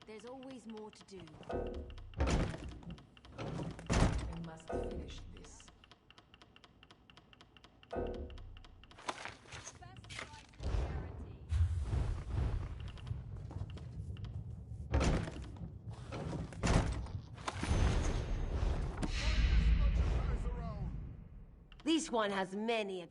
There's always more to do. I must finish this. This one has many.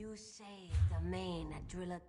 You saved the main driller.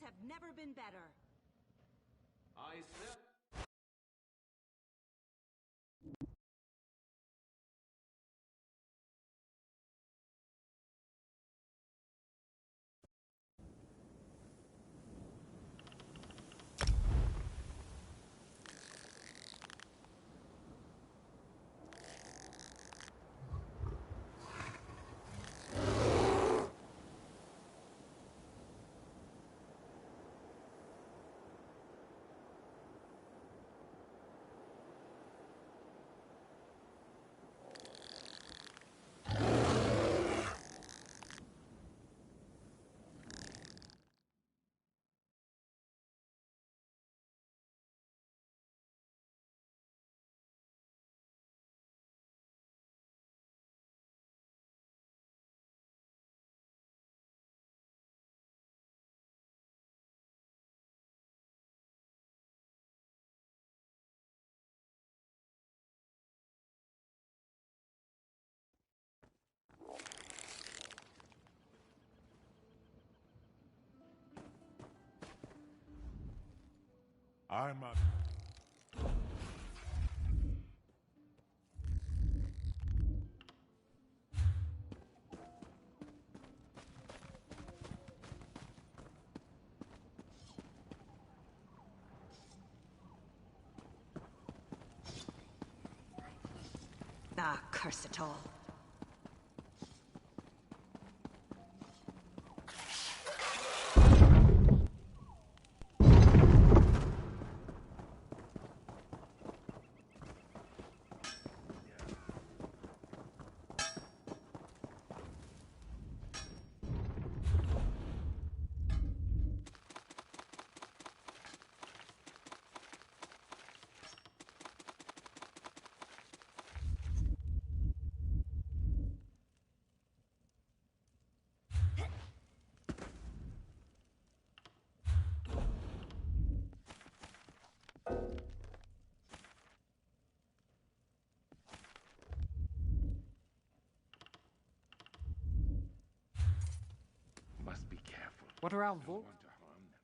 have never been better. I said... I'm a... Ah, curse it all. Must be careful. What around Don't Volk? want to harm them.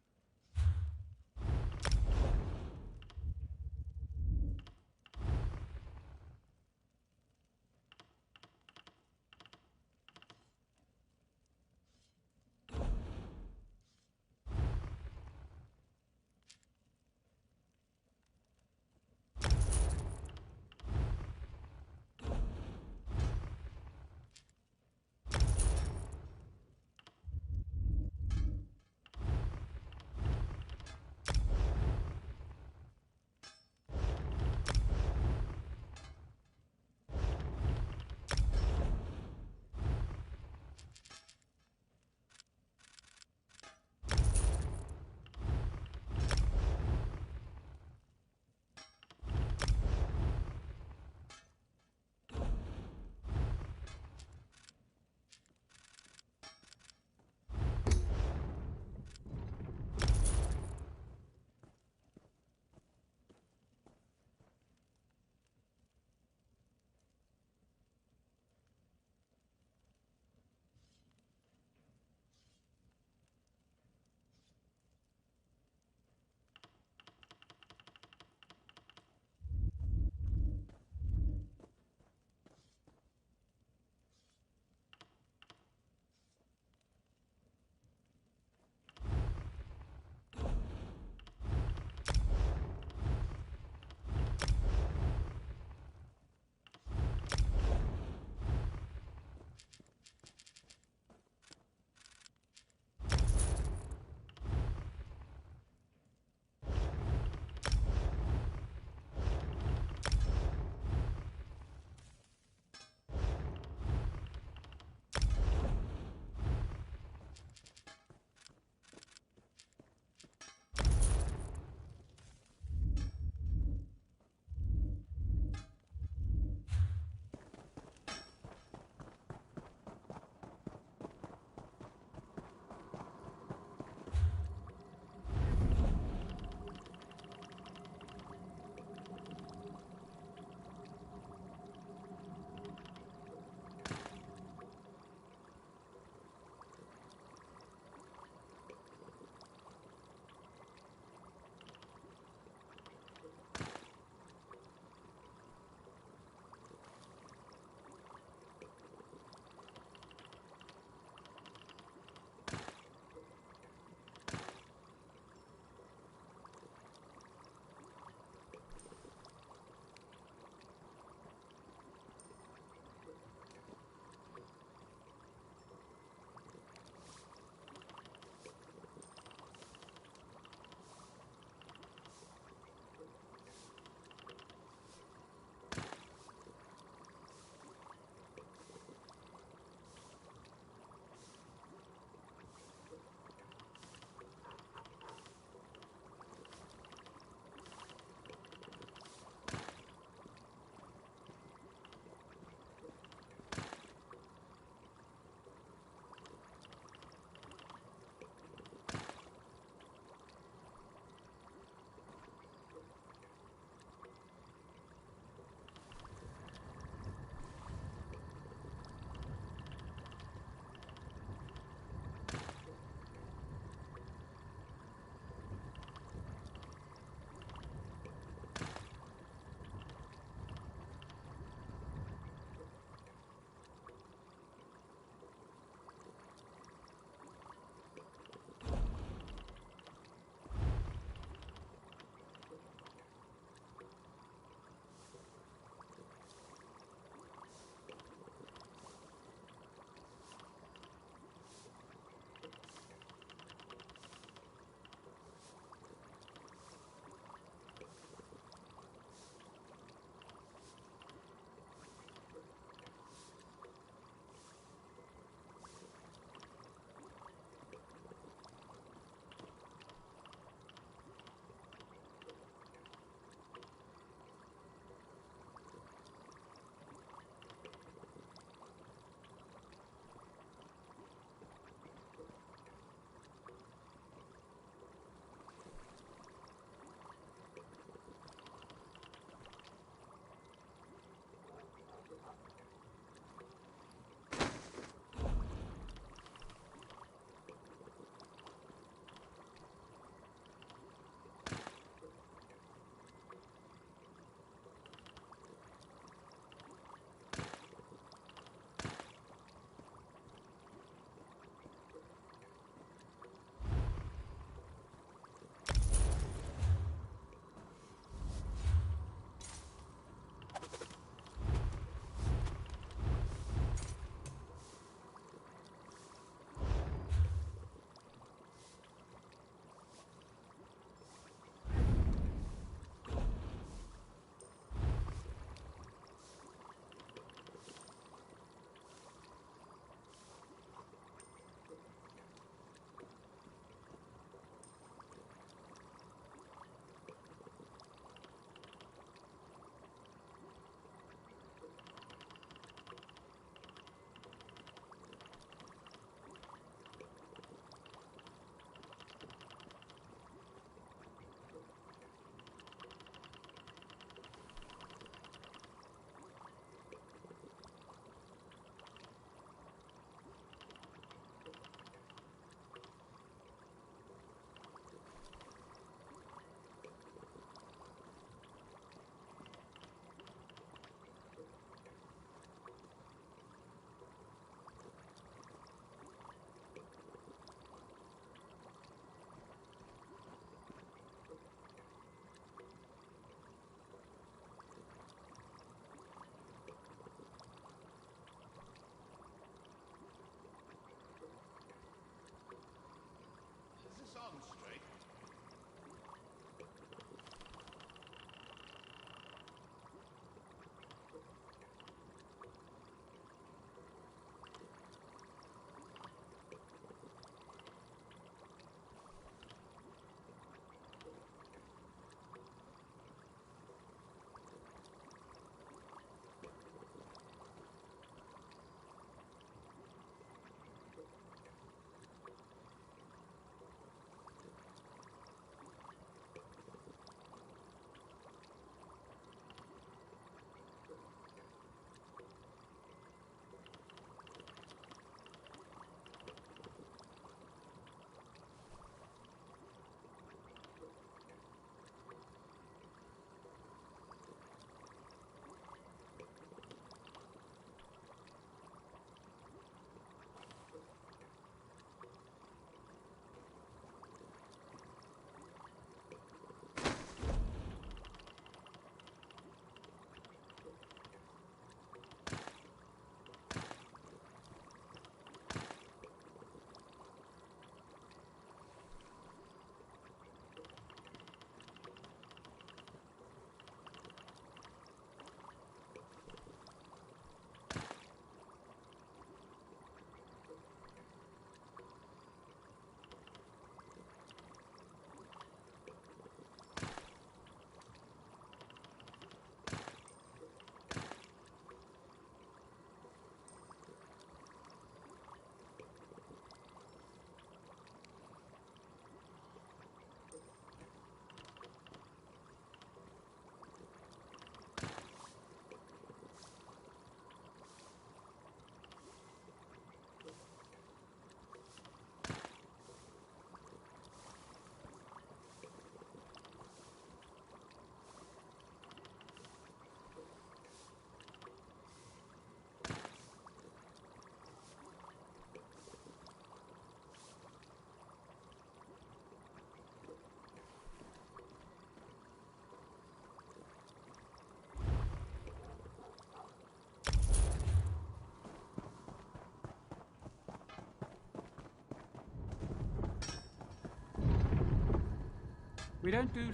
We don't do...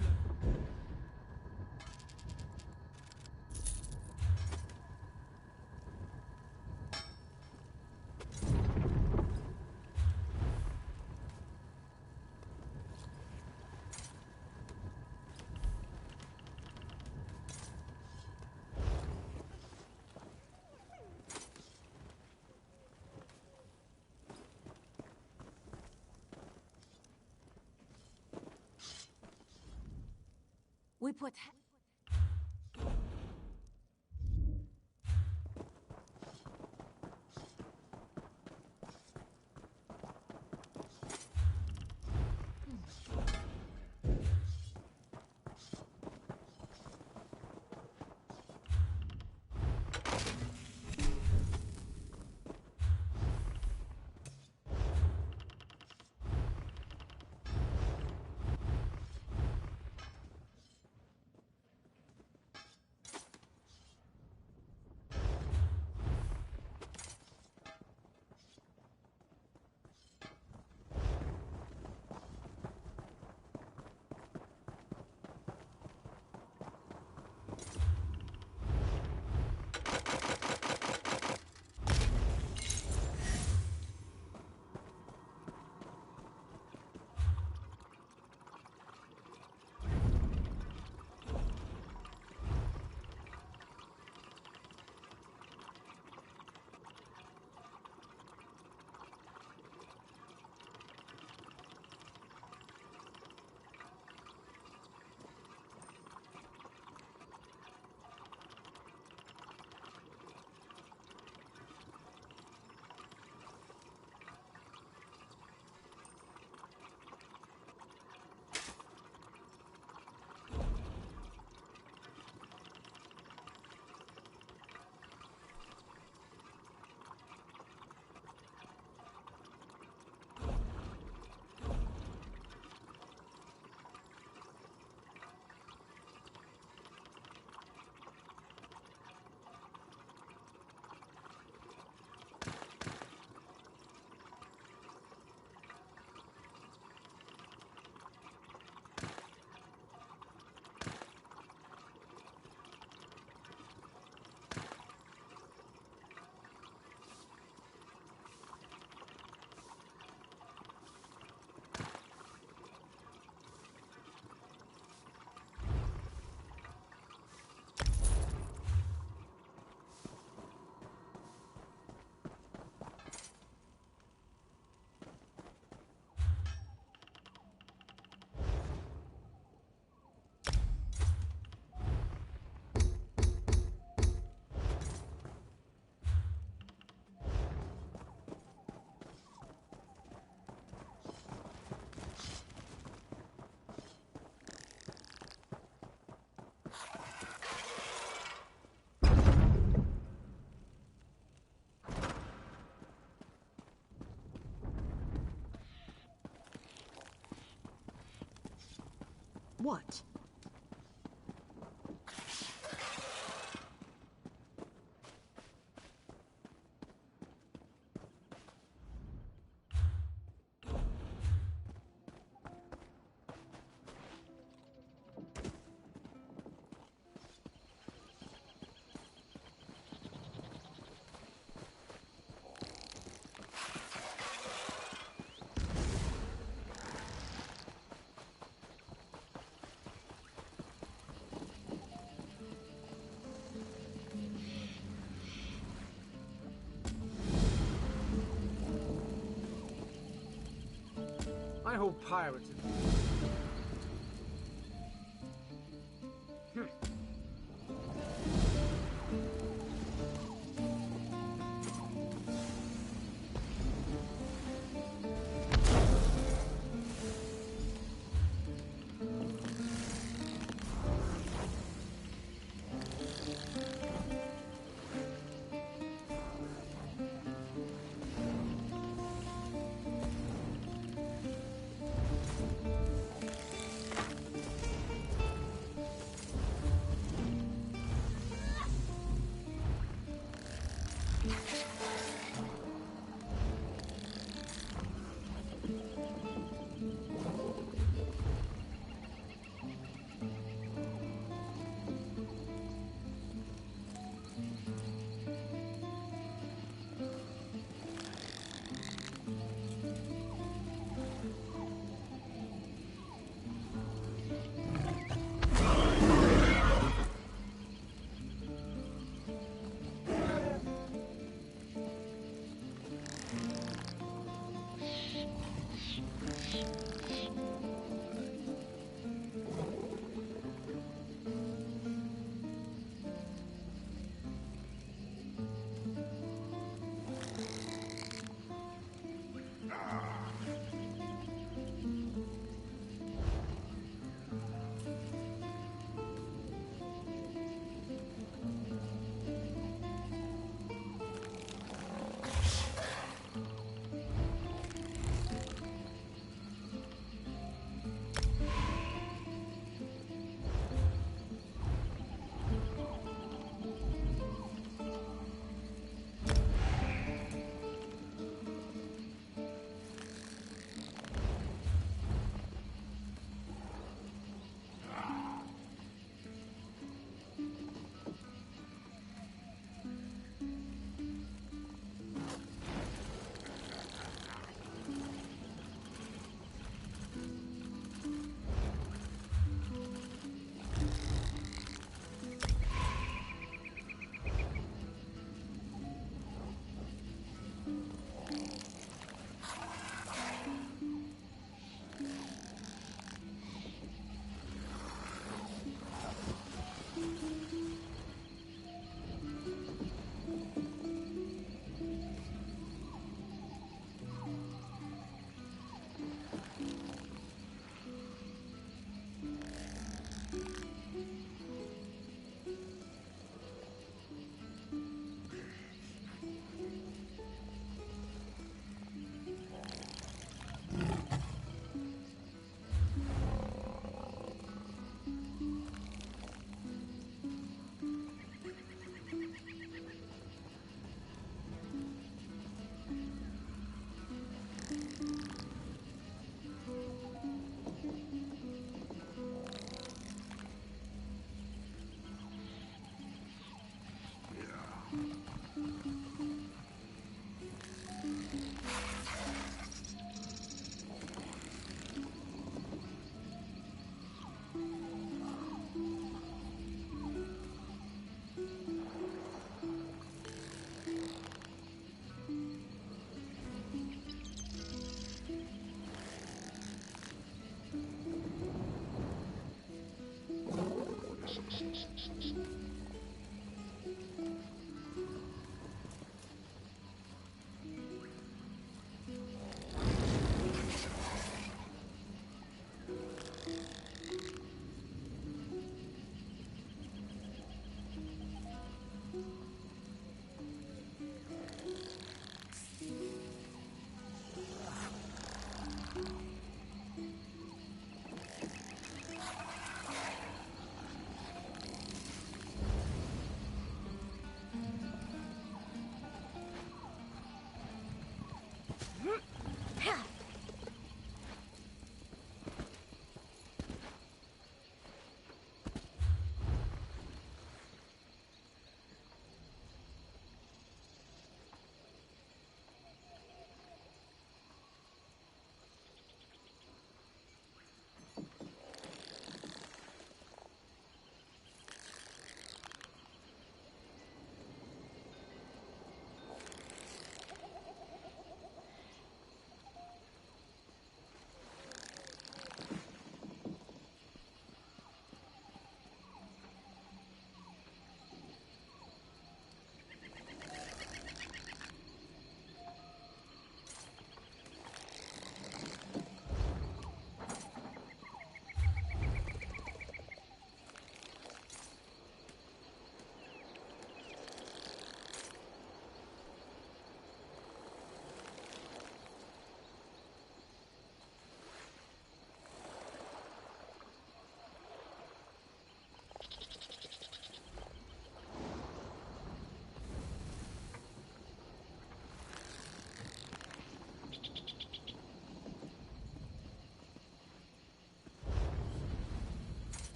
We put... What? I hope pirates...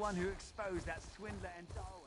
one who exposed that swindler in Darwin.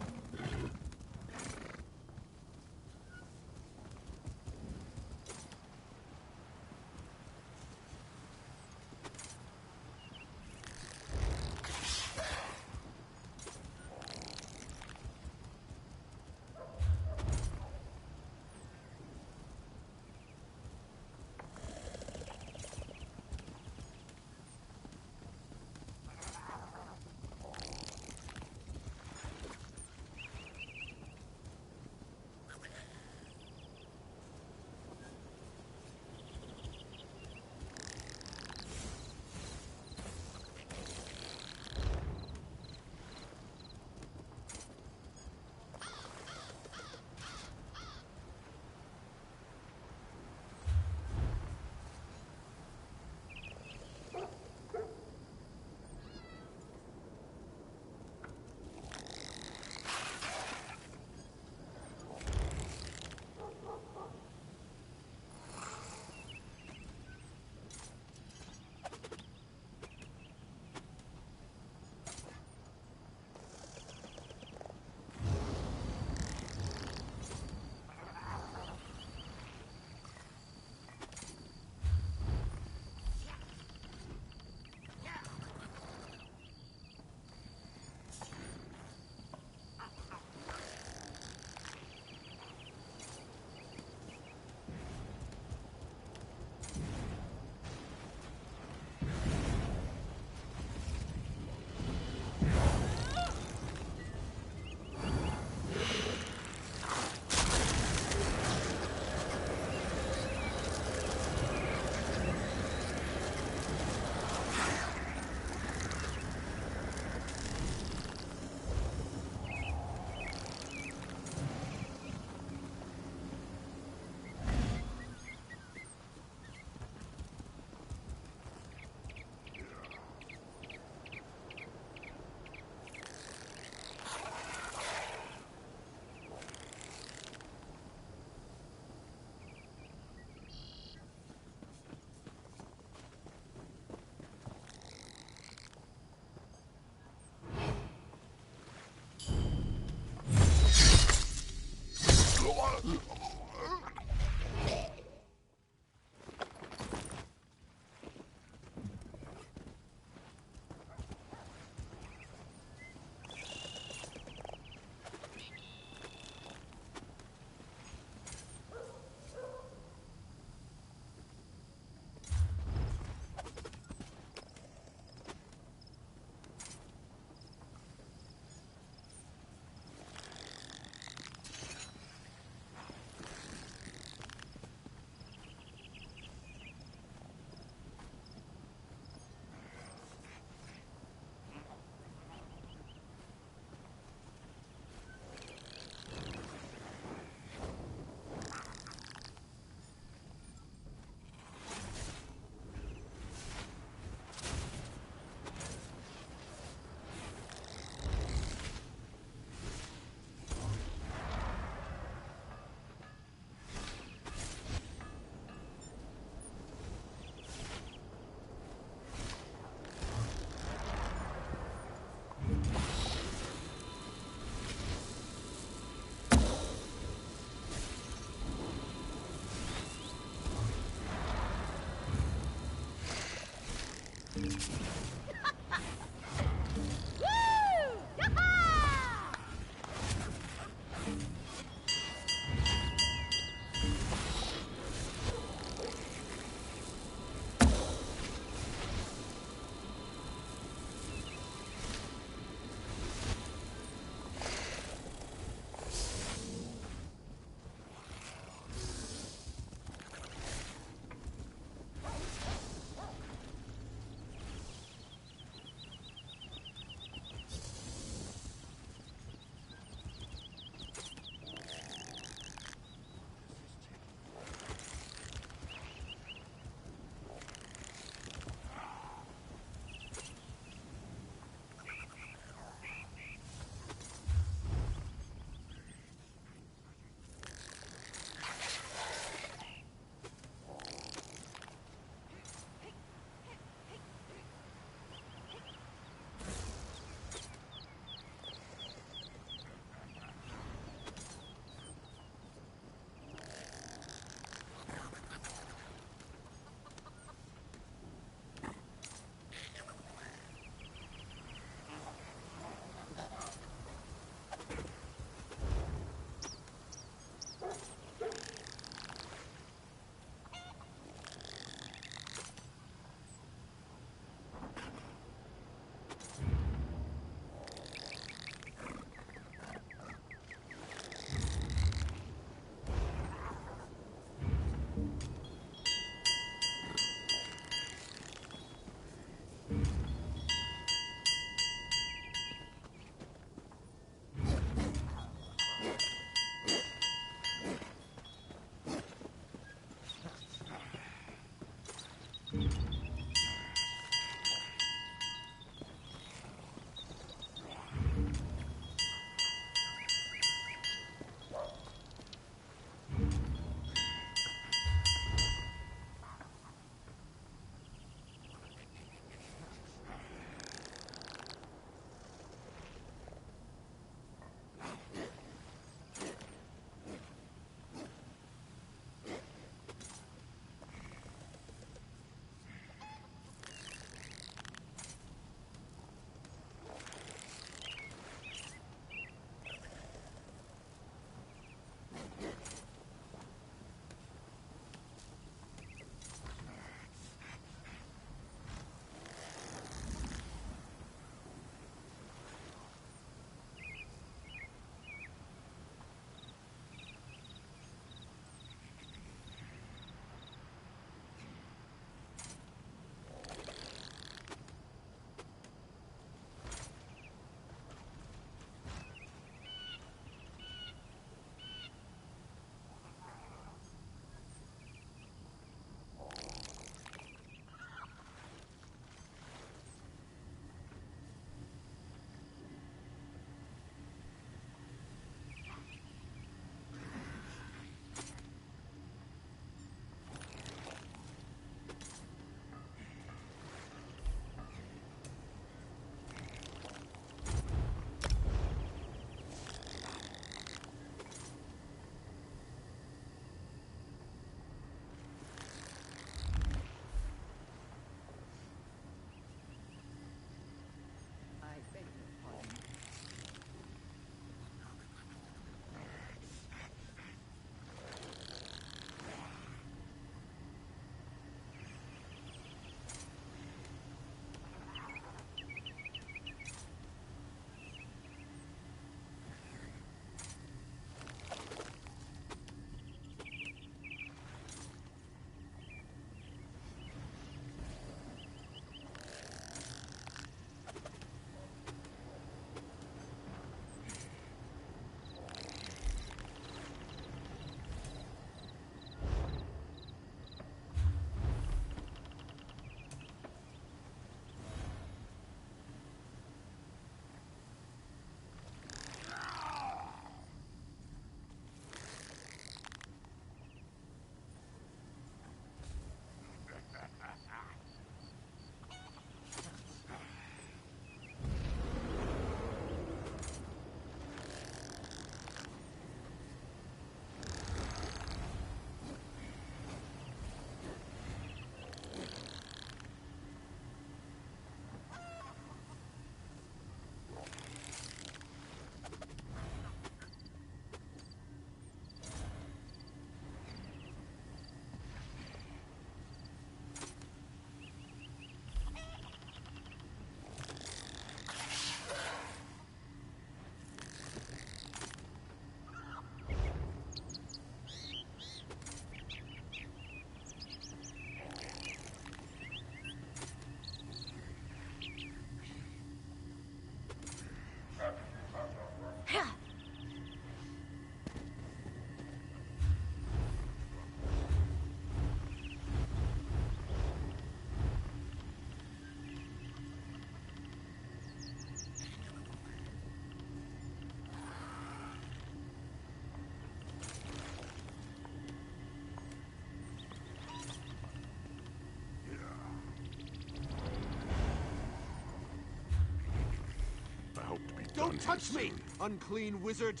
Don't touch me, unclean wizard!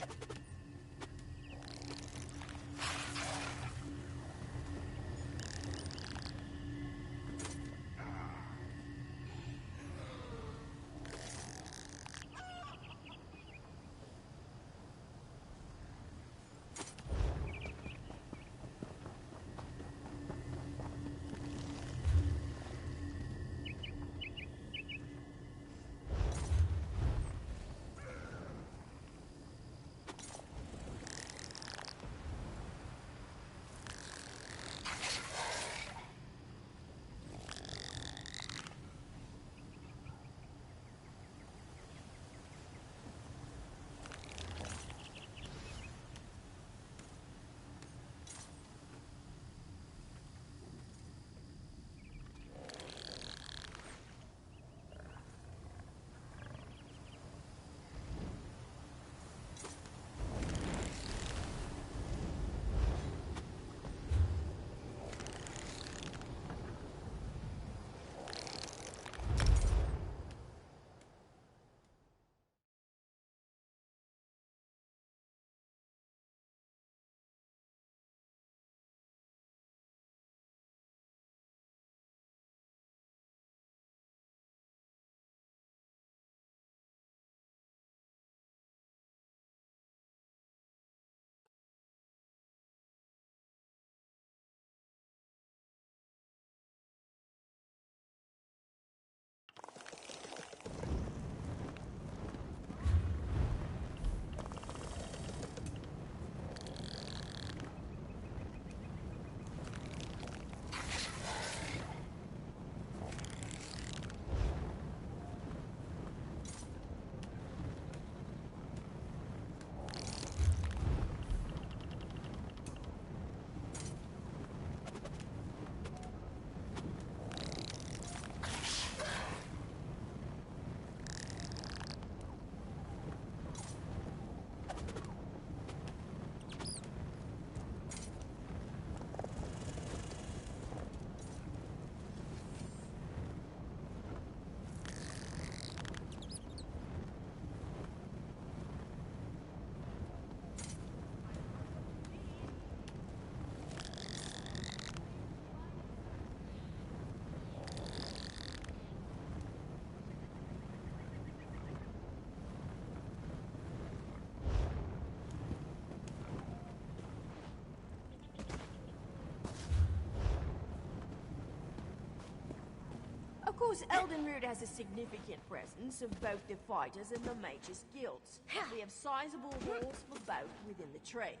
Of course, Eldenroot has a significant presence of both the fighters and the mages' guilds. We have sizable walls for both within the tree.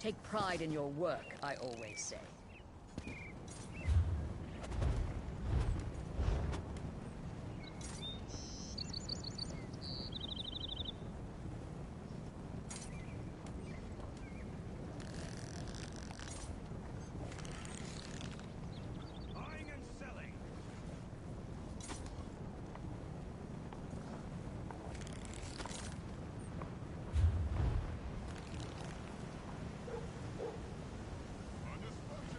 Take pride in your work, I always say. Buying and selling. On disposal.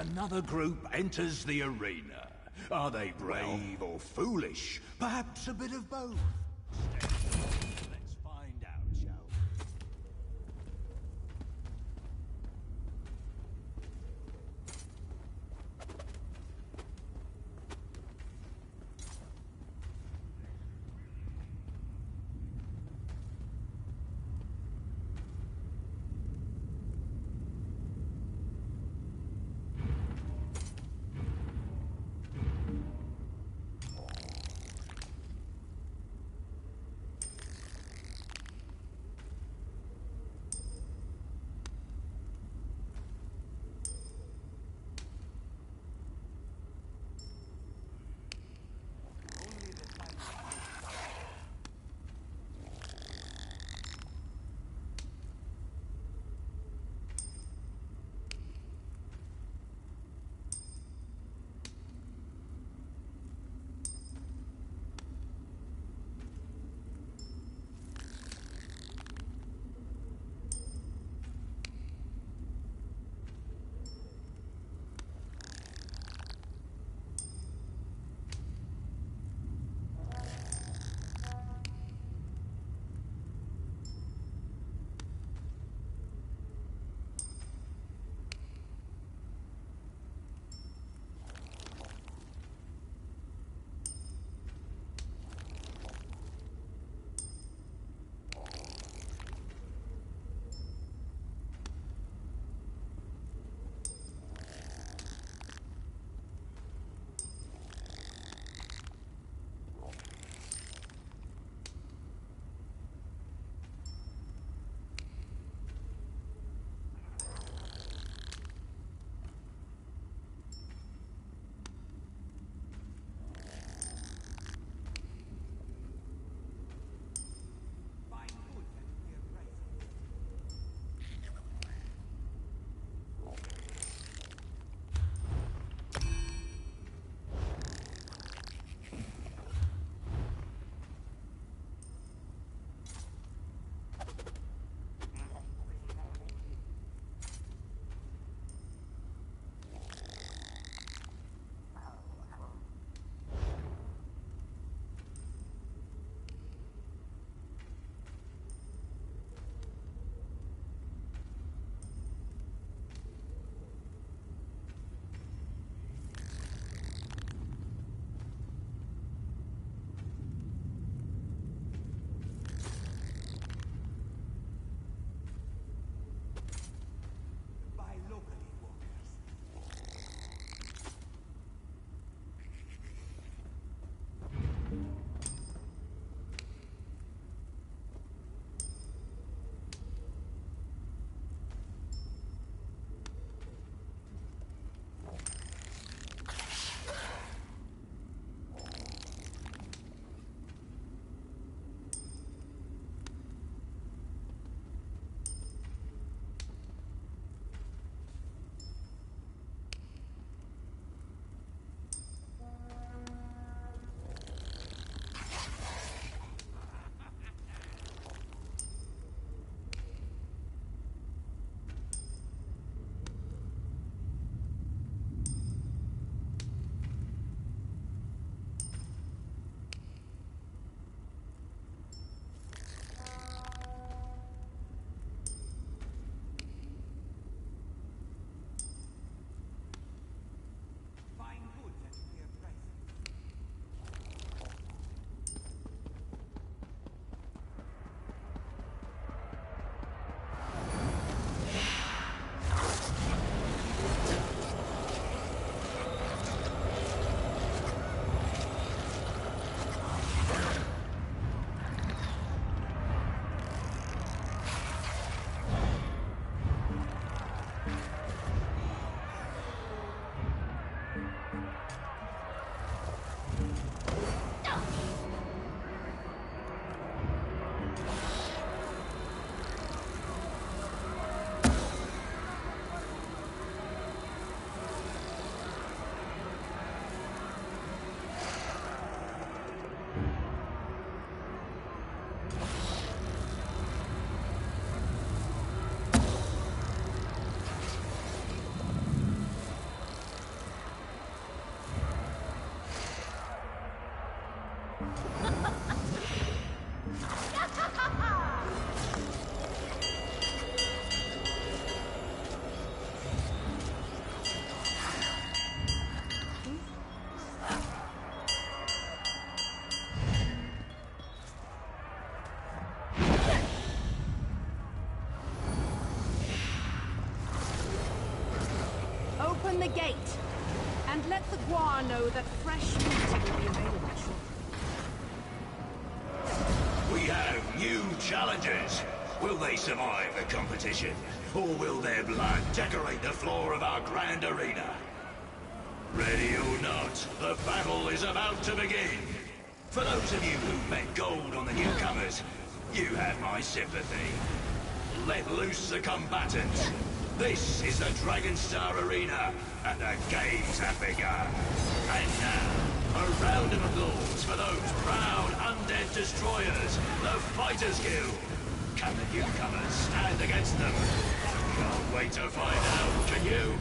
Another group enters the arena. Are they brave or foolish? Perhaps a bit of both. Let's find out, shall we? Open the gate, and let the Guar know that fresh meat will be available shortly. We have new challengers. Will they survive the competition? Or will their blood decorate the floor of our grand arena? Ready or not, the battle is about to begin. For those of you who bet gold on the newcomers, you have my sympathy. Let loose the combatants. This is the Dragonstar Arena, and the games have begun. And now, a round of applause for those proud undead destroyers, the Fighters Guild. Can the newcomers stand against them? Can't wait to find out, can you?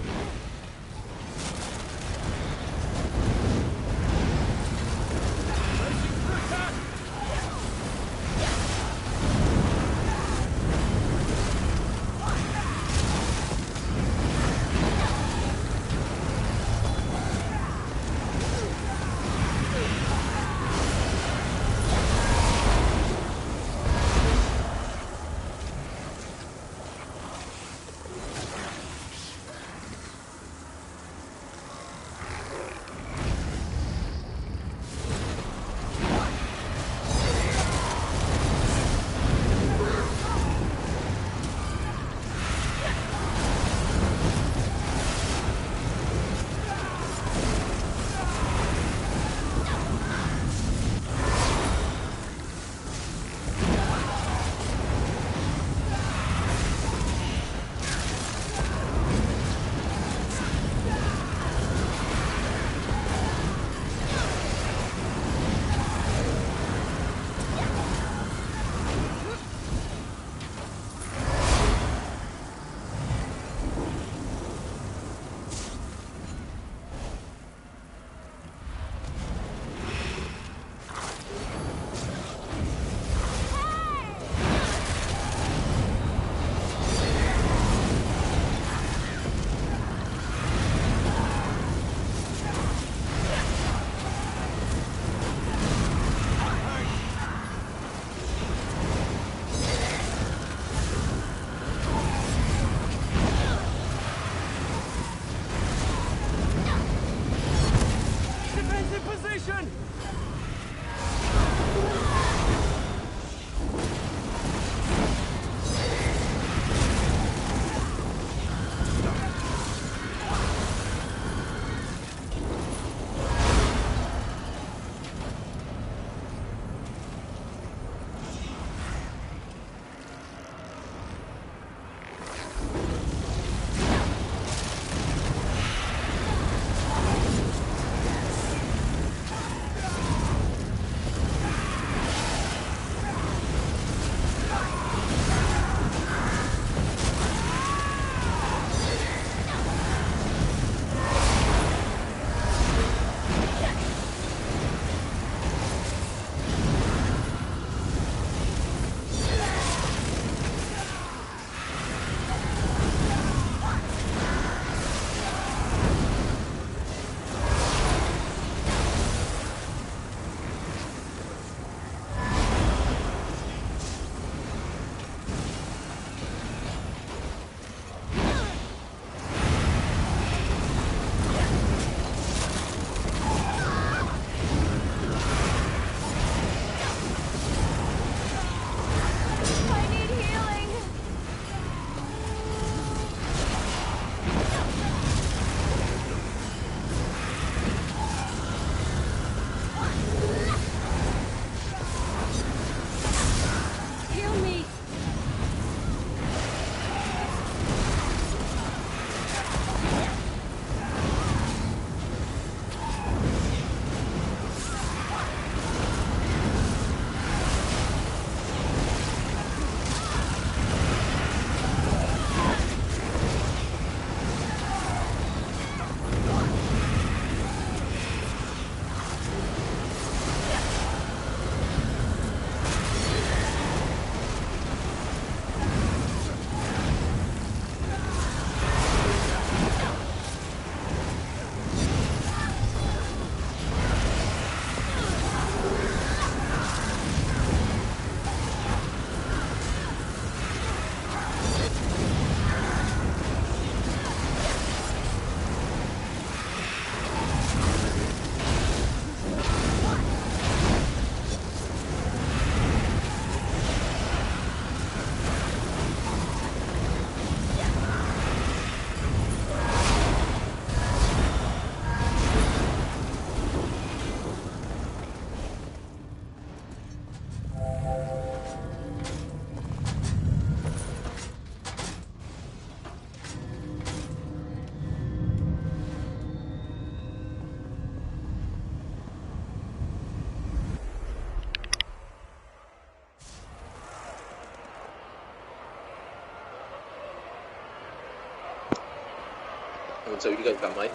So you guys got mic?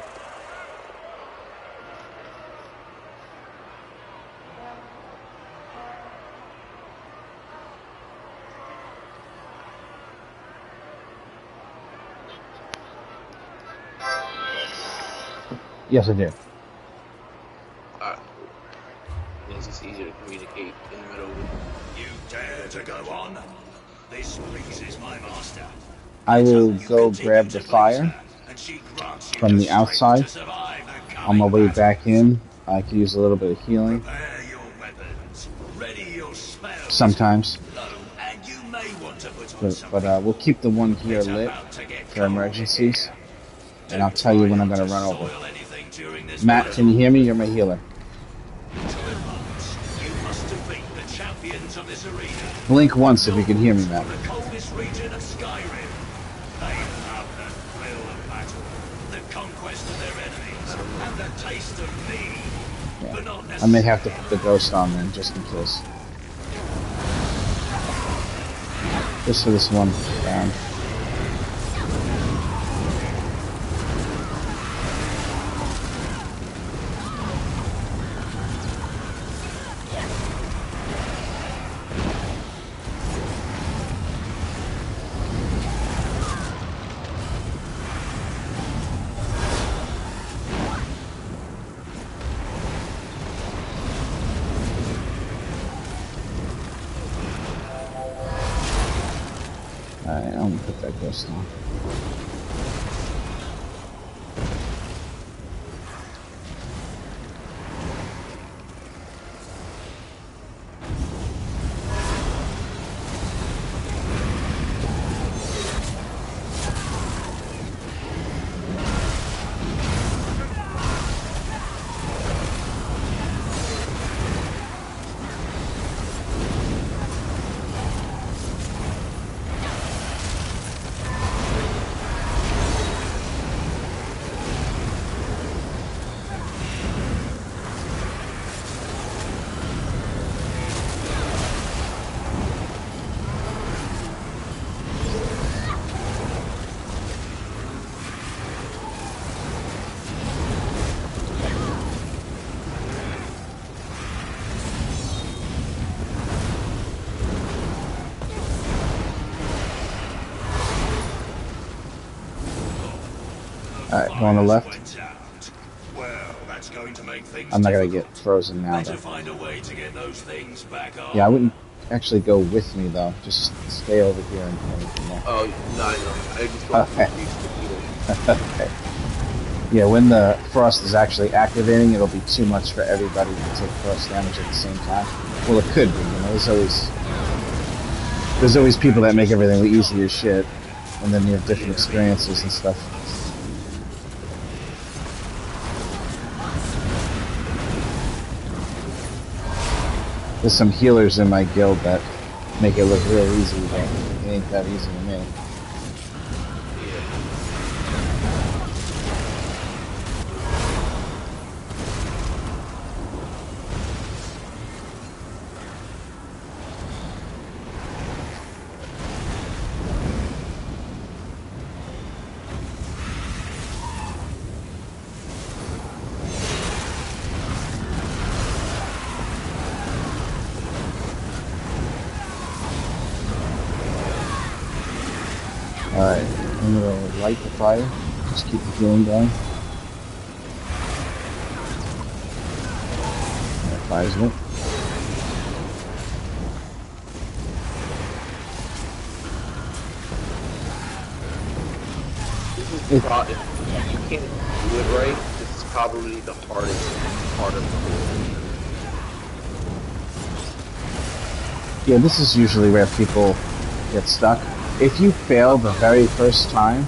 Yes, I do. Alright. Means it's easier to communicate in the middle. You dare to go on? This pleases my master. I will go grab the fire from the outside. On my way back in, I could use a little bit of healing. Sometimes. But we'll keep the one here lit for emergencies. And I'll tell you when I'm going to run over. Matt, can you hear me? You're my healer. Blink once if you can hear me, Matt. Yeah. I may have to put the ghost on then, just in case. Just for this one round. Alright, I'm gonna put that ghost on. Alright, go on the left. I'm not gonna get frozen now, though. Yeah, I wouldn't actually go with me, though. Just stay over here and everything there. Oh, no, I just want to okay. Yeah, when the frost is actually activating, it'll be too much for everybody to take frost damage at the same time. Well, it could be, you know, there's always people that make everything easy as shit, and then you have different experiences and stuff. There's some healers in my guild that make it look real easy, but it ain't that easy to me. Alright, I'm gonna light the fire, just keep the healing going. That fire's lit. if you can't do it right, this is probably the hardest part of the whole thing. Yeah, this is usually where people get stuck. If you fail the very first time,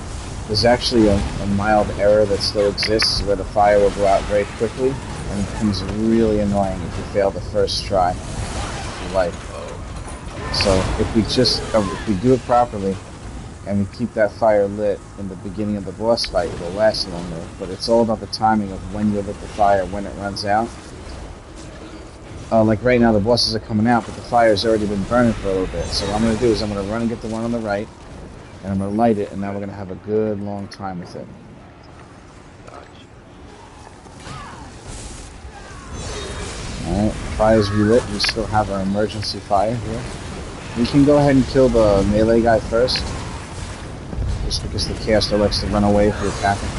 there's actually a mild error that still exists where the fire will go out very quickly, and it becomes really annoying if you fail the first try of your life. So if we do it properly, and we keep that fire lit in the beginning of the boss fight, it'll last longer. But it's all about the timing of when you lit the fire, when it runs out. Like right now, the bosses are coming out, but the fire's already been burning for a little bit. So what I'm going to do is I'm going to run and get the one on the right, and I'm going to light it, and now we're going to have a good long time with it. fire's relit, we still have our emergency fire here. We can go ahead and kill the melee guy first, just because the caster likes to run away if you're attacking.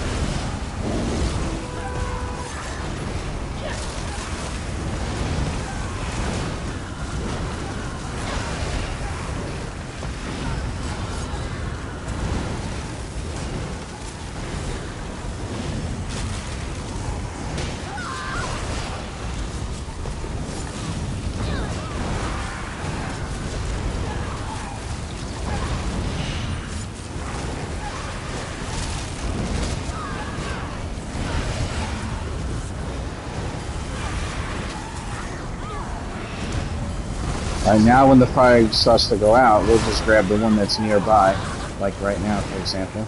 Alright, now when the fire starts to go out, we'll just grab the one that's nearby, like right now, for example,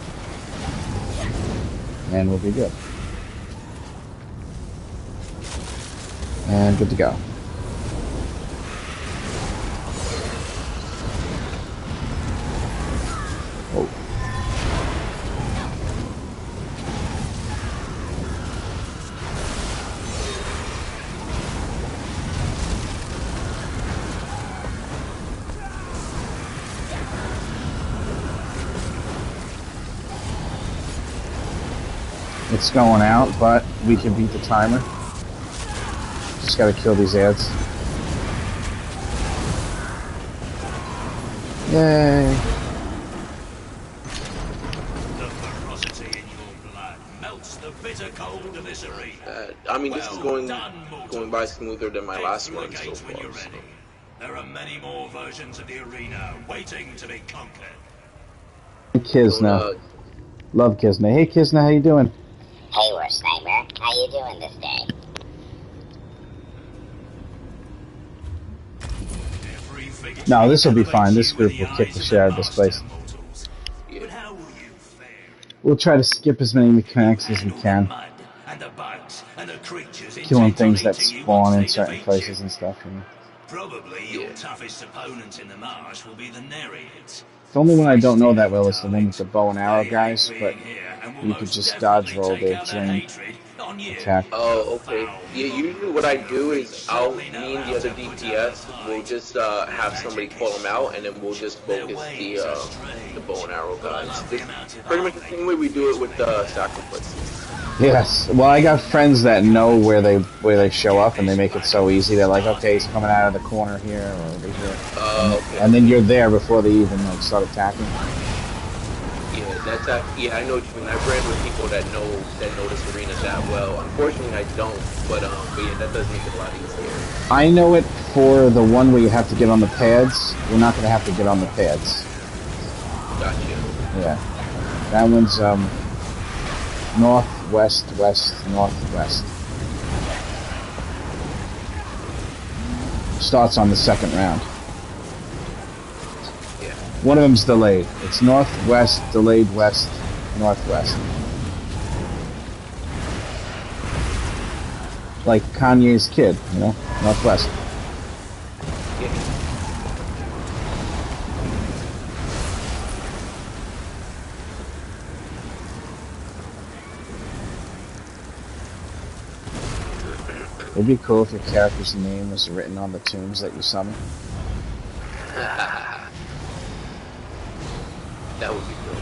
and we'll be good. And good to go. Oh. It's going out, but we can beat the timer. Just gotta kill these ads. Yay! The ferocity in your blood melts the bitter cold of this arena. I mean, this is going by mortals. smoother than my last Head through one the so gates when far. you're ready. There are many more versions of the arena waiting to be conquered. Hey, Kisna. Love Kisna. Hey, Kisna, how you doing? Hey, War Sniper. How you doing this day? No, this will be fine. This group will kick the shit out of this place. We'll try to skip as many mechanics as we can. Killing things that spawn in certain places and stuff. You know. Probably your toughest opponent in the marsh will be the Nereids. The only one I don't know that well is the one with the bow and arrow guys, but you could just dodge roll their drain attack. Oh, okay. Yeah, usually what I do is me and the other DPS will just have somebody pull them out, and then we'll just focus the bow and arrow guys. It's pretty much the same way we do it with the sacrifices. Yes. Well, I got friends that know where they show up, and they make it so easy. They're like, okay, he's coming out of the corner here or over here, and then you're there before they even start attacking. Yeah, I know what you mean. I've ran with people that know this arena that well. Unfortunately, I don't, but yeah, that does make it a lot easier. I know it for the one where you have to get on the pads. We're not going to have to get on the pads. Gotcha. Yeah, that one's northwest, west, northwest. Starts on the second round. One of them's delayed. It's northwest, delayed west, northwest. Like Kanye's kid, you know, northwest. It'd be cool if your character's name was written on the tombs that you summon. That would be cool.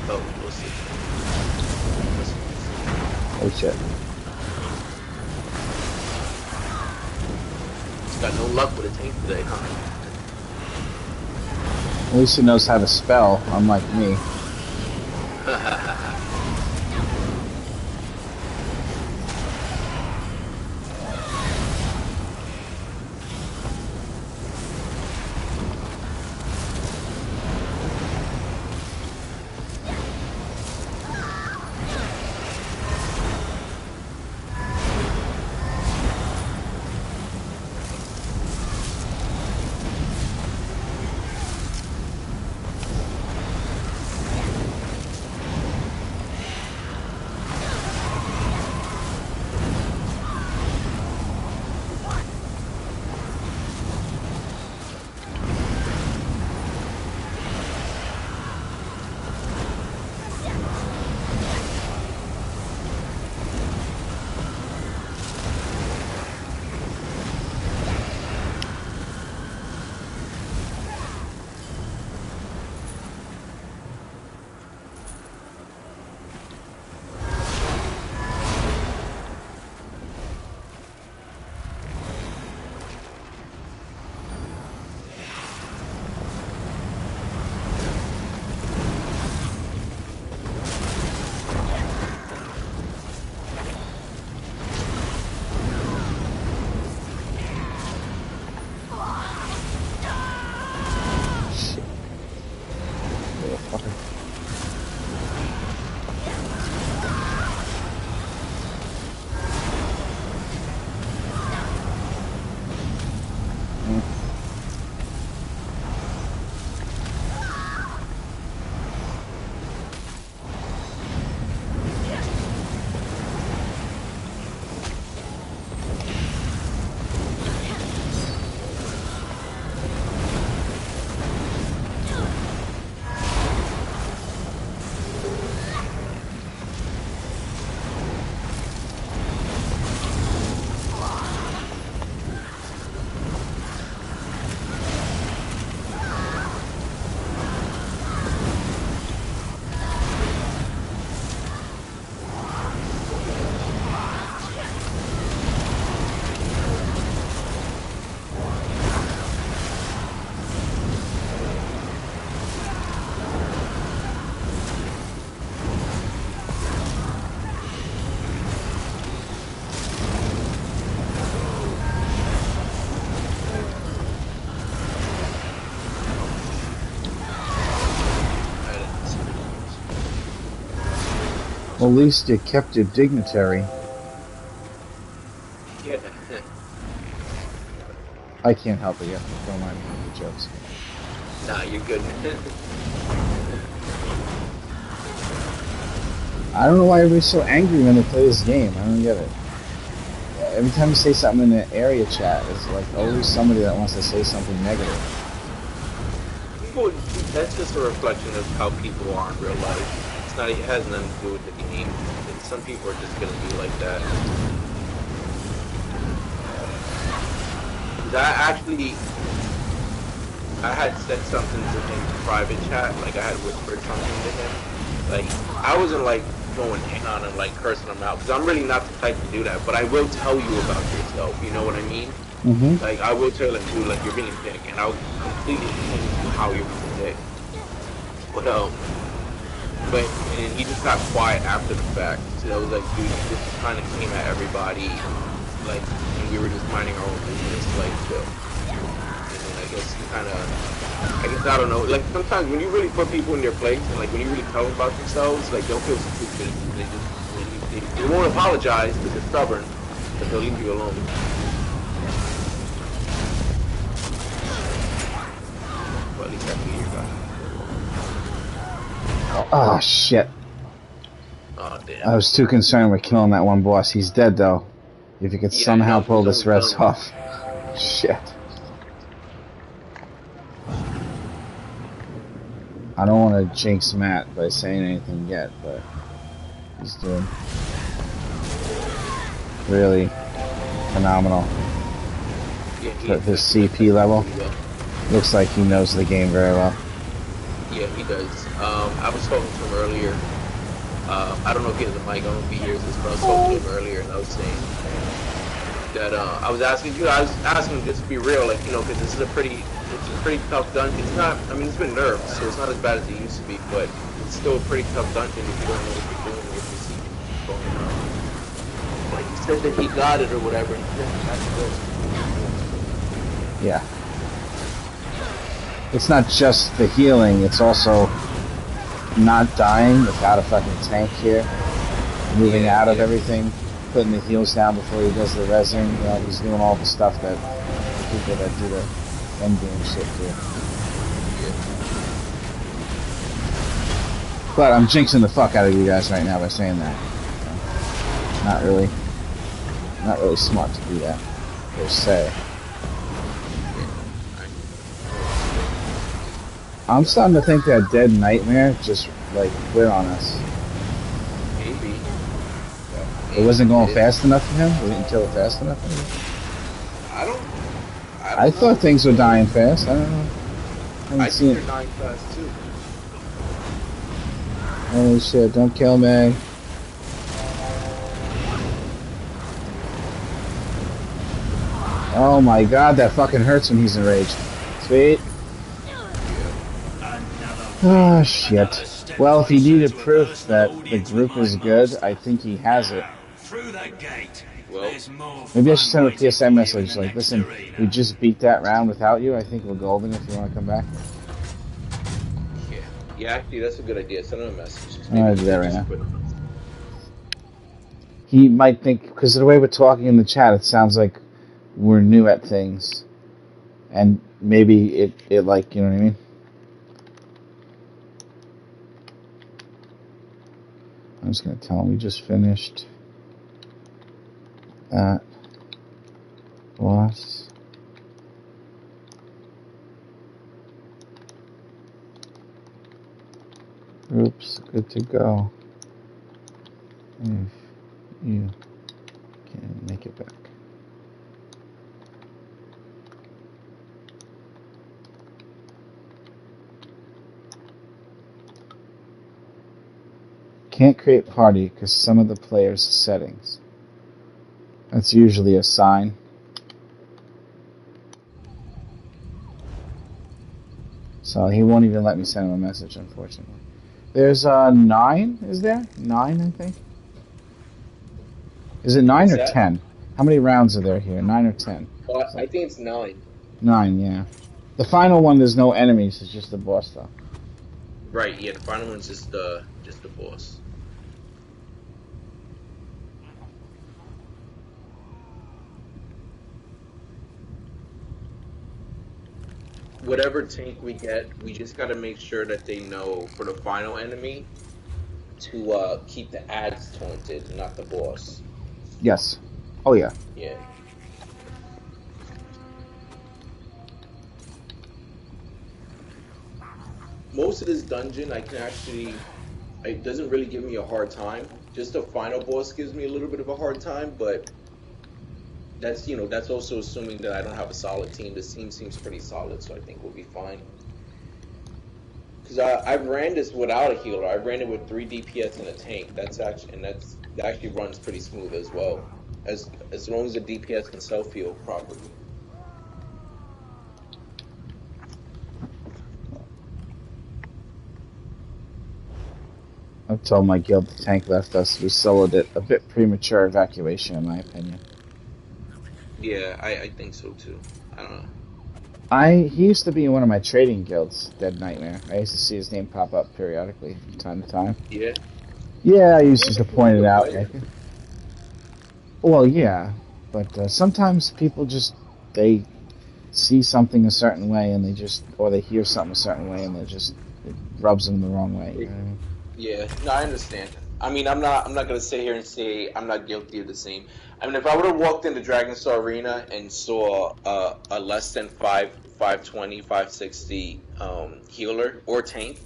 Oh, we'll see. Oh shit. He's got no luck with a tank today, huh? At least he knows how to spell, unlike me. Well, at least you kept your dignitary. Yeah. I can't help it, yeah. Don't mind the jokes. Nah, you're good. I don't know why everybody's so angry when they play this game. I don't get it. Every time you say something in the area chat, it's like always somebody that wants to say something negative. People, that's just a reflection of how people are in real life. It's not. It has nothing to do with the game. Some people are just gonna be like that. I had said something to him in private chat, like I had whispered something to him. Like, I wasn't like going in on him, like cursing him out, because I'm really not the type to do that, but I will tell you about yourself, you know what I mean? Mm-hmm. Like, I will tell him, dude, like, you're being a dick, and I'll completely explain to you how you're being a dick. But and he just got quiet after the fact, so I was like, dude, you just kind of came at everybody, like, and we were just minding our own business, like, chill. And I guess he kind of, I don't know, like, sometimes when you really put people in their place, and like, when you really tell them about themselves, like, they'll feel stupid. They won't apologize because they're stubborn, but they'll leave you alone. Well, at least that's me, you guys. Oh, shit. Oh, damn. I was too concerned with killing that one boss. He's dead, though. If you could somehow pull this rest off. Shit. I don't want to jinx Matt by saying anything yet, but he's doing really phenomenal. Yeah, His CP level looks like he knows the game very well. Yeah, he does. I was talking to him earlier. I don't know if he has a mic. I don't know if he hears this, but I was talking to him earlier, and I was saying that I was asking him just to be real, like, you know, because it's a pretty tough dungeon. It's not. I mean, it's been nerfed, so it's not as bad as it used to be, but it's still a pretty tough dungeon if you don't know what you're doing with the secret going on. Like he said that he got it or whatever. And that's good. Yeah. It's not just the healing, it's also not dying without a fucking tank here. Moving out of everything, putting the heals down before he does the resin. You know, he's doing all the stuff that the people that do the end game shit do. But I'm jinxing the fuck out of you guys right now by saying that. So, not really smart to do that, per se. I'm starting to think that Dead Nightmare just, like, quit on us. Maybe. It wasn't going fast enough for him? We didn't kill it fast enough for him? I thought things were dying fast. I don't know. I think they're dying fast, too. Holy shit, don't kill me. Oh my god, that fucking hurts when he's enraged. Sweet. Oh shit. Well, if he needed proof that the group is good, I think he has it. Well, maybe I should send a PSA message like, listen, we just beat that round without you. I think we're golden if you want to come back. Yeah, actually, that's a good idea. Send him a message. I'm gonna do that right now. He might think, because of the way we're talking in the chat, it sounds like we're new at things. And maybe it like, you know what I mean? I'm just going to tell him we just finished that boss. Groups, good to go. If you can make it back. Can't create party because some of the players' settings. That's usually a sign. So he won't even let me send him a message, unfortunately. There's 9, is there? 9, I think. Is it 9 or 10? How many rounds are there here? 9 or 10? Well, I think it's 9. 9, yeah. The final one, there's no enemies. It's just the boss, though. Right. Yeah. The final one's just the boss. Whatever tank we get, we just gotta make sure that they know for the final enemy to keep the ads taunted, not the boss. Yes. Oh yeah. Yeah. Most of this dungeon, I can actually, it doesn't really give me a hard time. Just the final boss gives me a little bit of a hard time, but that's, you know, that's also assuming that I don't have a solid team. This team seems pretty solid, so I think we'll be fine. Because I've ran this without a healer. I've ran it with 3 DPS and a tank. That actually runs pretty smooth as well. As long as the DPS can self-heal properly. I've told my guild the tank left us. We soloed it. A bit premature evacuation, in my opinion. Yeah, I think so too. I don't know. He used to be in one of my trading guilds, Dead Nightmare. I used to see his name pop up periodically from time to time. Yeah? Yeah, I used to point it out. Well, yeah, but sometimes people just, they see something a certain way and they just, or they hear something a certain way and it rubs them the wrong way. You know what I mean? Yeah, no, I understand. I mean, I'm not gonna sit here and say I'm not guilty of the same. I mean, if I would have walked into Dragonstar Arena and saw a less than 520, 560 healer or tank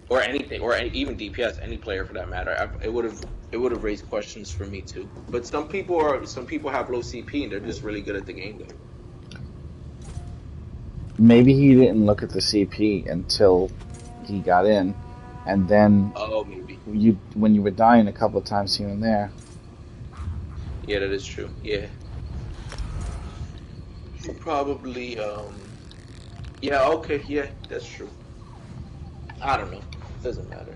or anything, or even DPS, any player for that matter, it would have raised questions for me too. But some people have low CP and they're just really good at the game though. Maybe he didn't look at the CP until he got in, and then maybe. when you were dying a couple of times here and there. Yeah, that is true. Yeah. Probably, yeah, okay, yeah, that's true. I don't know. Doesn't matter.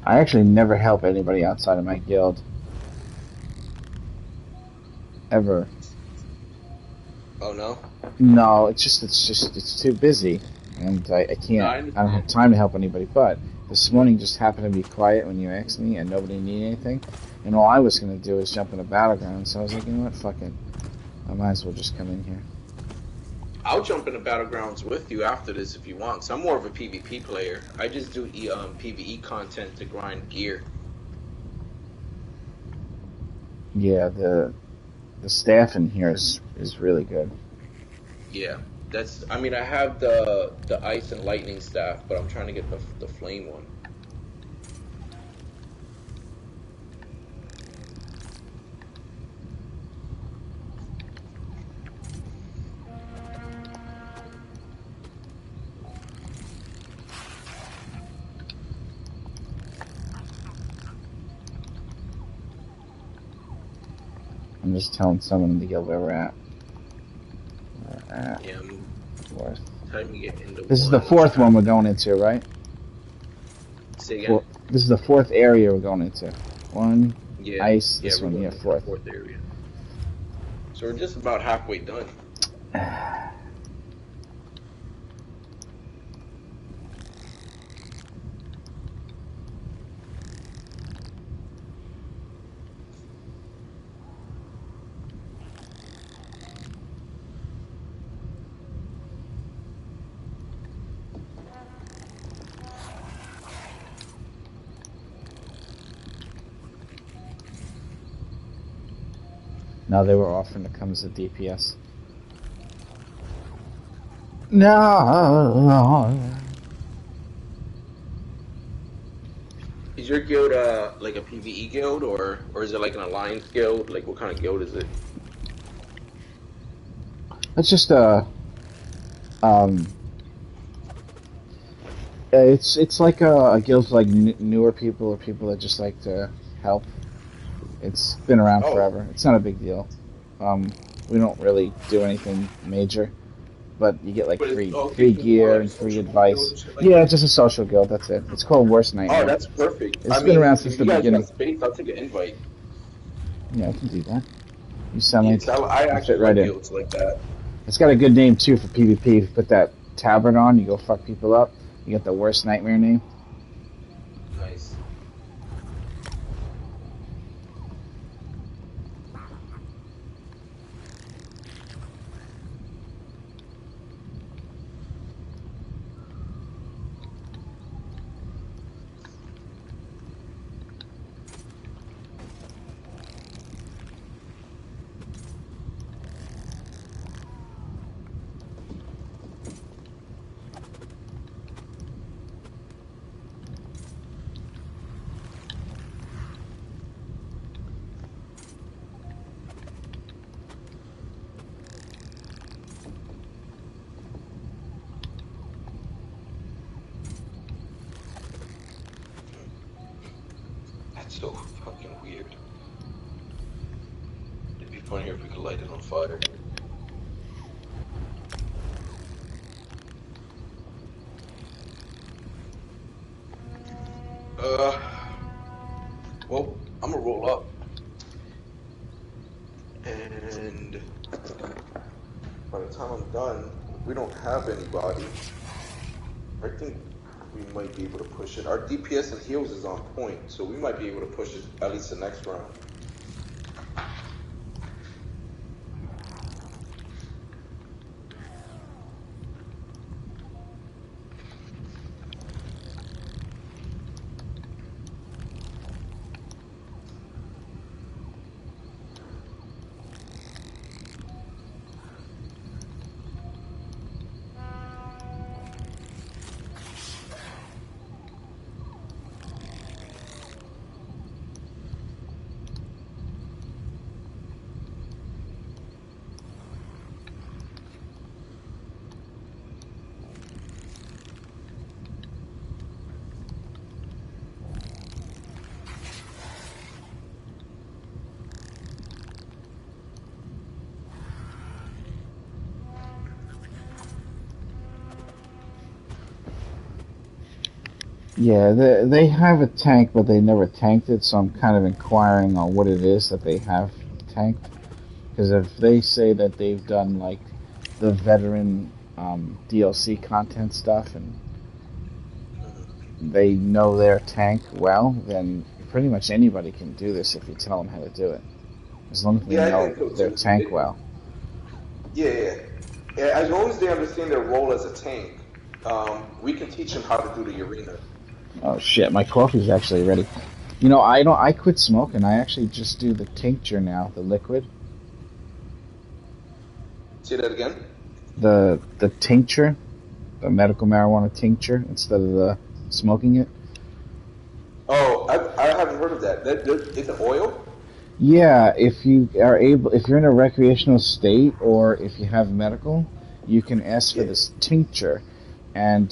I actually never help anybody outside of my guild. Ever. Oh no? No, it's too busy, and I can't. I don't have time to help anybody. But this morning just happened to be quiet when you asked me, and nobody needed anything. And all I was gonna do is jump in a battleground. So I was like, you know what, fuck it. I might as well just come in here. I'll jump into battlegrounds with you after this if you want. So I'm more of a PvP player. I just do PvE content to grind gear. Yeah, the staff in here is really good. Yeah, that's. I mean, I have the ice and lightning staff, but I'm trying to get the flame one. I'm just telling someone in the guild where we're at. Yeah, fourth. Time to get into This is the fourth one we're going into, right? Say again? This is the fourth area we're going into. One, yeah, ice, this one, yeah, fourth. Fourth area. So we're just about halfway done. Now they were offering to come as a DPS. No. Is your guild like a PvE guild or is it like an alliance guild? Like what kind of guild is it? It's just it's like a guild for like newer people or people that just like to help. It's been around forever. It's not a big deal. We don't really do anything major, but you get like free gear and free advice. Yeah, it's just a social guild. That's it. It's called Worst Nightmare. Oh, that's perfect. It's been around since the beginning. Space, I'll take an invite. Yeah, I can do that. You sound like I actually fit right in. Guilds like that. It's got a good name too for PvP. If you put that tabard on, you go fuck people up. You get the Worst Nightmare name. Nice. So fucking weird. It'd be funnier if we could light it on fire. Well, I'm gonna roll up. And by the time I'm done, if we don't have anybody, I think we might be able to push it. Our DPS and heals is on point, so we might be able to push it at least the next round. Yeah, they have a tank, but they never tanked it, so I'm kind of inquiring on what it is that they have tanked. Because if they say that they've done, like, the veteran DLC content stuff, and they know their tank well, then pretty much anybody can do this if you tell them how to do it. As long as they know their tank well. Yeah. As long as they understand their role as a tank, we can teach them how to do the arena. Oh shit, my coffee's actually ready. You know, I quit smoking. I actually just do the tincture now, the liquid. Say that again? The tincture, the medical marijuana tincture, instead of the smoking it. Oh, I haven't heard of that. It's an oil? Yeah, if you're in a recreational state, or if you have medical, you can ask for this tincture, and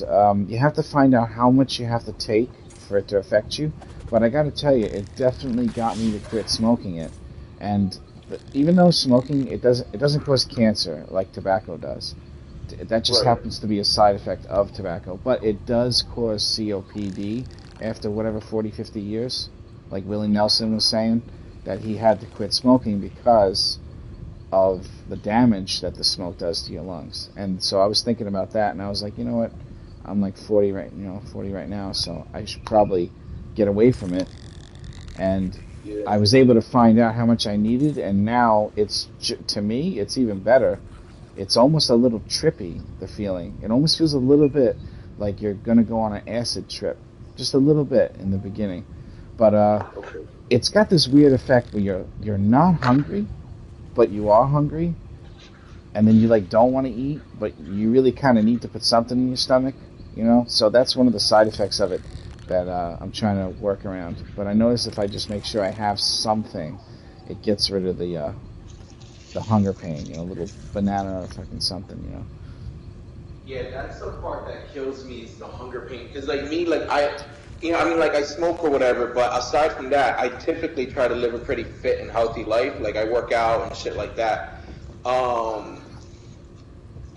you have to find out how much you have to take for it to affect you. But I got to tell you, it definitely got me to quit smoking it. And even though smoking it doesn't cause cancer like tobacco does, that just happens to be a side effect of tobacco. But it does cause COPD after whatever 40, 50 years, like Willie Nelson was saying, that he had to quit smoking because of the damage that the smoke does to your lungs. And so I was thinking about that, and I was like, you know what, I'm like 40 right now, so I should probably get away from it. And I was able to find out how much I needed, and now to me it's even better. It's almost a little trippy, the feeling. It almost feels a little bit like you're gonna go on an acid trip, just a little bit in the beginning. But it's got this weird effect where you're not hungry, but you are hungry, and then you like don't want to eat, but you really kind of need to put something in your stomach, you know. So that's one of the side effects of it that I'm trying to work around. But I notice if I just make sure I have something, it gets rid of the hunger pain, you know, a little banana or fucking something, you know. Yeah, that's the part that kills me is the hunger pain. Because like me, like I smoke or whatever, but aside from that, I typically try to live a pretty fit and healthy life. Like I work out and shit like that.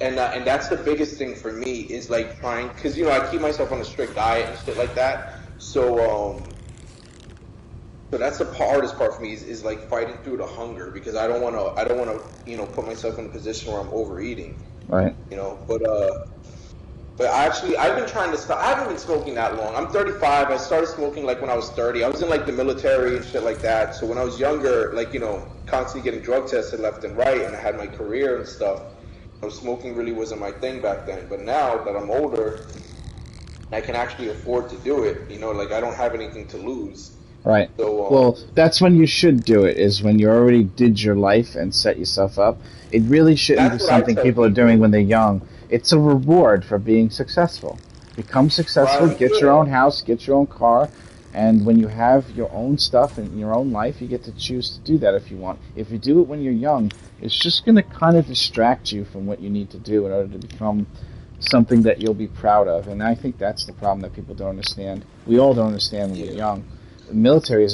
And that's the biggest thing for me is like trying, because you know I keep myself on a strict diet and shit like that. So that's the hardest part for me is like fighting through the hunger, because I don't want to put myself in a position where I'm overeating. Right. You know, but actually I've been trying to stop. I haven't been smoking that long. I'm 35. I started smoking like when I was 30. I was in like the military and shit like that. So when I was younger, like, you know, constantly getting drug tested left and right, and I had my career and stuff, smoking really wasn't my thing back then. But now that I'm older, I can actually afford to do it. You know, like I don't have anything to lose. Right. So, well, that's when you should do it, is when you already did your life and set yourself up. It really shouldn't be something people are doing when they're young. It's a reward for being successful. Become successful, get your own house, get your own car, and when you have your own stuff in your own life, you get to choose to do that if you want. If you do it when you're young, it's just going to kind of distract you from what you need to do in order to become something that you'll be proud of. And I think that's the problem that people don't understand. We all don't understand when we're young. The military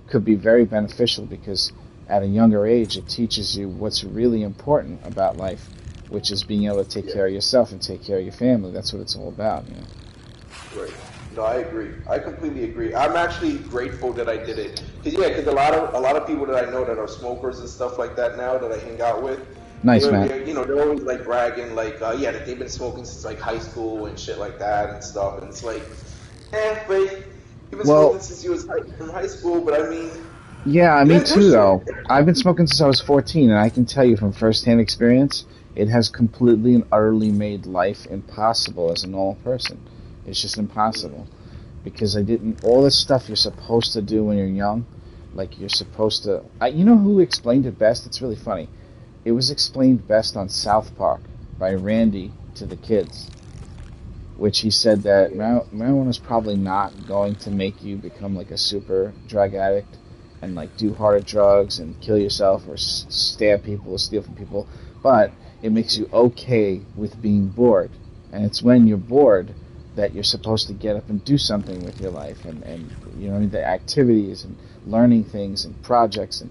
could be very beneficial, because at a younger age it teaches you what's really important about life, which is being able to take care of yourself and take care of your family. That's what it's all about, you know. Right. No, I agree. I completely agree. I'm actually grateful that I did it. Because a lot of people that I know that are smokers and stuff like that now that I hang out with. Nice, man. They're always like bragging, like, that they've been smoking since like high school and shit like that and stuff. And it's like, but you've been smoking since you was from high school, but I mean. Yeah, me too, though. I've been smoking since I was 14, and I can tell you from first-hand experience, it has completely and utterly made life impossible as a normal person. It's just impossible. Because all this stuff you're supposed to do when you're young, like you're supposed to... you know who explained it best? It's really funny. It was explained best on South Park by Randy to the kids, which he said that marijuana is probably not going to make you become like a super drug addict and like do harder drugs and kill yourself or stab people or steal from people, but it makes you okay with being bored. And it's when you're bored that you're supposed to get up and do something with your life, and you know, the activities and learning things and projects, and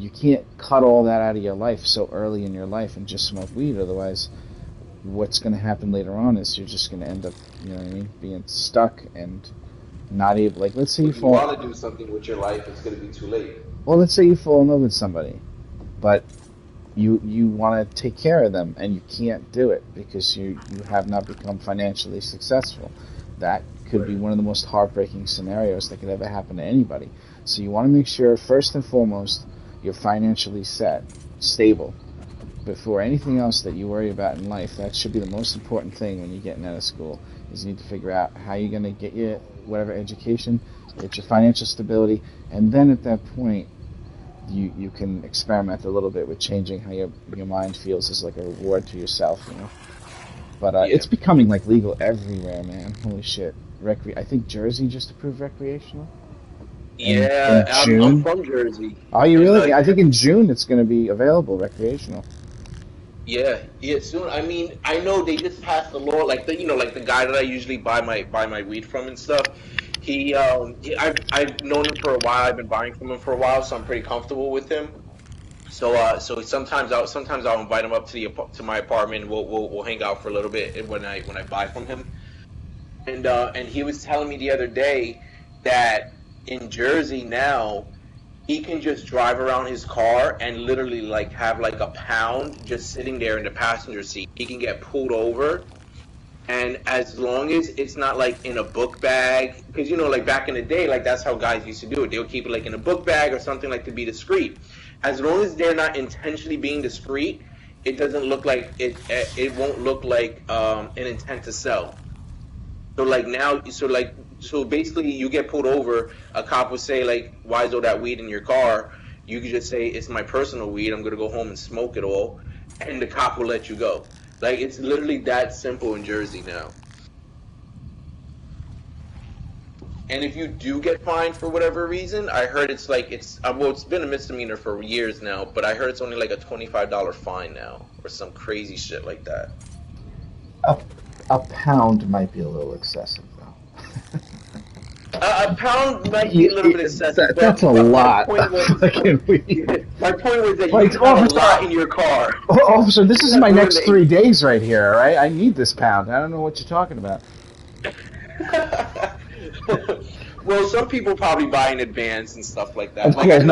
you can't cut all that out of your life so early in your life and just smoke weed. Otherwise, what's going to happen later on is you're just going to end up, you know what I mean, being stuck and not able. Like, let's say you If you fall. want to do something with your life, it's going to be too late. Well, let's say you fall in love with somebody, but you want to take care of them and you can't do it because you have not become financially successful. That could be one of the most heartbreaking scenarios that could ever happen to anybody. So you want to make sure, first and foremost, you're financially set, stable. Before anything else that you worry about in life, that should be the most important thing when you're getting out of school, is you need to figure out how you're going to get your whatever education, get your financial stability, and then at that point, you can experiment a little bit with changing how your mind feels as like a reward to yourself, you know. But it's becoming like legal everywhere, man. Holy shit! I think Jersey just approved recreational. Yeah, in June. I'm from Jersey. Are you really? I think in June it's going to be available recreational. Yeah, soon. I mean, I know they just passed the law, like the guy that I usually buy my weed from and stuff. I've known him for a while. I've been buying from him for a while, so I'm pretty comfortable with him. So sometimes I'll invite him up to my apartment. And we'll hang out for a little bit when I buy from him. And he was telling me the other day that in Jersey now, he can just drive around his car and literally like have like a pound just sitting there in the passenger seat. He can get pulled over, and as long as it's not like in a book bag, because like back in the day, like that's how guys used to do it. They would keep it like in a book bag or something, like to be discreet. As long as they're not intentionally being discreet, it doesn't look like it. It won't look like an intent to sell. So basically, you get pulled over. A cop will say, like, "Why is all that weed in your car?" You can just say, "It's my personal weed. I'm gonna go home and smoke it all," and the cop will let you go. Like, it's literally that simple in Jersey now. And if you do get fined for whatever reason, I heard it's been a misdemeanor for years now, but I heard it's only like a $25 fine now, or some crazy shit like that. A pound might be a little excessive, though. A pound might be a little bit excessive. That's a lot. My point was that you have a lot in your car. Officer, this is my next 3 days right here, all right? I need this pound. I don't know what you're talking about. Well, some people probably buy in advance and stuff like that. Of course,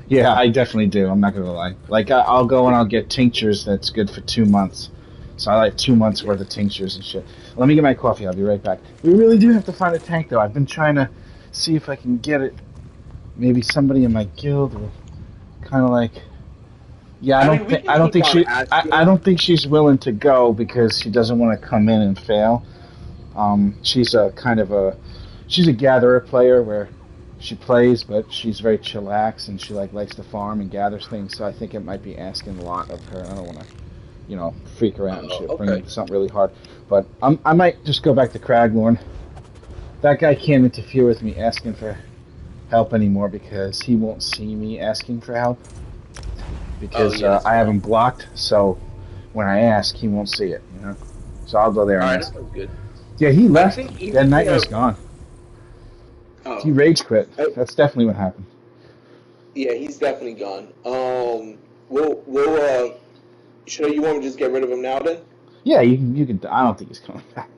yeah, I definitely do. I'm not gonna lie. Like, I'll go and I'll get tinctures that's good for 2 months. So I like 2 months worth of tinctures and shit. Let me get my coffee. I'll be right back. We really do have to find a tank, though. I've been trying to see if I can get it. Maybe somebody in my guild will kind of like. Yeah, I don't think she's willing to go because she doesn't want to come in and fail. She's a gatherer player where she plays, but she's very chillax and she likes to farm and gathers things. So I think it might be asking a lot of her. I don't want to. Freak her out and shit, bring her something really hard. But I might just go back to Craglorn. That guy can't interfere with me asking for help anymore because he won't see me asking for help. Because I have him blocked, so when I ask, he won't see it, So I'll go there and ask. That sounds good. Yeah, he left. That nightmare's gone. Oh. He rage quit. That's definitely what happened. Yeah, he's definitely gone. You want me to just get rid of him now then? Yeah, you can. I don't think he's coming back.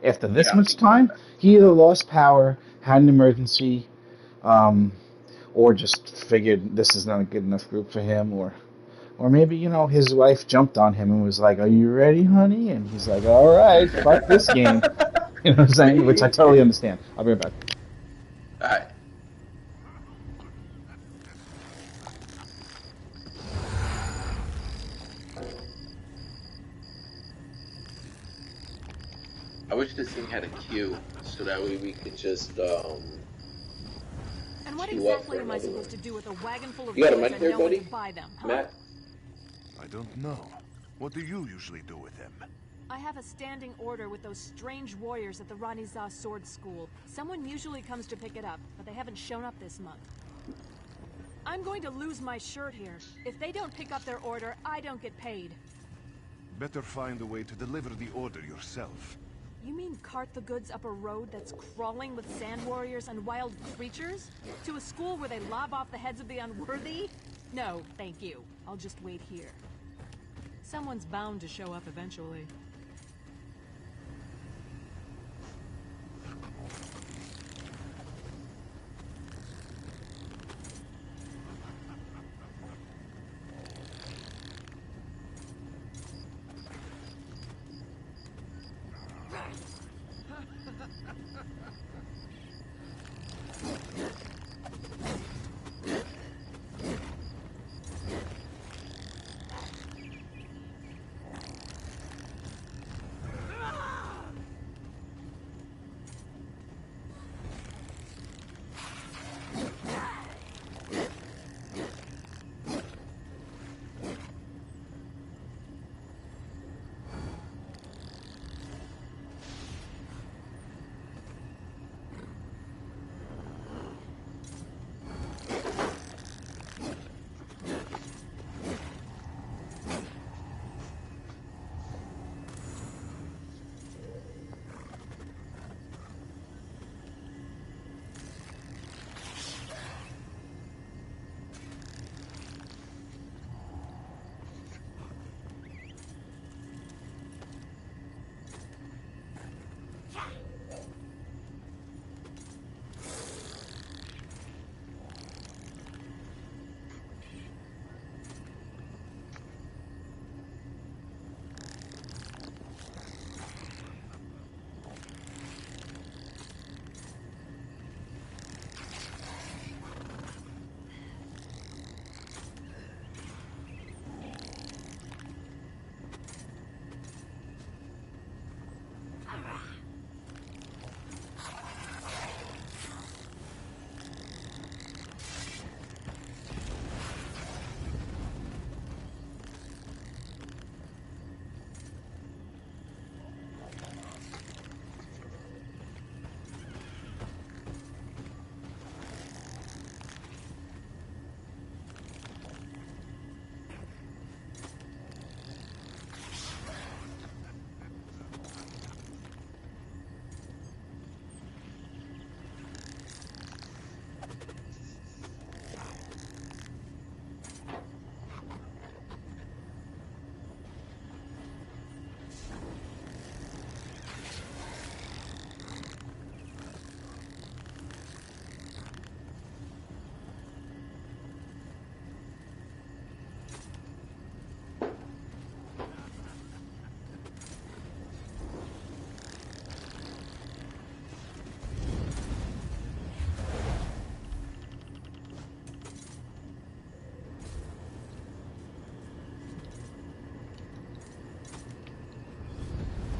After this much time, he either lost power, had an emergency, or just figured this is not a good enough group for him, or maybe, his wife jumped on him and was like, "Are you ready, honey?" And he's like, "All right, fuck this game." You know what I'm saying? Which I totally understand. I'll be right back. All right. I wish this thing had a queue, so that way we could just, And what exactly am I supposed to do with a wagon full of you got a goods mic and there, no one buddy? to buy them, huh? Matt? I don't know. What do you usually do with them? I have a standing order with those strange warriors at the Ranizah Sword School. Someone usually comes to pick it up, but they haven't shown up this month. I'm going to lose my shirt here. If they don't pick up their order, I don't get paid. Better find a way to deliver the order yourself. You mean cart the goods up a road that's crawling with sand warriors and wild creatures? To a school where they lob off the heads of the unworthy? No, thank you. I'll just wait here. Someone's bound to show up eventually.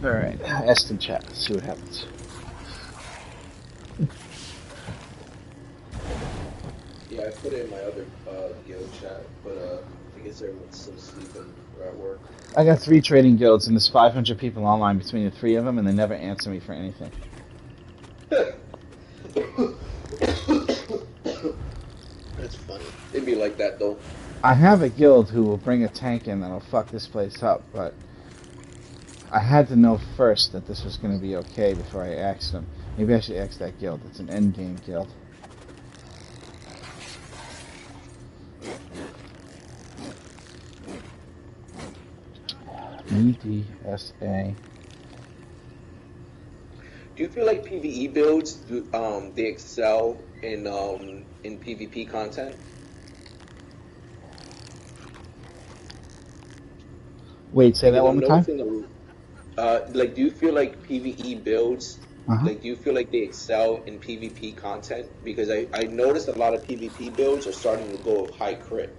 Alright, Eston chat, let's see what happens. Yeah, I put it in my other guild chat, but I guess everyone's still sleeping or at work. I got 3 trading guilds and there's 500 people online between the 3 of them and they never answer me for anything. That's funny. It'd be like that though. I have a guild who will bring a tank in that'll fuck this place up, but I had to know first that this was going to be okay before I asked them. Maybe I should ask that guild. It's an endgame guild. EDSA. Do you feel like PvE builds they excel in PvP content? Wait, say that one more time? Like, do you feel like PvE builds, like, do you feel like they excel in PvP content? Because I noticed a lot of PvP builds are starting to go high crit,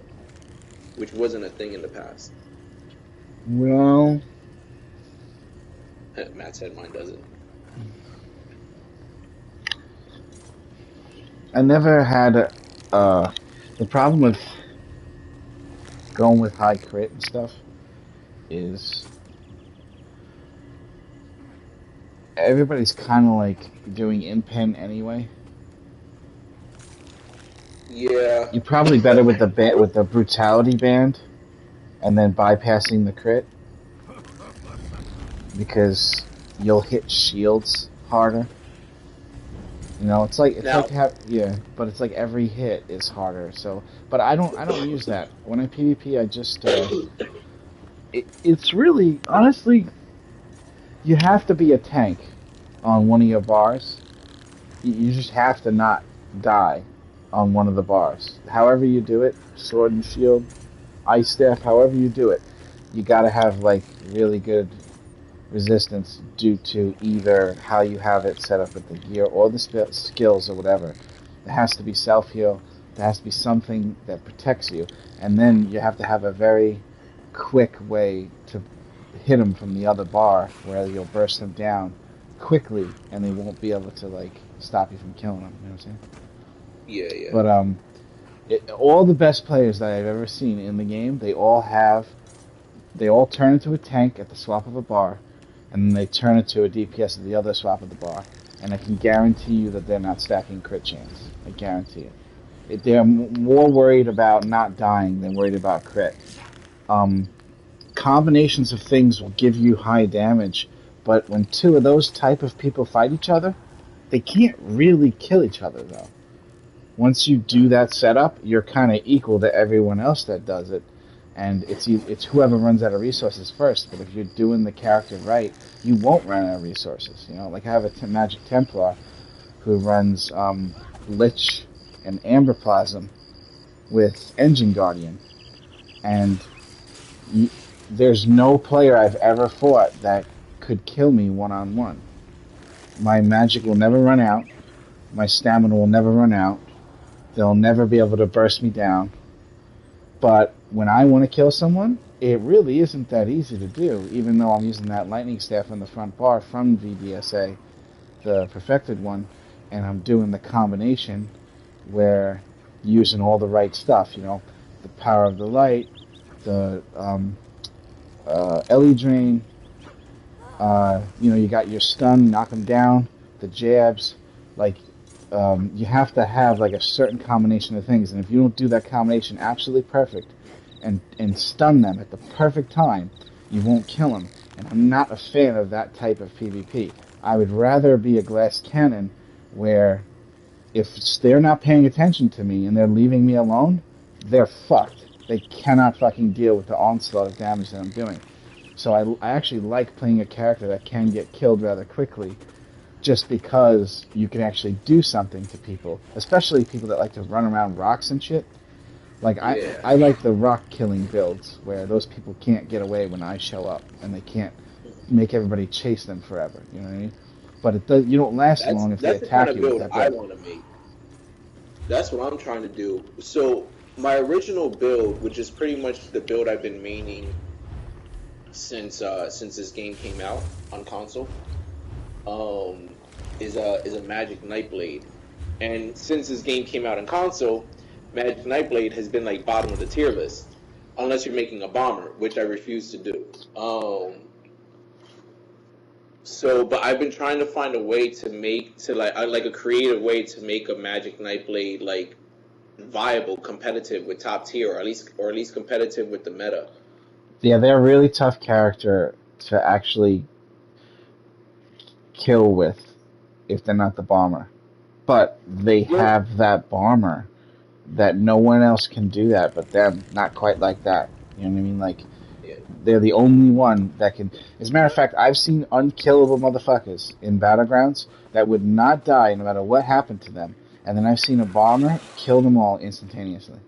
which wasn't a thing in the past. Well, Matt said mine doesn't. I never had the problem with going with high crit and stuff is everybody's kind of like doing in-pen anyway. Yeah. You're probably better with the brutality band and then bypassing the crit because you'll hit shields harder. You know, it's like but it's like every hit is harder. So, but I don't use that when I PvP. I just it's really, honestly, you have to be a tank on one of your bars. You just have to not die on one of the bars. However you do it, sword and shield, ice staff, however you do it, you gotta have, like, really good resistance due to either how you have it set up with the gear or the skills or whatever. There has to be self-heal. There has to be something that protects you. And then you have to have a very quick way to hit them from the other bar where you'll burst them down quickly and they won't be able to, like, stop you from killing them. You know what I'm saying? Yeah. But all the best players that I've ever seen in the game, they all turn into a tank at the swap of a bar, and then they turn into a DPS at the other swap of the bar. And I can guarantee you that they're not stacking crit chance. I guarantee it. They're more worried about not dying than worried about crit. Combinations of things will give you high damage, but when two of those type of people fight each other, they can't really kill each other, though. Once you do that setup, you're kind of equal to everyone else that does it, and it's whoever runs out of resources first. But if you're doing the character right, you won't run out of resources. You know, like I have a Magic Templar who runs Lich and Amber Plasm with Engine Guardian, and there's no player I've ever fought that could kill me one-on-one. My magic will never run out. My stamina will never run out. They'll never be able to burst me down. But when I want to kill someone, it really isn't that easy to do, even though I'm using that lightning staff on the front bar from VDSA, the perfected one, and I'm doing the combination where using all the right stuff, you know, the power of the light, the LE drain, you know, you got your stun, knock them down, the jabs, like, you have to have, like, a certain combination of things, and if you don't do that combination absolutely perfect and stun them at the perfect time, you won't kill them. And I'm not a fan of that type of PvP. I would rather be a glass cannon where if they're not paying attention to me and they're leaving me alone, they're fucked. They cannot fucking deal with the onslaught of damage that I'm doing. So I actually like playing a character that can get killed rather quickly, just because you can actually do something to people, especially people that like to run around rocks and shit. Like, I like the rock killing builds, where those people can't get away when I show up, and they can't make everybody chase them forever, you know what I mean? But you don't last long if they attack you with that build. That's the kind of build I want to make. That's what I'm trying to do. So, my original build, which is pretty much the build I've been maining since this game came out on console, is a Magic Nightblade. And since this game came out on console, Magic Nightblade has been like bottom of the tier list, unless you're making a bomber, which I refuse to do. But I've been trying to find a way to make a creative way to make a Magic Nightblade like viable, competitive with top tier, or at least competitive with the meta. Yeah, they're a really tough character to actually kill with if they're not the bomber. But they have that bomber that no one else can do that but them. Not quite like that. You know what I mean? Like, they're the only one that can... As a matter of fact, I've seen unkillable motherfuckers in Battlegrounds that would not die no matter what happened to them. And then I've seen a bomber kill them all instantaneously.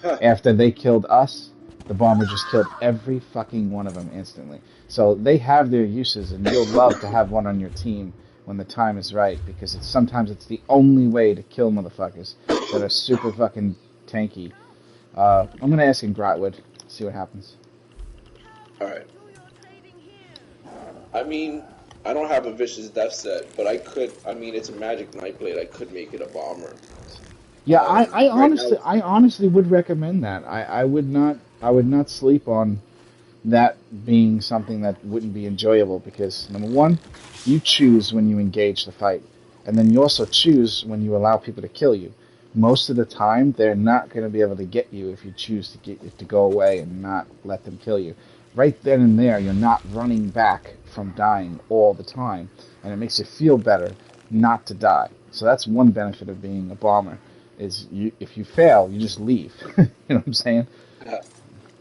After they killed us, the bomber just killed every fucking one of them instantly. So they have their uses, and you'll love to have one on your team when the time is right, because sometimes it's the only way to kill motherfuckers that are super fucking tanky. I'm going to ask in Grotwood, see what happens. Alright. I mean, I don't have a Vicious Death set, but I could, it's a Magic Nightblade, I could make it a bomber. Yeah, I honestly would recommend that. I would not sleep on that being something that wouldn't be enjoyable, because number one, you choose when you engage the fight, and then you also choose when you allow people to kill you. Most of the time, they're not going to be able to get you if you choose to go away and not let them kill you. Right then and there, you're not running back from dying all the time, and it makes you feel better not to die. So that's one benefit of being a bomber, is if you fail, you just leave. You know what I'm saying?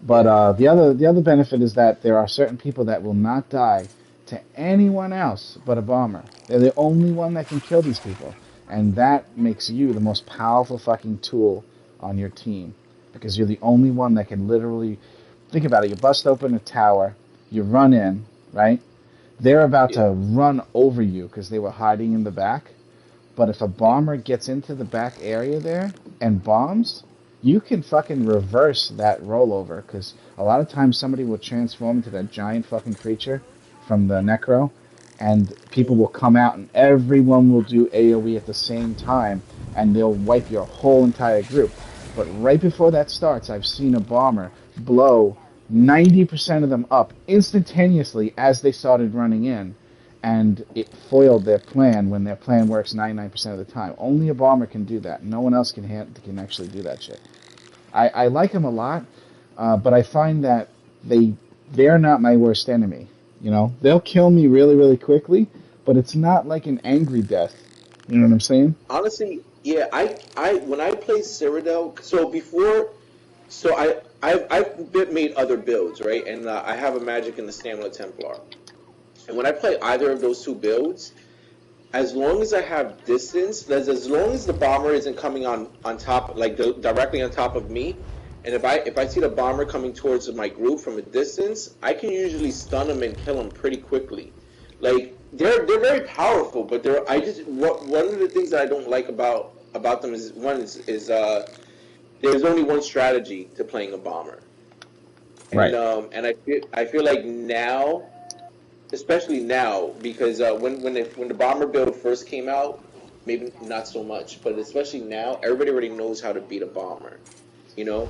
But the other benefit is that there are certain people that will not die to anyone else but a bomber. They're the only one that can kill these people, and that makes you the most powerful fucking tool on your team because you're the only one that can literally think about it. You bust open a tower, you run in, right? They're about to run over you because they were hiding in the back. But if a bomber gets into the back area there and bombs, you can fucking reverse that rollover because a lot of times somebody will transform into that giant fucking creature from the Necro, and people will come out and everyone will do AoE at the same time, and they'll wipe your whole entire group. But right before that starts, I've seen a bomber blow 90% of them up instantaneously as they started running in, and it foiled their plan when their plan works 99% of the time. Only a bomber can do that. No one else can actually do that shit. I like them a lot, but I find that they're not my worst enemy. You know, they'll kill me really, really quickly, but it's not like an angry death. You know what I'm saying? Honestly, yeah. I when I play Cyrodiil, I've made other builds, right? And I have a Magic and the Stamina Templar. And when I play either of those two builds, as long as I have distance, as long as the bomber isn't coming on top, like directly on top of me, and if I see the bomber coming towards my group from a distance, I can usually stun him and kill him pretty quickly. Like they're very powerful, but one of the things that I don't like about them is there's only one strategy to playing a bomber. Right. And I feel like now, especially now, because when the bomber build first came out, maybe not so much, but especially now, everybody already knows how to beat a bomber. You know,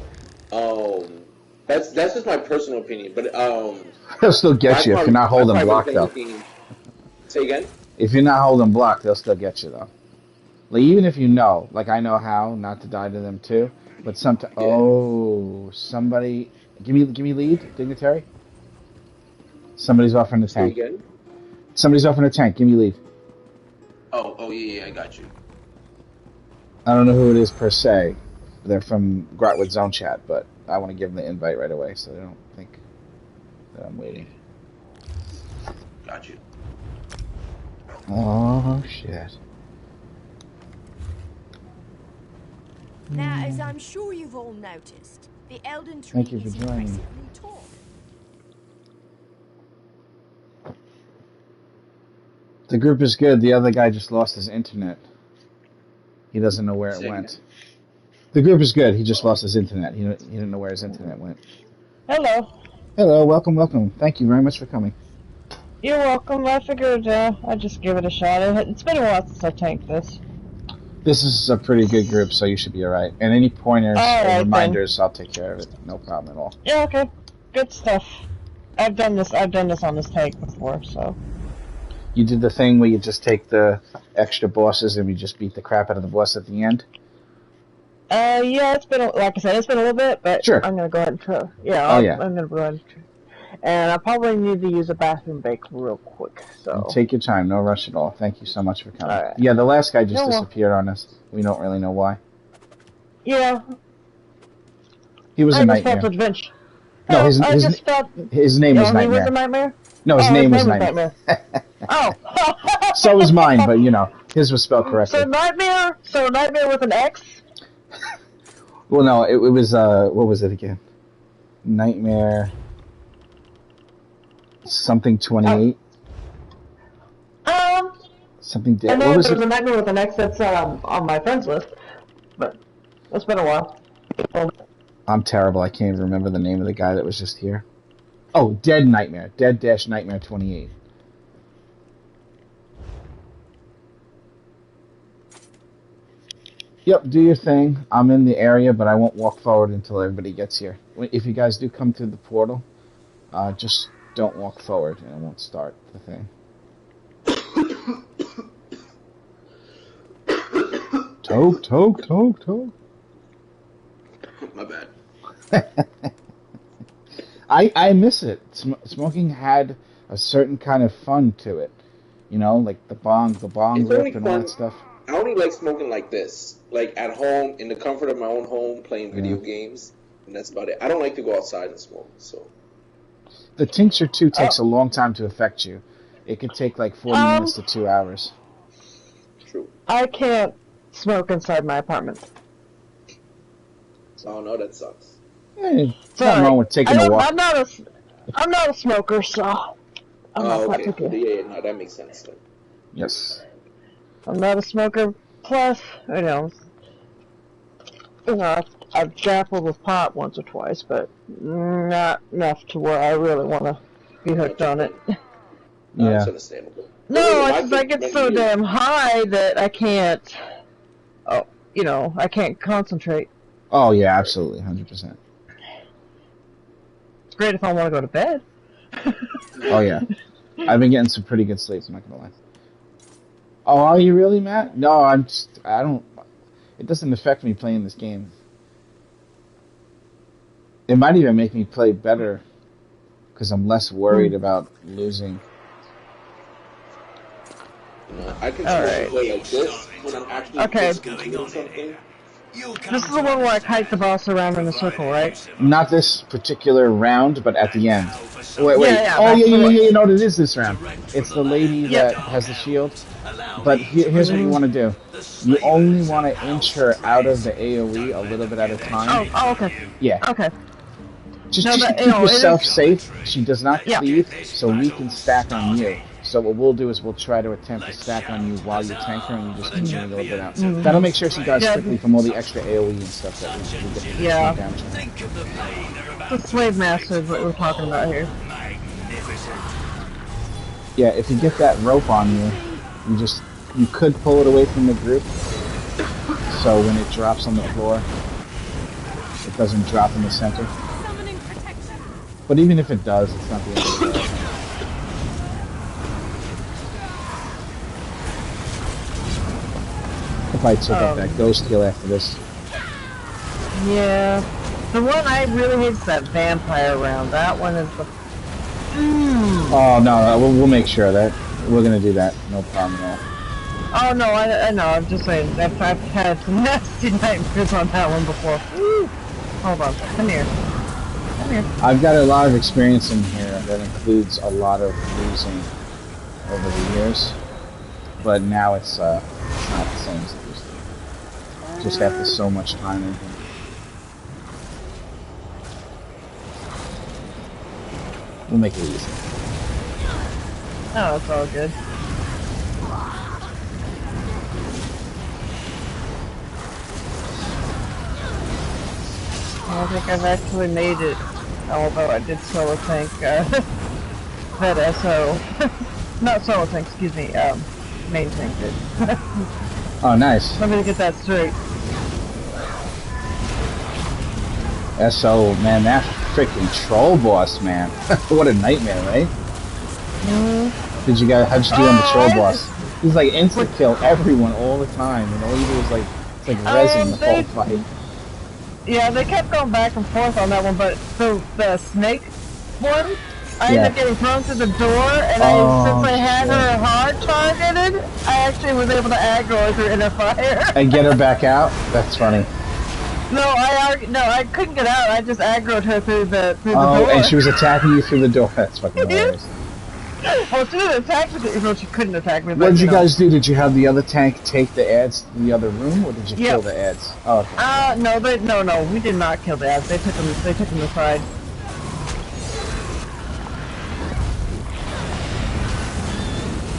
that's just my personal opinion. But they'll still get you if you're not holding block though. Say again. If you're not holding block, they'll still get you though. Like even if you know, like I know how not to die to them too. But sometimes, somebody give me lead, dignitary. Somebody's offering the tank. Again? Somebody's offering a tank. Give me lead. Oh yeah, I got you. I don't know who it is per se. They're from Grotwood Zone Chat, but I want to give them the invite right away so they don't think that I'm waiting. Got you. Oh shit. Now, as I'm sure you've all noticed, the Elden Tree is impressively tall. The group is good. The other guy just lost his internet. He doesn't know where it went. The group is good. He just lost his internet. He didn't know where his internet went. Hello. Hello. Welcome. Thank you very much for coming. You're welcome. I figured I'd just give it a shot. It's been a while since I tanked this. This is a pretty good group, so you should be alright. And any pointers or reminders, I'll take care of it. No problem at all. Yeah, okay. Good stuff. I've done this on this tank before, so. You did the thing where you just take the extra bosses and we just beat the crap out of the boss at the end? Yeah, it's been, like I said, it's been a little bit, but sure. I'm gonna go ahead and try. Yeah, I'm gonna go ahead and try. And I probably need to use a bathroom break real quick, so. Take your time, no rush at all. Thank you so much for coming. Right. Yeah, the last guy just disappeared on us. We don't really know why. Yeah. He was a nightmare. No, his name was Nightmare. Was a nightmare? No, his name was Nightmare. Oh. So was mine, but his was spelled correctly. So Nightmare with an X? Well, no, it was, what was it again? Nightmare... Something 28. Something dead. What was it? There's a Nightmare with an X that's on my friends list, but it's been a while. I'm terrible. I can't even remember the name of the guy that was just here. Oh, Dead Nightmare. Dead-Nightmare 28. Yep, do your thing. I'm in the area, but I won't walk forward until everybody gets here. If you guys do come through the portal, just don't walk forward, and I won't start the thing. Toke. My bad. I miss it. Smoking had a certain kind of fun to it. Like the bong rip and all that stuff. I only like smoking like this. Like at home, in the comfort of my own home, playing video games. And that's about it. I don't like to go outside and smoke, so. The tincture, too, takes a long time to affect you. It could take like 40 minutes to 2 hours. True. I can't smoke inside my apartment. Oh, no, that sucks. Nothing wrong with taking a walk. I'm not a smoker, so I'm not okay. particular. Yeah, no, that makes sense then. Yes. I'm not a smoker. Plus, I've grappled with pot once or twice, but not enough to where I really want to be hooked on it. No, yeah. That's understandable. No, it's just I get so damn high that I can't. I can't concentrate. Oh yeah, absolutely, 100%. It's great if I want to go to bed. Oh yeah, I've been getting some pretty good sleep. I'm not gonna lie. Oh, are you really, Matt? No, I don't. It doesn't affect me playing this game. It might even make me play better because I'm less worried about losing. I can smoke like this when I'm actually doing something. This is the one where I kite the boss around in a circle, right? Not this particular round, but at the end. Wait. Yeah, oh, yeah. You know what it is this round? It's the lady that has the shield. But here's what you want to do. You only want to inch her out of the AoE a little bit at a time. Oh, okay. Yeah. Okay. Just to keep yourself safe. She does not cleave, so we can stack on you. So what we'll do is we'll try to attempt to stack on you while you tank her, and you just continue a little bit out. That'll make sure she dies quickly from all the extra AoE and stuff that we get damage on. The slave master is what we're talking about here. Yeah, if you get that rope on you, you could pull it away from the group, so when it drops on the floor, it doesn't drop in the center. But even if it does, it's not the end of the world. I'll probably take up that ghost kill after this. Yeah. The one I really hate is that vampire round. That one is the... Oh, no, we'll make sure of that. We're going to do that. No problem at all. Oh, no, I know. I'm just saying. I've had some nasty nightmares on that one before. Woo! Hold on. Come here. I've got a lot of experience in here that includes a lot of losing over the years. But now it's not the same as it used to be. Just after so much time in here. We'll make it easy. Oh, it's all good. I don't think I've actually made it, although I did solo tank that SO. Not solo tank, excuse me, main tank did. Oh, nice. Let me get that straight. SO, man, that freaking troll boss, man. What a nightmare, right? How'd you do on the troll boss? He's like instant kill everyone all the time, and all you do is like, it's like resin the whole fight. Yeah, they kept going back and forth on that one, but the snake one, I ended up getting thrown through the door, and since I had her hard targeted, I actually was able to aggro her in her fire. And get her back out? That's funny. No, I couldn't get out. I just aggroed her through the door. Oh, and she was attacking you through the door. That's fucking hilarious. Well, she didn't attack me. Well, she couldn't attack me. What did you guys do? Did you have the other tank take the ads to the other room, or did you kill the ads? Oh, okay. No, we did not kill the ads. They took them aside.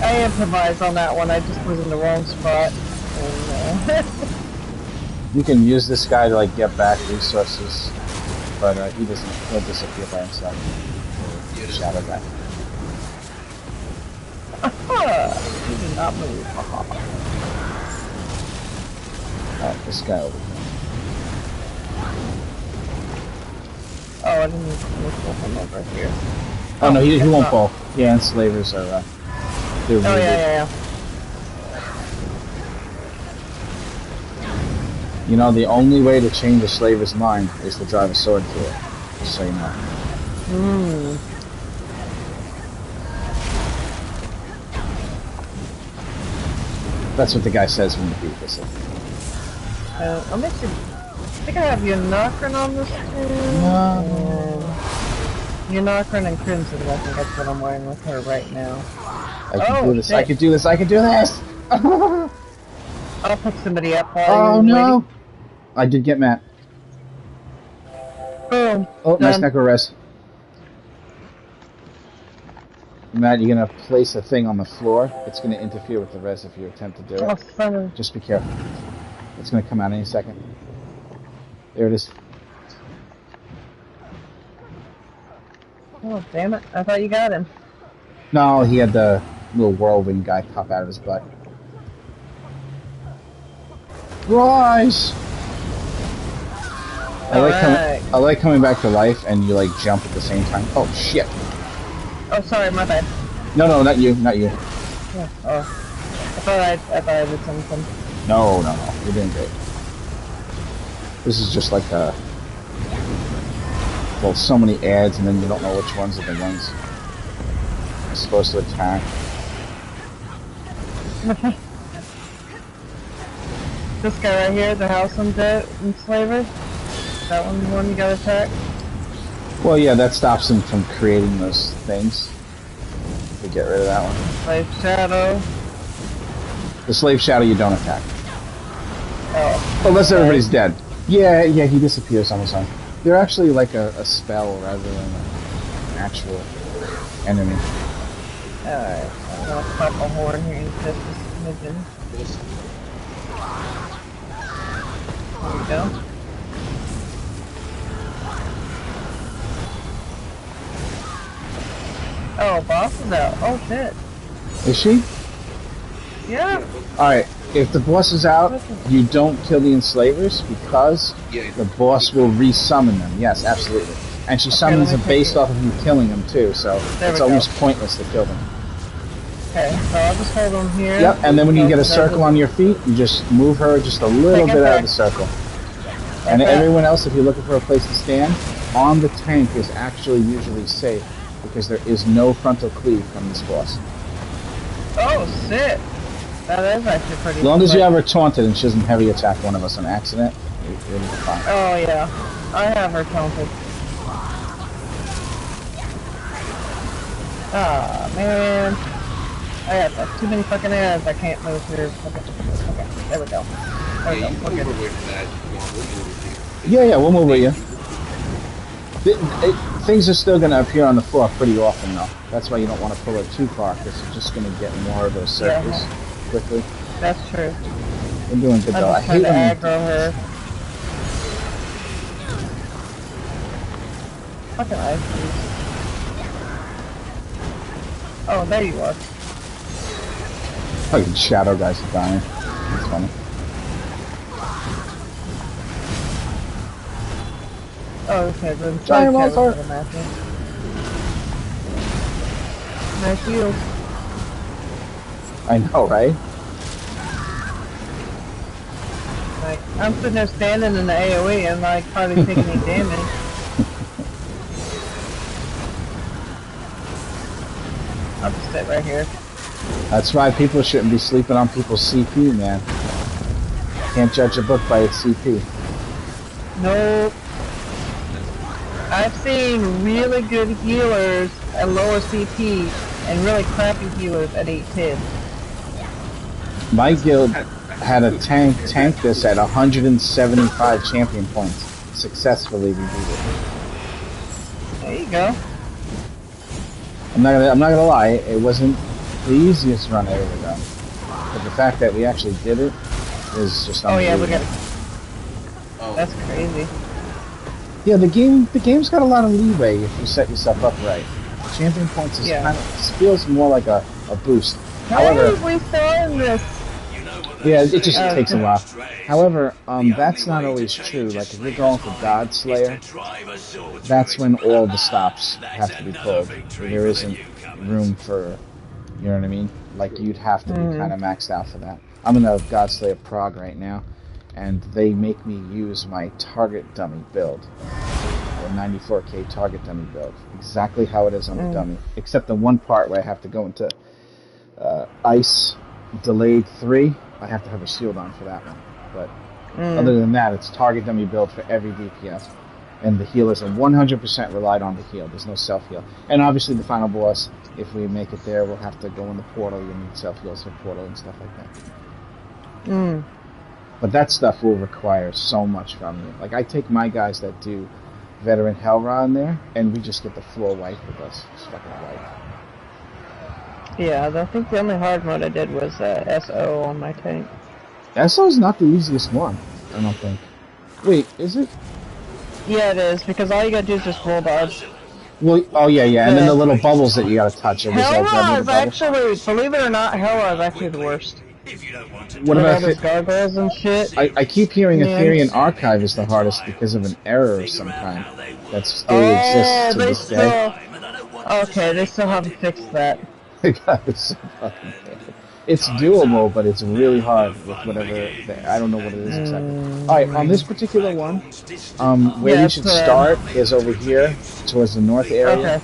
I improvised on that one. I just was in the wrong spot. And, you can use this guy to like get back resources, but he'll disappear by himself. Shadow guy. He did not move. Alright, this guy over here. Oh, I didn't pull him over here. Oh no, he won't fall. Yeah, enslavers are they're really yeah. You know, the only way to change a slaver's mind is to drive a sword through it. Just so you know. That's what the guy says when you beat this. I'm actually think I have Unakron on this team. No. Unakron and Crimson, I think that's what I'm wearing with her right now. I can do this, shit. I can do this, I can do this! I'll pick somebody up while Oh no! waiting. I did get Matt. Boom. Oh, nice necro res. Matt, you're gonna place a thing on the floor. It's gonna interfere with the res if you attempt to do it. Oh, just be careful. It's gonna come out any second. There it is. Oh, damn it. I thought you got him. No, he had the little whirlwind guy pop out of his butt. Rise! I like coming back to life and you like jump at the same time. Oh shit! Oh, sorry, my bad. No, not you, not you. Yeah, oh, I thought I did something. No, you're doing great. This is just like a well, so many ads, and then you don't know which ones are the ones you're supposed to attack. This guy right here, the house enslaver. That one, the one you got attacked? Well, yeah, that stops him from creating those things. We get rid of that one. Slave Shadow. The Slave Shadow you don't attack. Oh. Unless everybody's dead. Yeah, he disappears on his own. They're actually like a spell rather than an actual enemy. Alright, I'm gonna pop a horn here in just a smidgen. There we go. Oh, boss is out. Oh shit. Is she? Yeah. Alright, if the boss is out, you don't kill the enslavers because the boss will resummon them. Yes, absolutely. And she summons them based off of you killing them too, so it's almost pointless to kill them. Okay, so I'll just hold them here. Yep, and then when you get a circle on your feet, you just move her just a little bit out of the circle. And everyone else, if you're looking for a place to stand, on the tank is actually usually safe because there is no frontal cleave from this boss. Oh, shit. That is actually pretty As long as you have her taunted and she doesn't heavy attack one of us on accident, you'll be fine. Oh, yeah. I have her taunted. Ah, man. I got like, too many fucking ads. I can't move here. Okay, there we go. There we go. We're good. Yeah, we'll move with you. Things are still going to appear on the floor pretty often, though. That's why you don't want to pull her too far, because you're just going to get more of those circles quickly. That's true. I'm doing good, though. I hate to aggro her. Fucking ice, please. Oh, there you are. Fucking shadow guys are dying. That's funny. Oh, okay, then Giant monster. Nice heals. I know, right? Like, I'm sitting there standing in the AoE and like hardly taking any damage. I'll just sit right here. That's why people shouldn't be sleeping on people's CP, man. Can't judge a book by its CP. Nope. I've seen really good healers at lower CP and really crappy healers at 810. My guild had a tank this at 175 champion points. Successfully we beat it. There you go. I'm not gonna lie, it wasn't the easiest run I ever done. But the fact that we actually did it is just unbelievable. Oh yeah, we got it. That's crazy. Yeah, the game's got a lot of leeway if you set yourself up right. Champion points is kind of feels more like a boost. However, we saw in this. Yeah, it just takes a while. However, that's not always true. Like if you're going for God Slayer, that's when all the stops have to be pulled. There isn't room for, you know what I mean? Like you'd have to be kind of maxed out for that. I'm in a God Slayer prog right now, and they make me use my target dummy build. Or 94k target dummy build. Exactly how it is on the dummy. Except the one part where I have to go into Ice Delayed 3. I have to have a shield on for that one. But Other than that, it's target dummy build for every DPS. And the healers are 100% relied on to heal. There's no self-heal. And obviously the final boss, if we make it there, we'll have to go in the portal. You need self-heals for portal and stuff like that. But that stuff will require so much from you. Like, I take my guys that do veteran Hellra in there, and we just get the floor wipe with us. Just fucking wipe. Yeah, I think the only hard mode I did was SO on my tank. SO is not the easiest one, I don't think. Wait, is it? Yeah, it is, because all you gotta do is just roll dodge. Well, oh yeah, and then the little bubbles that you gotta touch. Hellra is actually, believe it or not, Hellra is actually the worst. What about gargoyles and shit? I keep hearing Etherean Archive is the hardest because of an error of some kind that still exists to this day. Okay, they still haven't fixed that. It's so fucking bad. It's doable, but it's really hard with whatever. I don't know what it is exactly. Alright, on this particular one, where we should start is over here, towards the north area.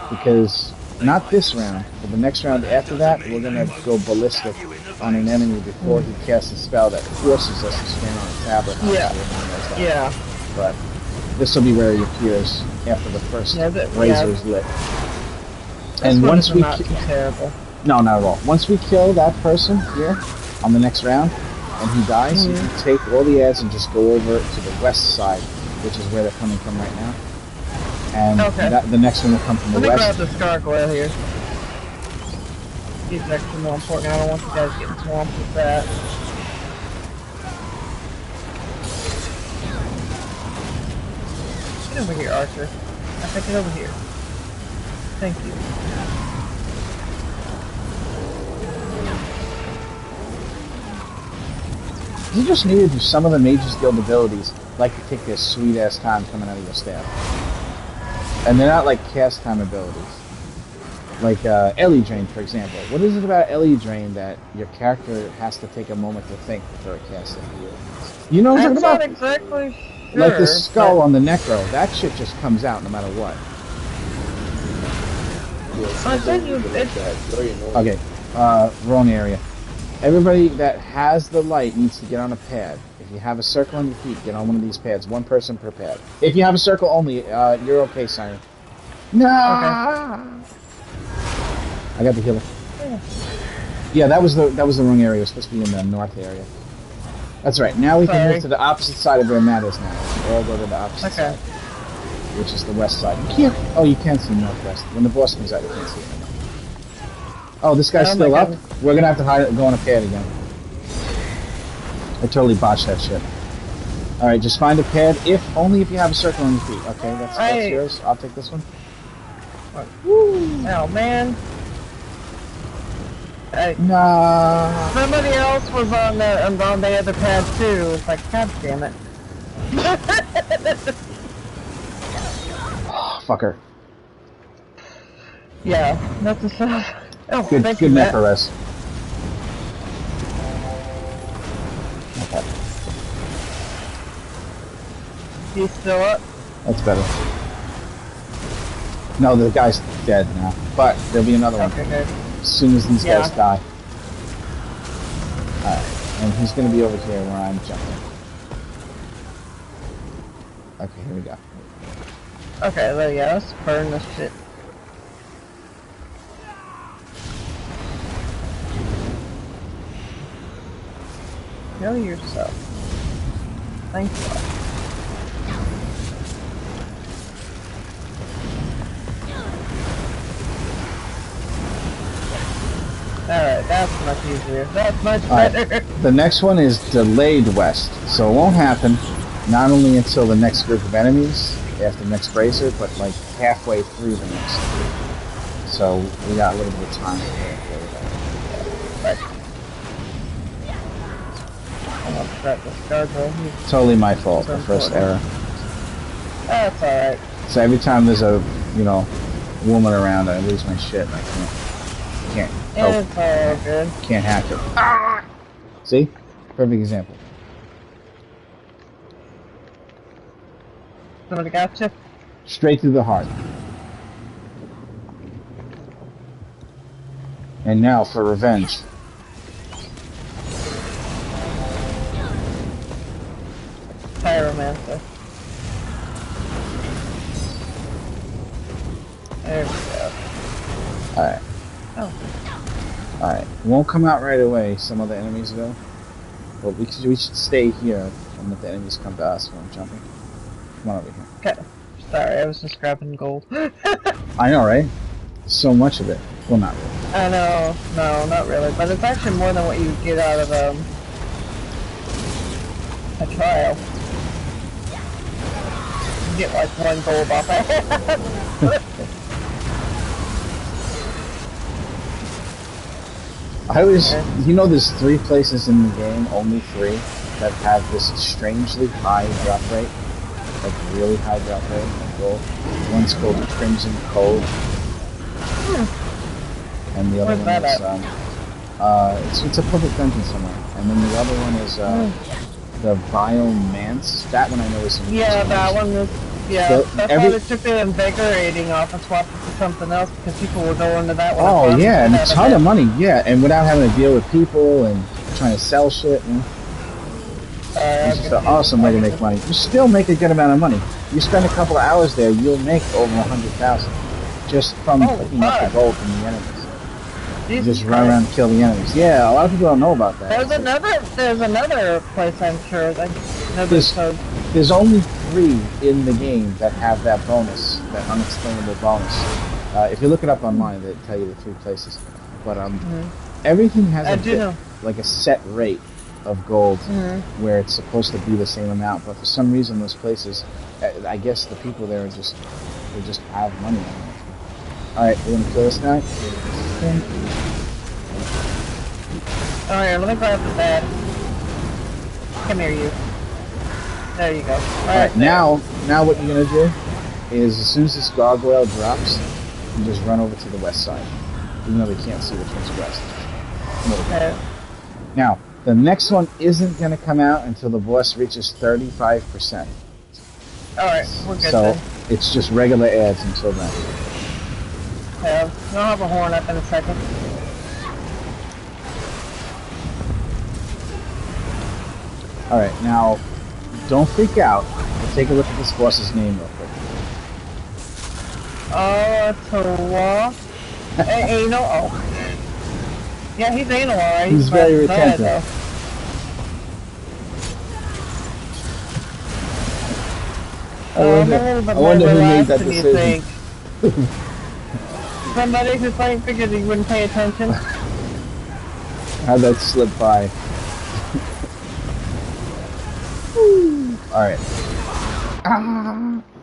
Because, not this round, but the next round after that, we're gonna go ballistic on an enemy before he casts a spell that forces us to stand on a tablet. Yeah. But this will be where he appears after the first razor's lit. And once we terrible. No, not at all. Once we kill that person here on the next round, and he dies, you can take all the ads and just go over to the west side, which is where they're coming from right now. And the next one will come from the west. Let me grab the gargoyle here. He's actually more important. I don't want you guys getting swamped with that. Get over here, Archer. I think get over here. Thank you. You just need to do some of the Mage's Guild abilities, like to take their sweet-ass time coming out of your staff. And they're not like cast time abilities. Like Ellie Drain, for example. What is it about Ellie Drain that your character has to take a moment to think before it casts it? You know what I'm talking about? I'm not exactly sure. Like the skull on the Necro. That shit just comes out no matter what. Okay, wrong area. Everybody that has the light needs to get on a pad. If you have a circle on your feet, get on one of these pads. One person per pad. If you have a circle only, you're okay, Siren. No. I got the healer. Yeah, that was the wrong area. It was supposed to be in the north area. That's right. Now we can move to the opposite side of where Matt is now. We'll all go to the opposite side, which is the west side. You can't. Oh, you can see northwest. When the boss comes out, you can't see it. Oh, this guy's still up? We're gonna have to hide it and go on a pad again. I totally botched that shit. Alright, just find a pad, only if you have a circle on your feet. Okay, that's yours. I'll take this one. Woo. Oh, man. Nah. Somebody else was on the other pad, too. It's like, god damn it. Fucker. Yeah, that's a stuff. Oh, good net for us. Okay. He's still up? That's better. No, the guy's dead now. But there'll be another one. Good. As soon as these guys die. Alright. And he's gonna be over here where I'm jumping. Okay, here we go. Okay, there you go. Let's burn this shit. Kill yourself. Thank you. Alright, that's much easier. That's much better. The next one is delayed west, so it won't happen not only until the next group of enemies after the next bracer, but like halfway through the next group. So we got a little bit of time. Totally my fault, the first error. That's alright. So every time there's a, woman around, I lose my shit. I can't. It's all good. Can't hack it. Ah! See? Perfect example. Somebody got you? Straight through the heart. And now for revenge. Alright, won't come out right away, some other enemies will. But we should stay here and let the enemies come to us when I'm jumping. Come on over here. Okay. Sorry, I was just grabbing gold. I know, right? So much of it. Well, not really. I know. No, not really. But it's actually more than what you get out of a trial. You get like 1 gold off it. You know, there's 3 places in the game, only 3, that have this strangely high drop rate, like really high drop rate of gold. One's called Crimson Cove, and the other one is it's a public dungeon somewhere, and then the other one is the Biomance. That one I know is in that one is. Yeah, that's why they took the invigorating off and swapped it for something else, because people will go into that one. Oh yeah, and a ton of money, yeah, and without having to deal with people and trying to sell shit. It's just an awesome way to make money. You still make a good amount of money. You spend a couple of hours there, you'll make over 100,000 just from picking up the gold from the enemies. You just run around and kill the enemies. Yeah, a lot of people don't know about that. There's another place, I'm sure. There's only 3 in the game that have that bonus, that unexplainable bonus. If you look it up online, they'll tell you the 3 places. But everything has like a set rate of gold where it's supposed to be the same amount. But for some reason, those places, I guess the people there are just have money on it. All right, we're gonna kill this guy. Oh yeah, let me grab the bed. Come here, you. There you go. Alright, now what you're gonna do is, as soon as this gargoyle drops, you just run over to the west side. Even though they can't see which one's west. Now, the next one isn't gonna come out until the boss reaches 35%. Alright, we're good so, then. it's just regular ads until then. Yeah, I'll have a horn up in a second. Alright, now, don't freak out. We'll take a look at this boss's name real quick. Anal. Oh. Yeah, he's anal, alright. He's very retentive. I wonder who made that decision. Somebody who figured he wouldn't pay attention. How'd that slip by? Alright.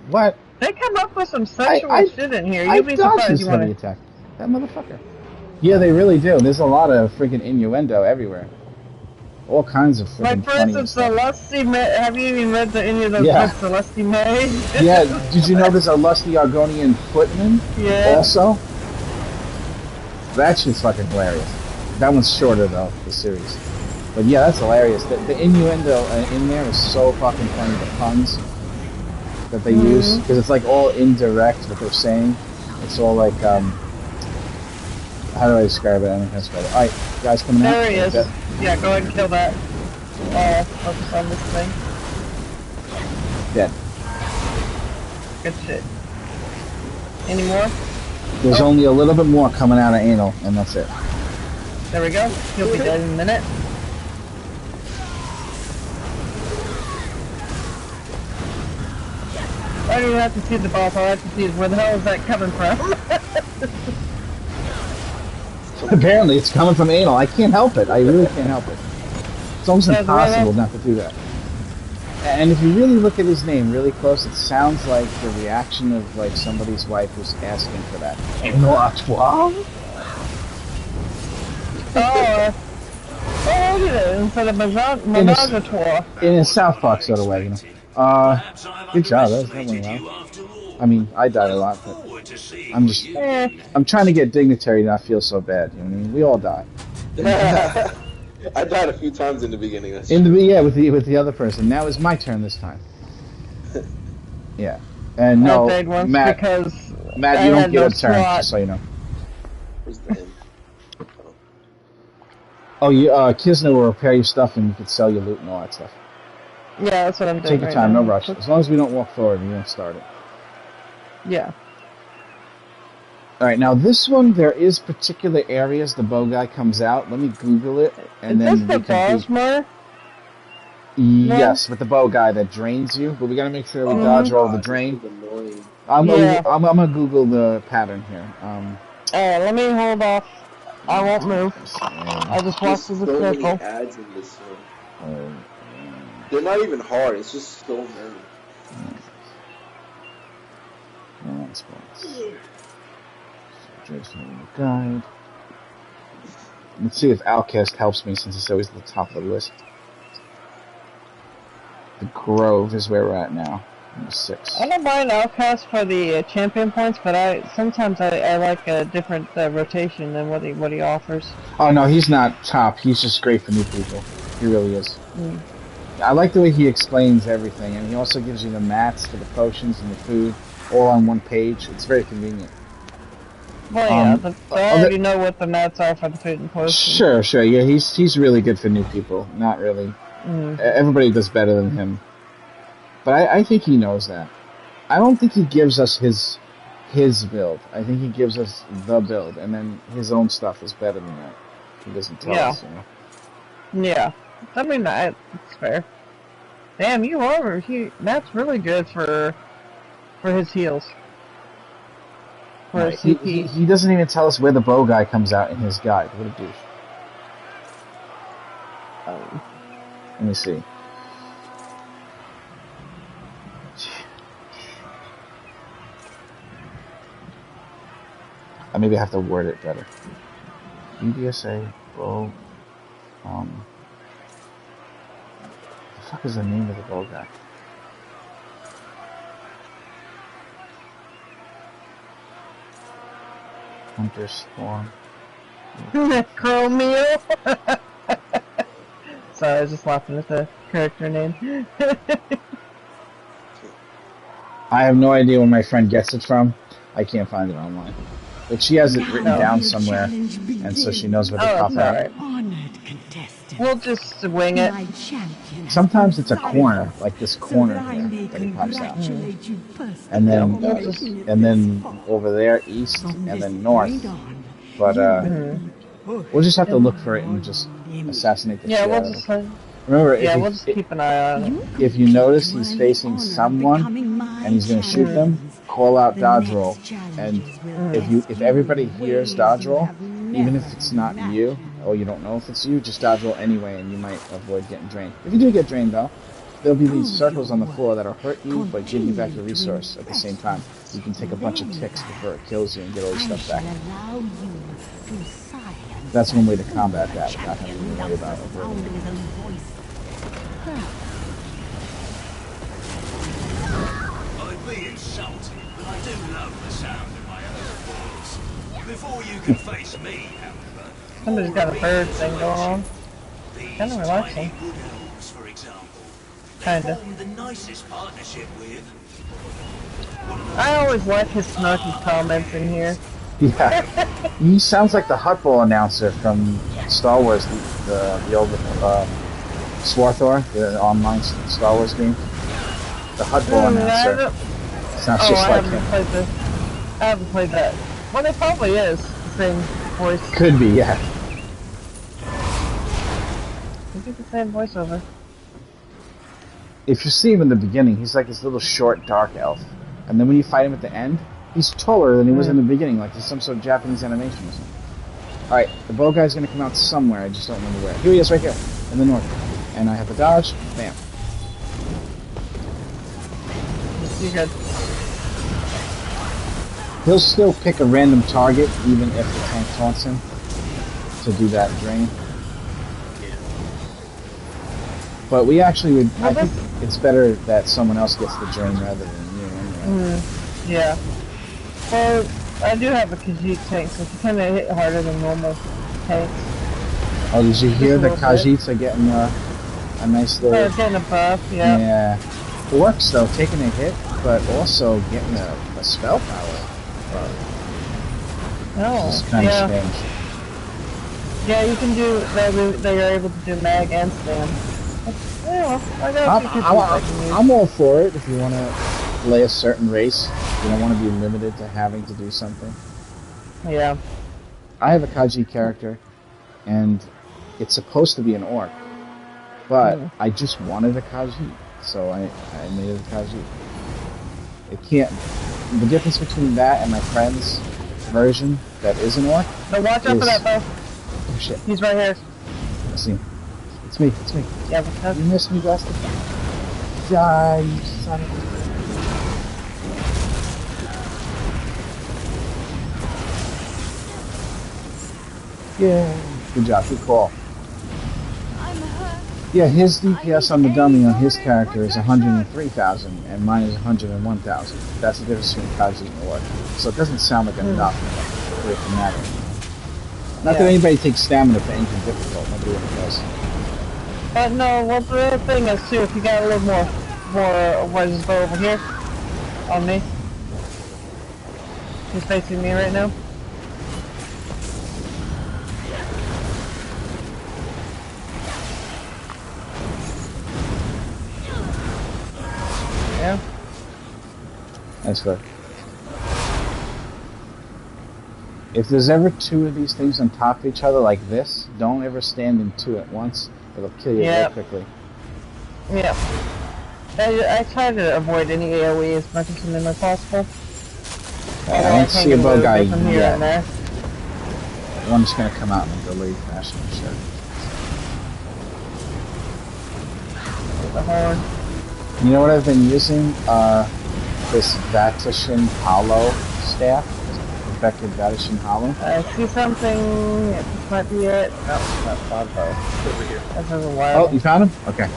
What? They come up with some sexual shit in here. You'd be surprised you want to attack. That motherfucker. Yeah, they really do. There's a lot of freaking innuendo everywhere. All kinds of freaking like, for instance, the Lusty Maid. Have you even read any of those books, the Lusty Maid? Yeah, did you know there's a Lusty Argonian footman? Yeah. Also? That shit's fucking hilarious. That one's shorter, though, the series. But yeah, that's hilarious. The innuendo in there is so fucking funny. The puns that they use, because it's like all indirect what they're saying. It's all like, how do I describe it? I don't know how to describe it. Alright, guys coming out. There he is. Yeah, go ahead and kill that. Focus on this thing. Dead. Good shit. Any more? There's only a little bit more coming out of anal, and that's it. There we go. He'll be dead in a minute. I don't even have to see the boss, all I have to see is where the hell is that coming from? Apparently it's coming from anal. I can't help it. I really can't help it. It's almost impossible not to do that. And if you really look at his name really close, it sounds like the reaction of like somebody's wife who's asking for that. Anal à toi? Oh, look at it, instead of menage à trois. In a South Park sort of way, you know. Good job, that went well. I mean, I died a lot, but I'm just, I'm trying to get dignitary to not feel so bad, you know what I mean? We all die. I died a few times in the beginning. Yeah, with the other person. Now it's my turn this time. Yeah. And no, Matt, you don't get a turn, just so you know. Where's the end? Oh, Kisner will repair your stuff and you can sell your loot and all that stuff. Yeah, that's what I'm doing. Take your time, no rush. As long as we don't walk forward, we won't start it. Yeah. Alright, now this one, there is particular areas the bow guy comes out. Let me Google it, and then we can do... Yes, with the bow guy that drains you, but we gotta make sure we dodge all the drain. I'm gonna Google the pattern here. Alright, let me hold off. I won't move. I'll just walk through the circle. Many ads in this one. They're not even hard, it's just so many. Guide. Let's see if Outcast helps me since it's always at the top of the list. The Grove is where we're at now. Number 6. I don't mind Outcast for the champion points, but sometimes I like a different rotation than what he offers. Oh no, he's not top. He's just great for new people. He really is. Mm. I like the way he explains everything, and he also gives you the mats for the potions and the food all on one page. It's very convenient. Well, yeah, I already know what the mats are for the food and potions. Sure. Yeah, he's really good for new people. Not really. Everybody does better than him. But I think he knows that. I don't think he gives us his build. I think he gives us the build, and then his own stuff is better than that. He doesn't tell us, you know? Yeah. I mean, that's fair. Damn, Matt's really good for his heals. For his CP. He doesn't even tell us where the bow guy comes out in his guide. What a douche. Let me see. Maybe I have to word it better. UDSA, bow. The fuck is the name of the bow guy? Hunter Storm. Chromeo. Sorry, I was just laughing at the character name. I have no idea where my friend gets it from. I can't find it online. But she has it written down somewhere, and so she knows where to pop out. We'll just wing it. Sometimes it's a corner, like this corner here, that he pops out. And then over there, east, and then north. But we'll just have to look for it and just assassinate the shit out of it. Remember, we'll just keep an eye on it. If you notice he's facing someone and he's going to shoot them, call out dodge roll. And if everybody hears dodge roll, even if it's not you, or you don't know if it's you, just dodge roll anyway, and you might avoid getting drained. If you do get drained, though, there'll be these circles on the floor that'll hurt you, but give you back the resource at the same time. You can take a bunch of ticks before it kills you and get all your stuff back. That's one way to combat that without having to worry about avoiding it. I'd be insulted, but I do love the sound of my own voice. Before you can face me, however, somebody's got a bird thing going on. Kind of relaxing. For example, kinda. The nicest partnership with. I always like his snarky comments in here. Yeah, he sounds like the Hutball announcer from Star Wars, the old Swarthor, the online Star Wars game. The Hutball announcer. Sounds just like him. I haven't played that. Well, it probably is the same voice. Could be, yeah. Could be the same voiceover. If you see him in the beginning, he's like this little short dark elf, and then when you fight him at the end, he's taller than he was in the beginning, like there's some sort of Japanese animation or something. Alright, the bow guy's gonna come out somewhere, I just don't remember where. Here he is, right here, in the north. And I have a dodge, bam. You're good. He'll still pick a random target, even if the tank taunts him, to do that drain. But we actually would, I think it's better that someone else gets the drain rather than you, anyway. Yeah. Well, I do have a Khajiit tank, so it's kind of hit harder than normal tanks. Oh, did you hear the Khajiits are getting a nice little... They're getting a buff, yeah. Yeah. Orcs, though, taking a hit, but also getting a spell power. It's kind of strange. Yeah, you can do... They are able to do mag and stand. Yeah, I got I'm all for it if you want to play a certain race. You don't want to be limited to having to do something. Yeah. I have a Kaji character, and it's supposed to be an orc, but I just wanted a Kaji, so I made it a Kaji. It can't. The difference between that and my friend's version that is an orc. But watch out for that, though. Oh shit! He's right here. I see him. It's me. It's me. Yeah, but you missed me, bastard. Die, you son of a... Yeah. Good job. Good call. Yeah, his DPS on the dummy on his character is 103,000, and mine is 101,000. That's the difference between Kaji and Orc. So it doesn't sound like enough for it to matter. Not that anybody takes stamina for anything difficult. Nobody ever does. But no, well, the other thing is too, if you got a little more, what is go over here on me? He's facing me right now. Yeah. That's good. If there's ever two of these things on top of each other like this, don't ever stand in two at once. It'll kill you very quickly. Yeah. I try to avoid any AoE as much as humanly possible. I don't see a bow guy from here and there. One's gonna come out in a delayed fashion, sure. The horn. You know what I've been using? This Vatishin Hollow staff. Perfected Vatishin Hollow. I see something. This might be it. No, that's not though. Over here. That's a while. Oh, you found him? Okay.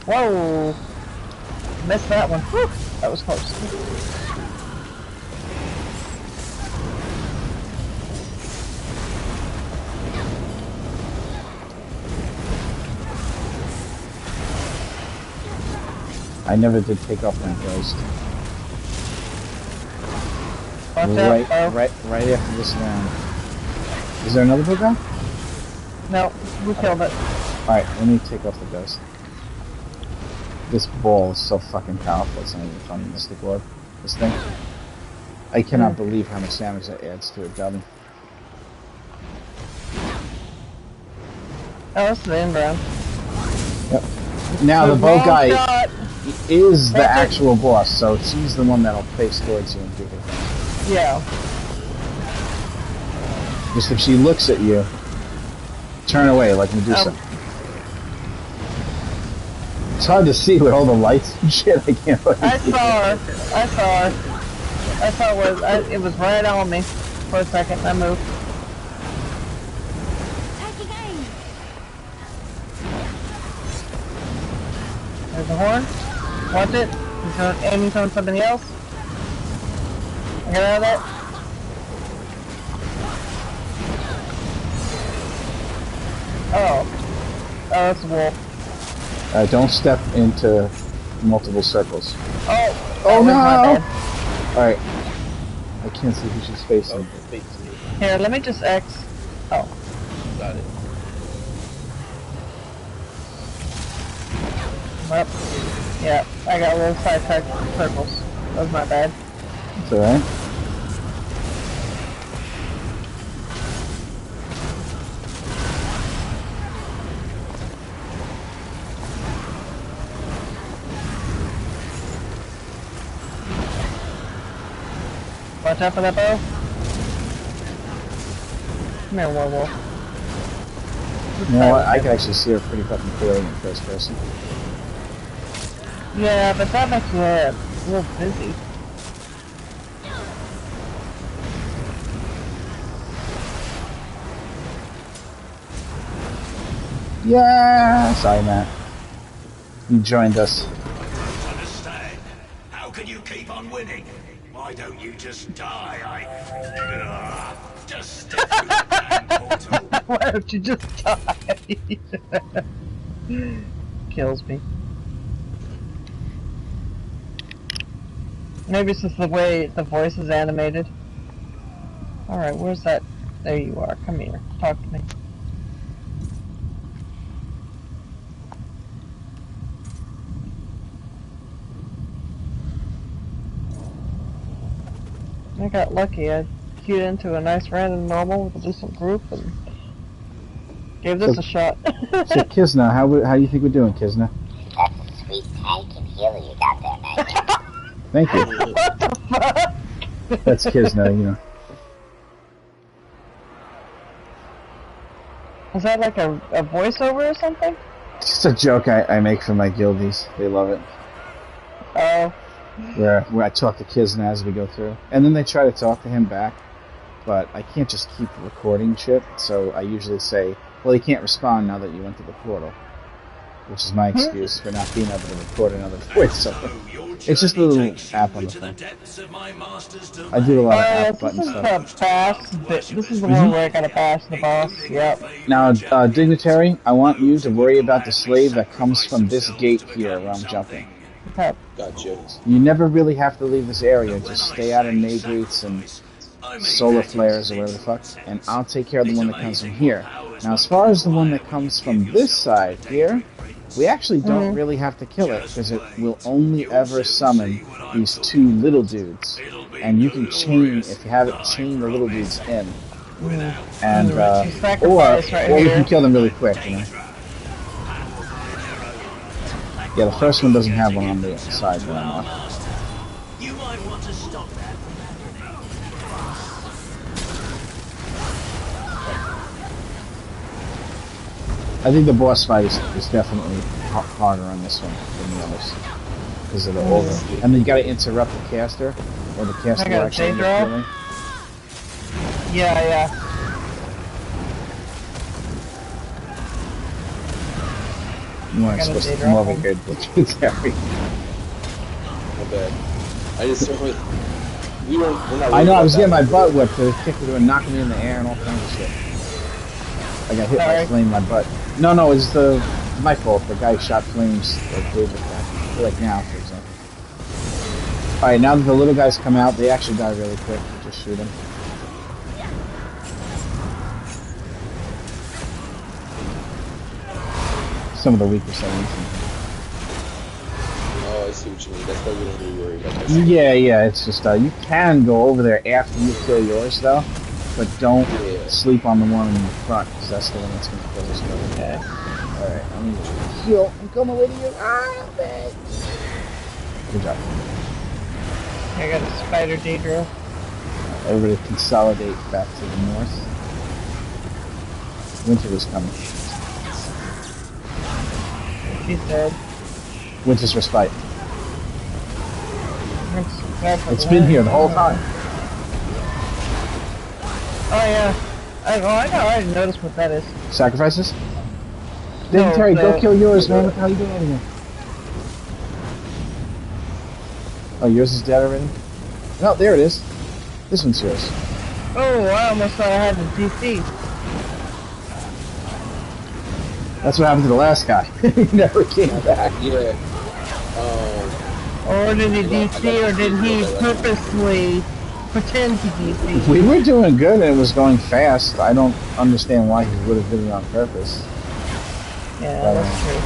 Whoa! Missed that one. Whew. That was close. I never did take off my ghost. Right after this round. Is there another bow guy? No, we killed it. Alright, let me take off the ghost. This ball is so fucking powerful, it's not even funny, Mystic Orb. This thing. I cannot believe how much damage that adds to a dummy. Oh, that's the inbound. Yep. Now the bow guy is the actual boss, so she's the one that'll face towards you and do her thing. Yeah. Just if she looks at you, turn away like Medusa. It's hard to see with all the lights and shit. I can't. I saw her. It was right on me for a second. I moved. There's a horn. Watch it. He's aiming on somebody else. I got out of that. Oh, that's a wolf. Don't step into multiple circles. Oh no! Alright. I can't see who she's facing. Here, let me just X. Oh. Got it. Well, yeah, I got little side circles. That was my bad. It's alright. Watch out for that bow. Come here, werewolf. You know what? I can actually see her pretty fucking clearly in first person. Yeah, but that makes you a little busy. Yeah! Sorry, Matt. You joined us. Understand? How can you keep on winning? Why don't you just die? Just step through the damn portal. Why don't you just die? Kills me. Maybe it's just the way the voice is animated. Alright, where's that? There you are. Come here. Talk to me. I got lucky. I queued into a nice random normal with a decent group and gave this a shot. So Kizna, how do you think we're doing, Kizna? That's a sweet tank and healer you got there, man. Thank you. What the fuck? That's Kizna, you know. Is that like a voiceover or something? Just a joke I make for my guildies. They love it. Oh. Where I talk to Kizna as we go through. And then they try to talk to him back, but I can't just keep recording shit, so I usually say, well, he can't respond now that you went to the portal. Which is my excuse for not being able to record another voiceover. It's just a little app on the phone. I do a lot of app button stuff. This is the one where I gotta bash the boss. Yep. Now, Dignitary, I want you to worry about the slave that comes from this gate here where I'm jumping. Okay. Gotcha. You never really have to leave this area. Just stay out of Nagreets and solar flares or whatever the fuck, and I'll take care of the one that comes from here. Now, as far as the one that comes from this side here, we actually don't really have to kill it, because it will only ever summon these two little dudes. And you can chain, if you have it, chain the little dudes in. And, or you can kill them really quick, you know. Yeah, the first one doesn't have one on the side that I'm on. You might want to stop that. I think the boss fight is definitely harder on this one than the others. Because of the over. And then you gotta interrupt the caster, or the caster will actually end up healing. Yeah. You weren't supposed to come over here, Terry. My bad. I just I know, I was getting my butt whipped. They kicked me and knocked me in the air and all kinds of shit. I got hit by flame in my butt. No, it's my fault. The guy shot flames like David back. Like now, for example. Alright, now that the little guys come out, they actually die really quick. Just shoot them. Some of the weaker settings. Oh, I see what you mean. That's why we don't really worry about that. Yeah, it's just, you can go over there after you kill yours, though. But don't sleep on the one in the front, because that's the one that's going to kill us. Okay. Alright, I'm going to heal. I'm coming with you. Ah, man. Good job. I got a spider Daedra. Everybody consolidate back to the north. Winter is coming. She's dead. Winter's respite. It's been here the whole time. Oh yeah. I already noticed what that is. Sacrifices? Terry, go kill yours, man. What the hell are you doing over here? Oh, yours is dead already? No, there it is. This one's yours. Oh, I almost thought I had the DC. That's what happened to the last guy. He never came back. Yeah. Or did he DC, or did he purposely pretend to DC? We were doing good and it was going fast. I don't understand why he would have did it on purpose. Yeah, that's true.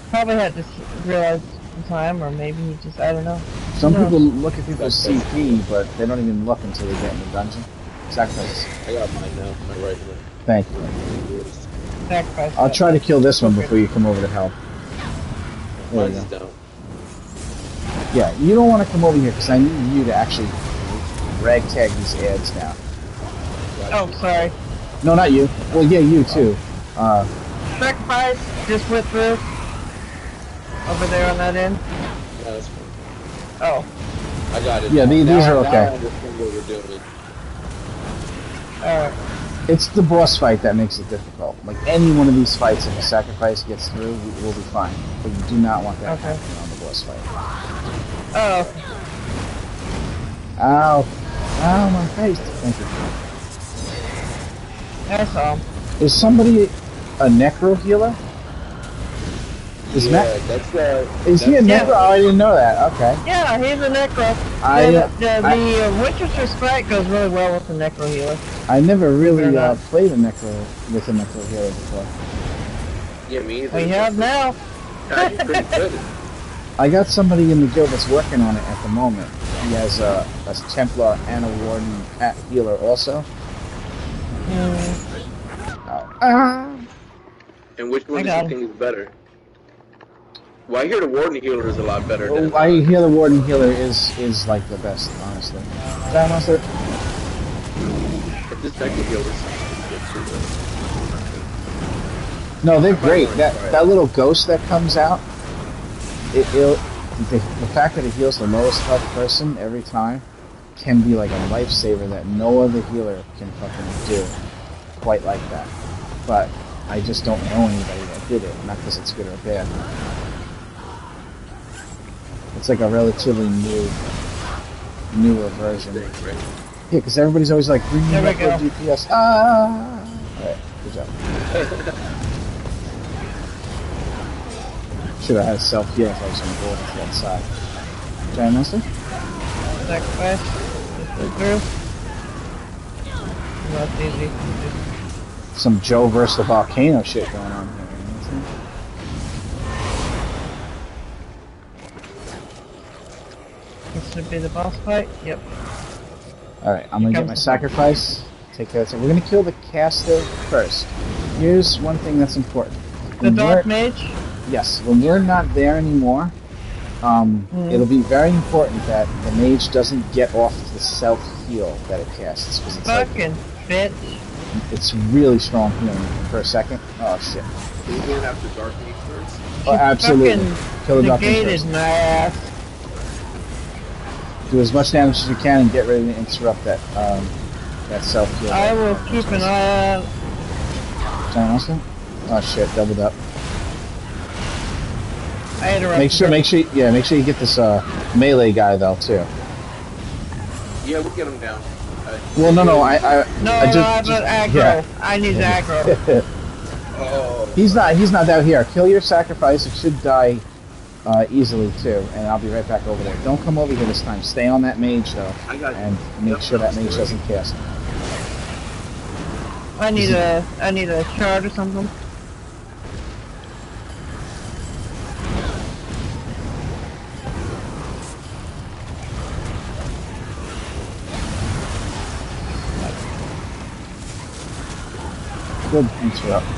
Probably had to realize the time, or maybe he just, I don't know. Some people look at people's CP, but they don't even look until they get in the dungeon. Sacrifice. I got mine now, my right hand. Thank you. Sacrifice. I'll try to kill this one before you come over to help. There you go. Yeah, you don't want to come over here because I need you to actually ragtag these ads now. Oh, sorry. No, not you. Well, yeah, you too. Sacrifice just went through. Over there on that end. Yeah, that's fine. Oh. I got it. Yeah, these are okay. Now I understand what we're doing. Alright. It's the boss fight that makes it difficult. Like any one of these fights, if a sacrifice gets through, we'll be fine. But you do not want that happening on the boss fight. Oh. Ow. Ow, my face. Thank you. That's all. Is somebody a necro healer? Is he a necro? Oh, I didn't know that. Okay. Yeah, he's a necro. The Witcher's Respite goes really well with the necro healer. I never really played with a necro healer before. Yeah, me either. We have now. Yeah, he's pretty good. I got somebody in the guild that's working on it at the moment. He has a Templar and a Warden healer also. And which one do you think is better? Well, I hear the Warden healer is a lot better. Than I hear the Warden healer is like the best, honestly. Giant monster. But this deck of healers. No, they're great. That little ghost that comes out, the fact that it heals the lowest health person every time can be like a lifesaver that no other healer can fucking do quite like that. But I just don't know anybody that did it, not because it's good or bad. It's like a relatively newer version. Yeah, because everybody's always like, bring me up the DPS. Alright, good job. Should have had self-heal if I was on the board to that side. Giant monster? Sacrifice. Through. That's easy. Some Joe versus the volcano shit going on here. This should be the boss fight? Yep. Alright, I'm gonna get my sacrifice. Take care of it. We're gonna kill the caster first. Here's one thing that's important. The Dark Mage? Yes, when we're not there anymore, it'll be very important that the mage doesn't get off the self-heal that it casts. Cause it's fucking bitch. It's really strong healing for a second. Oh shit. Are you going after Dark Mage first? Oh, absolutely. Kill the Dark Mage first. My ass. Do as much damage as you can and get ready to interrupt that self-heal. I will keep an eye out. Giant monster? Oh shit, doubled up. I interrupted. Make sure you get this melee guy though too. Yeah, we'll get him down. Well, no, I'm aggro. Yeah. I need aggro. Oh. He's not out here. Kill your sacrifice. It should die easily too, and I'll be right back over there. Don't come over here this time. Stay on that mage though, and make sure that mage doesn't cast. I need a shard or something. Good interrupt. I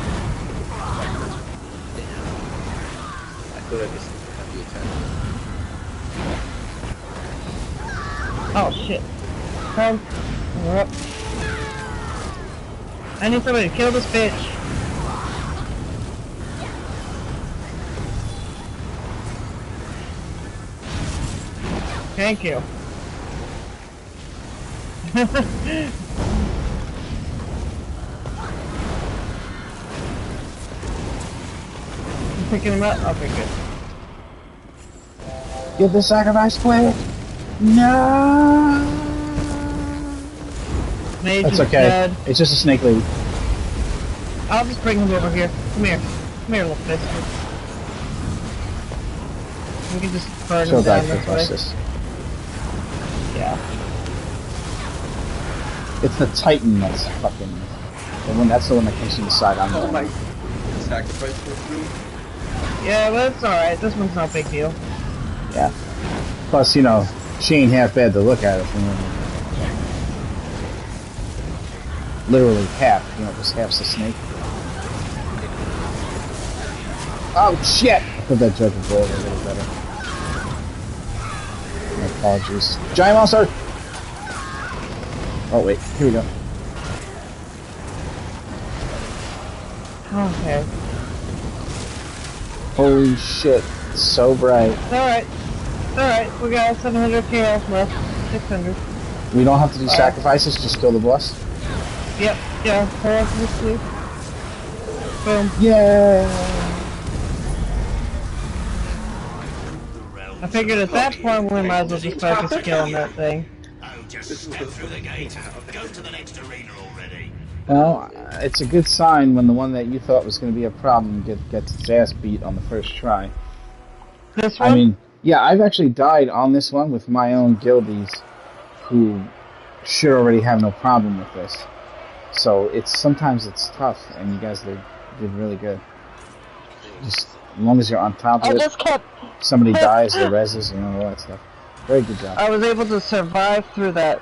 thought I just had the attack. Oh shit. Come. Interrupt. I need somebody to kill this bitch. Thank you. Picking him up? Okay, good. Get the sacrifice quick! No! Mage That's is okay. dead. It's just a snake lady. I'll just bring him over here. Come here. Come here, little biscuit. We can just burn him down this way. Yeah. It's the Titan that's fucking... That's the one that comes from the side. I'm oh my... Sacrifice for free? Yeah, but it's alright. This one's no big deal. Yeah. Plus, you know, she ain't half bad to look at. Literally half. You know, just half's a snake. Oh, shit! I thought that joke would go over a little better. My apologies. Giant monster! Oh, wait. Here we go. Okay. Holy shit. It's so bright. Alright. Alright. We got 700 chaos left. 600. We don't have to do sacrifices, just kill the boss? Yep. Yeah. Chaos this week. Boom. Yeah. I figured at that point we might as well just focus killing that thing. Just step through the gate. Go to the next arena already. Well, it's a good sign when the one that you thought was going to be a problem gets its ass beat on the first try. This one? I mean, yeah, I've actually died on this one with my own guildies who should already have no problem with this. So sometimes it's tough, and you guys did really good. Just As long as you're on top of I it. just kept... Somebody dies, the reses, you know, all that stuff. Very good job. I was able to survive through that.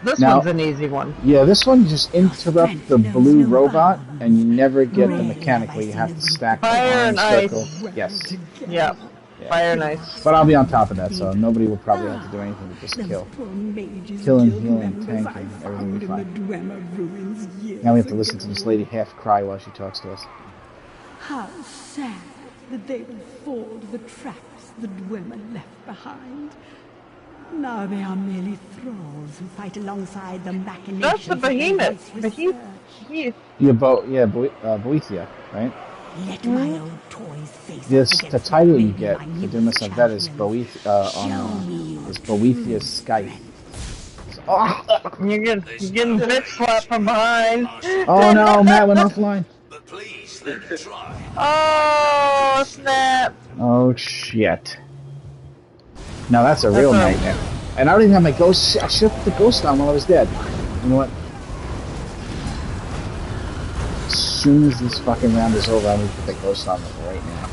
This Now, one's an easy one. Yeah, this one, you just interrupt the blue robot, and you never get the mechanic where you have to stack the Fire and circle. ice. Yes. Yeah. Fire and ice. But I'll be on top of that, so nobody will probably have to do anything but just kill. Killing, healing, tanking, everything will be fine. Now we have to listen to this lady half cry while she talks to us. How sad that they will fall to the traps the Dwemer left behind. Now they are merely thralls who fight alongside the machinations. That's the behemoth. Behemoth. Boethia, right? Let my old toys face The title you get for doing this event is Boethia's Skype. Oh, you're getting bitch slapped from behind. Oh no, Matt went offline. Oh snap! Oh shit! Now that's a real nightmare. And I don't even have my ghost. I should have put the ghost on while I was dead. You know what? As soon as this fucking round is over, I'm gonna put the ghost on right now.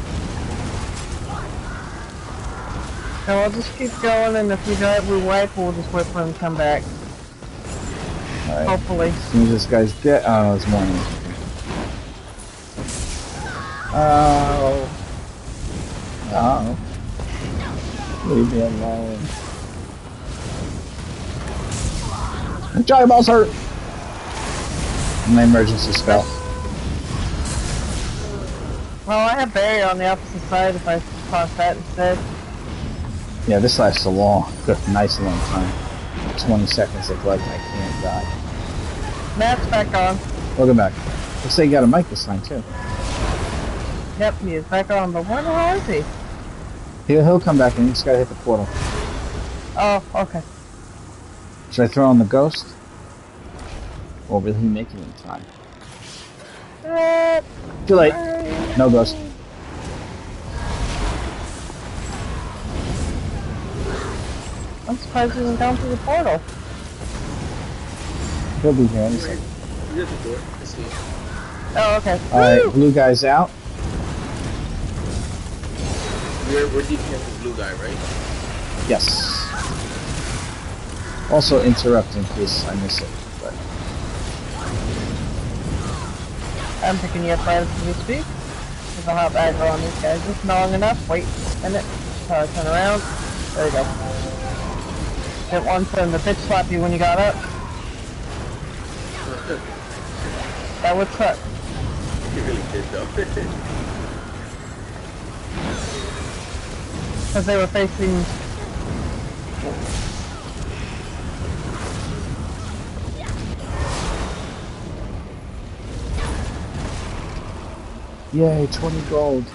So I'll just keep going, and if we die, we wipe. We'll just wait for him to come back. All right. Hopefully. As soon as this guy's dead. Oh no, it's morning. Oh. Oh. Leave me alone. Giant balls hurt! My emergency spell. Well, I have barrier on the opposite side if I toss that instead. Yeah, this lasts a nice long time. 20 seconds of life, I can't die. Matt's back on. Welcome back. Looks like you got a mic this time, too. Yep, he is back on, but where the hell is he? He'll come back and you just gotta hit the portal. Oh, okay. Should I throw on the ghost? Or will he make it in time? Too late. No ghost. I'm surprised he didn't down through the portal. He'll be here any second. He's at the door. I see him. Oh, okay. Alright, blue guy's out. We're DPS the blue guy, right? Yes. Also interrupt in case I miss it. But I'm picking you up right as we speak. There's a hot aggro on these guys. Just long enough. Wait a minute. Turn around. There you go. Hit one for him to pitch slap you when you got up. That would suck. He really did though. Because they were facing... yay, 20 gold.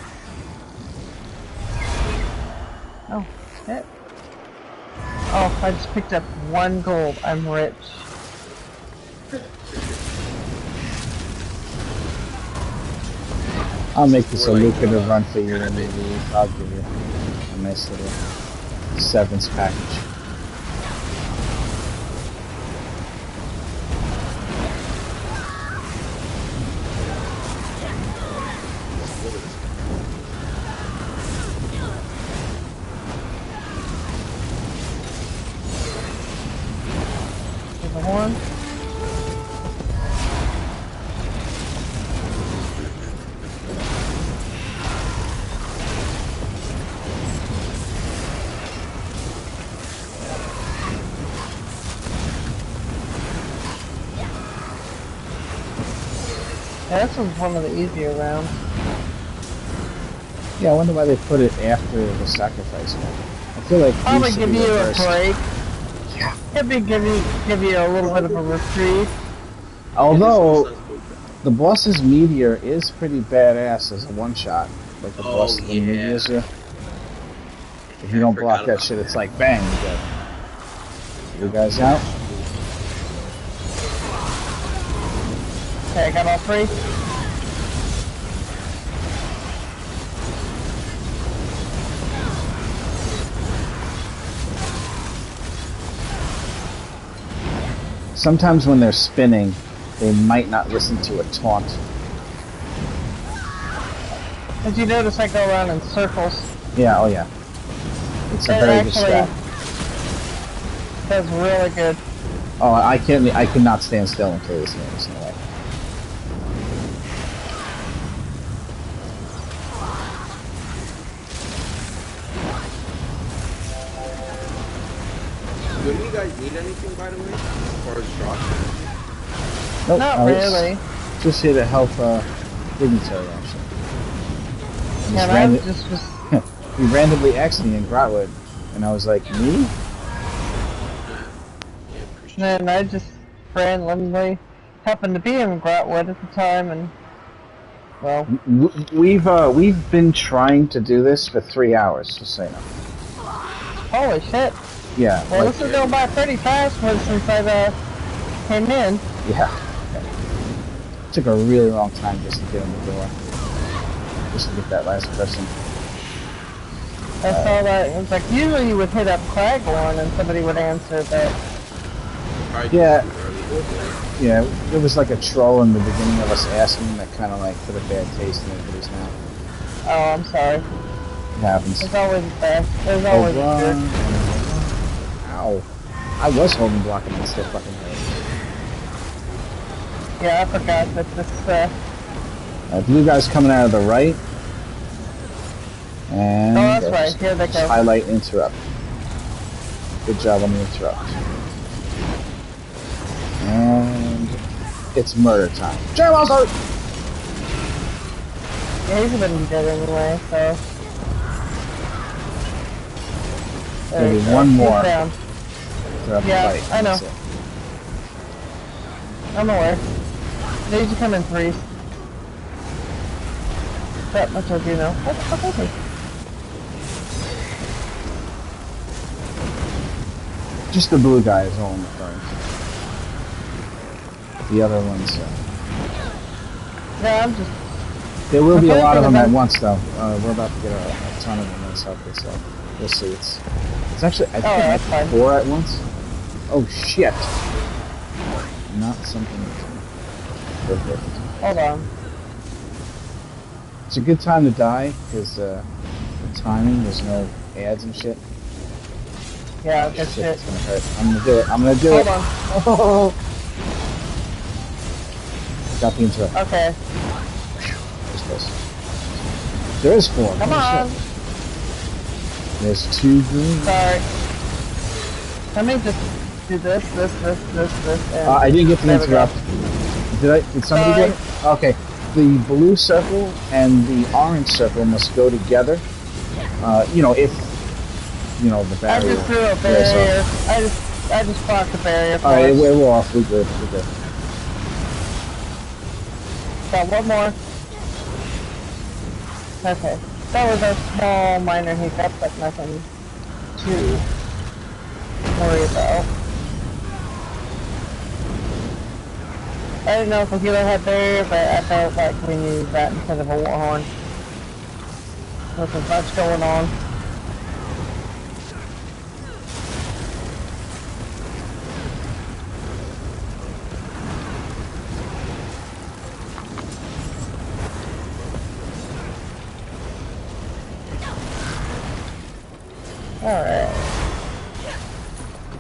Oh, shit. Oh, I just picked up 1 gold. I'm rich. I'll make this a lucrative run for you, and maybe I'll give you a nice little severance package. There's a horn. Yeah, this was one of the easier rounds. Yeah, I wonder why they put it after the sacrifice one. I feel like Probably give you a reversed. break. Yeah. Maybe give you a little bit of a reprieve. Although the boss's meteor is pretty badass as a one-shot, like the boss of the meteors. Yeah. If you don't block that shit, it's like bang, you go. You guys out? Okay, I got all 3. Sometimes when they're spinning, they might not listen to a taunt. As you notice, I go around in circles. Yeah, oh yeah. It's a very good strat. That's really good. Oh, I cannot stand still and play this game. There's no way. Do you guys need anything, by the way, as far as drops? Nope, not really. Just here to help dignitary actually. He randomly asked me in Grotwood, and I was like, me? And I just randomly happened to be in Grotwood at the time, and well, we've been trying to do this for 3 hours, just so you know. Holy shit! Yeah. Well, like, this is going by pretty fast since I came in. Yeah. It took a really long time just to get in the door, just to get that last person. I saw that. It was like usually you would hit up Craglorn and somebody would answer, but yeah, there was like a troll in the beginning of us asking that kind of like put a bad taste in everybody's mouth. Oh, I'm sorry. It happens. There's always bad. There's always good. Ow. I was holding block and it still fucking hurt. Yeah, I forgot that this, blue guy's coming out of the right. And oh, that's right. Here they go. Highlight interrupt. Good job on the interrupt. And it's murder time. Jam also! Yeah, he's gonna be dead anyway, so. Maybe one more. Yeah, I know. I'm aware. They usually come in threes. That much I do know. What the fuck is he? Just the blue guy is all I'm referring to. The other ones, yeah, I'm just... There will be a lot of them at once, though. We're about to get a ton of them in Subway, so we'll see. It's actually, I think like 4 at once. Oh, shit. Not something perfect. Hold on. It's a good time to die, because the timing, there's no ads and shit. Yeah, that's shit. It's gonna hurt. I'm gonna do it. I'm gonna do it. Hold on. Oh. Got the interrupt. Okay. There is 4. Come on. There's 2 green. Sorry. Let me just do this, and... I didn't get the interrupt. Did somebody get it? Okay. The blue circle and the orange circle must go together. You know, if the barrier. I just threw a barrier. I just blocked the barrier. Alright, we're off. We're good. We're good. Got one more. Okay. That was a small minor hiccup, but nothing to worry about. I didn't know if a healer had barrier, but I felt like we needed that instead of a warhorn. There's much going on. Alright.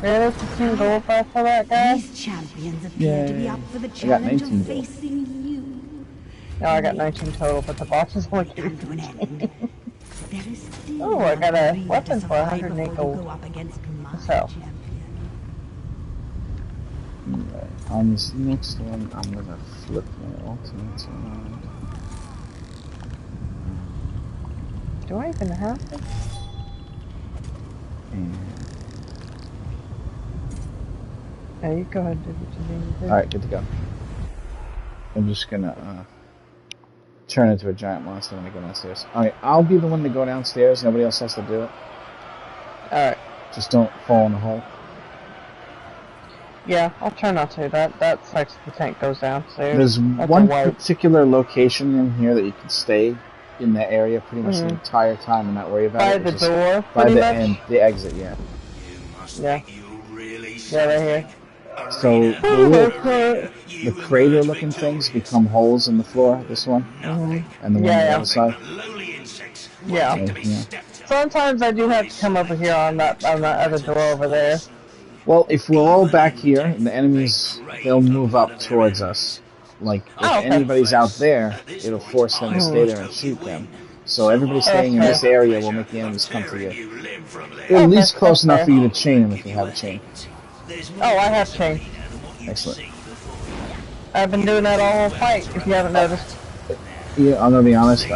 There's 15 gold bar for that guy? These champions appear to be up for the challenge of facing you. No, I got 19 total, but the boss is only giving to an end. Oh, I got a weapon for 108 gold. So. Right. On this next one, I'm gonna flip my ultimate around. Do I even have this? Yeah, you go ahead and do what you need to do. Alright, good to go. I'm just gonna turn into a giant monster when I go downstairs. Alright, I'll be the one to go downstairs. Nobody else has to do it. Alright. Just don't fall in the hole. Yeah, I'll try not to. That's like the tank goes downstairs. There's one particular location in here that you can stay in that area pretty much the entire time and not worry about it. By the door, by the end, the exit, yeah. Yeah. Yeah, right here. So the crater-looking things become holes in the floor. This one, and the one on the other side. Yeah. Sometimes I do have to come over here on that other door over there. Well, if we're all back here, the enemies, they'll move up towards us. Like, if anybody's out there, it'll force them to stay there and shoot them. So everybody staying in this area will make the enemies come to you. They're at least close enough for you to chain them if you have a chain. Oh, I have chain. Excellent. I've been doing that all fight, if you haven't noticed. Yeah, I'm gonna be honest,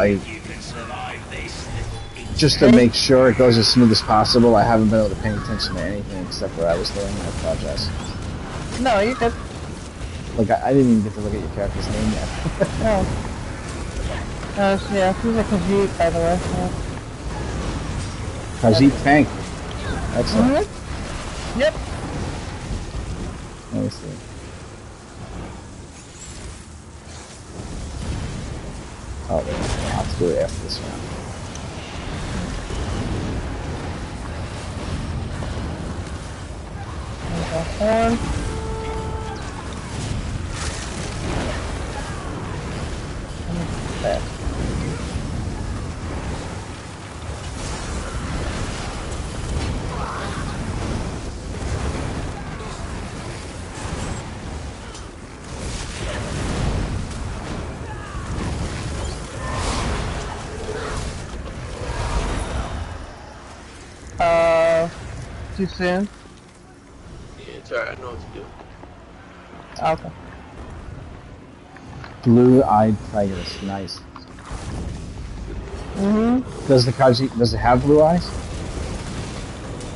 just to make sure it goes as smooth as possible, I haven't been able to pay attention to anything except where I was doing, and I apologize. No, you're good. Like, I didn't even get to look at your character's name yet. No. Yeah, he's a Khajiit, by the way. Yeah. Khajiit tank. Excellent. Yep. Let me see. Oh, there. I'll have to do it after this round. Horn. There. Too soon? Yeah, it's alright, I know what to do. Okay. Blue-eyed tigress, nice. Does the Khajiit, does it have blue eyes?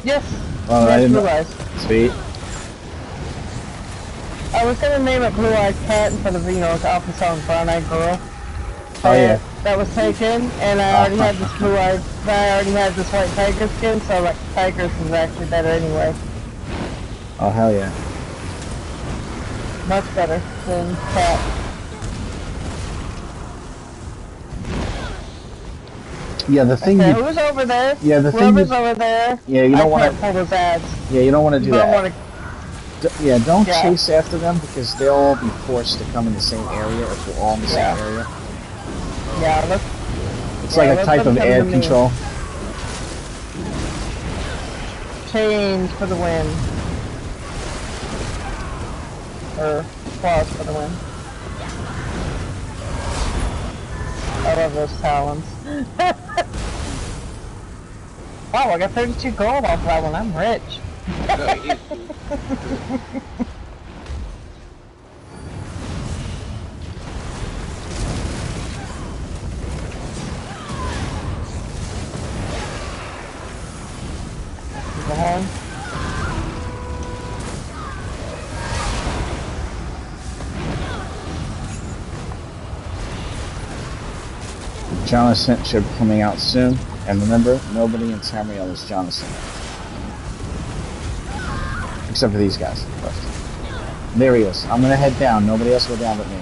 Yes. Oh, I didn't blue know. eyes. Sweet. I was gonna name it Blue Eyed Cat instead of, off the song Brown Eyed Girl. Oh yeah. That was taken, and I already had this blue-eyed, I already had this white tiger skin, so like tigress is actually better anyway. Oh hell yeah. Much better than cat. Yeah, the thing. Okay, who's over there? Yeah, the Whoever's thing. over there. Yeah, you don't want to pull those ads. Yeah, you don't want to do that. Don't Yeah. chase after them because they'll all be forced to come in the same area if we're all in the same area. Yeah, let's. It's like a type of ad control. Change for the win. Or claws for the win. I love those talons. Wow, I got 32 gold off that one. I'm rich. Go home. Jonathan should be coming out soon. And remember, nobody in Tamriel is Jonathan. Except for these guys, of course. There he is. I'm gonna head down. Nobody else go down but me.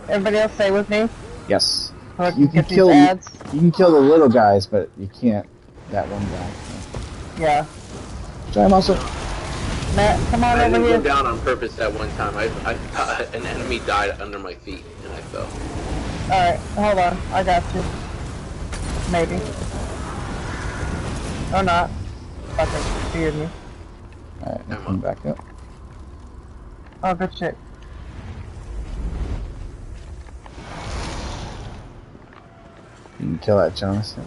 Everybody else stay with me? Yes. So You can kill the little guys, but you can't that one guy. Yeah. Try him also. Matt, come on I over didn't here. go down on purpose that one time. An enemy died under my feet, and I fell. Alright, hold on. I got you. Maybe. Or not. Fucking feared me. Alright, I'm coming back up. Oh, good shit. You can kill that Jonathan.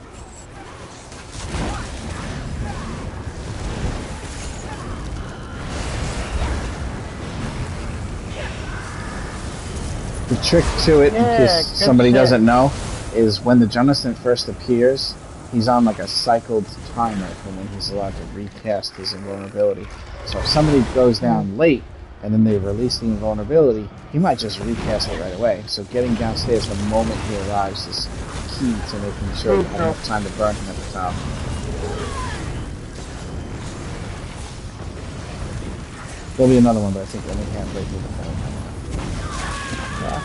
The trick to it, in case somebody doesn't know, is when the Jonathan first appears, he's on like a cycled timer for when he's allowed to recast his invulnerability. So if somebody goes down late, and then they release the invulnerability, he might just recast it right away. So getting downstairs the moment he arrives is key to making sure you have enough time to burn him at the top. There'll be another one, but I think only halfway through the whole. Yeah.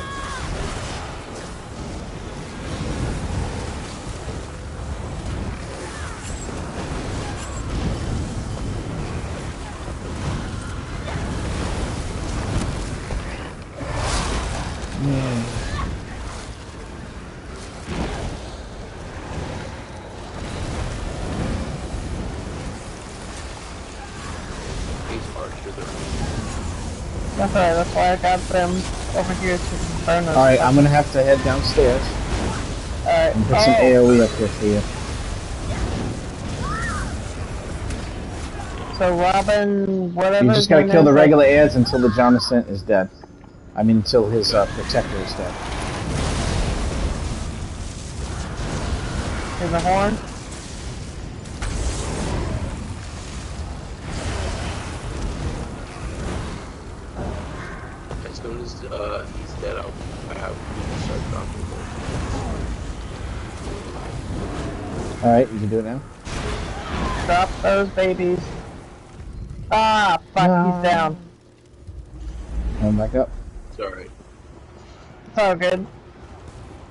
That's alright, that's why I got them over here to burn us. Alright, I'm gonna have to head downstairs. Alright. And put some AoE up here for you. So Robin, whatever. You just gotta kill the regular ads until the Jonathan is dead. I mean, until his protector is dead. In the horn? As soon as he's dead, I have to start dropping more. Alright, you can do it now. Drop those babies. Ah, fuck, he's down. Come back up. Sorry. It's all good.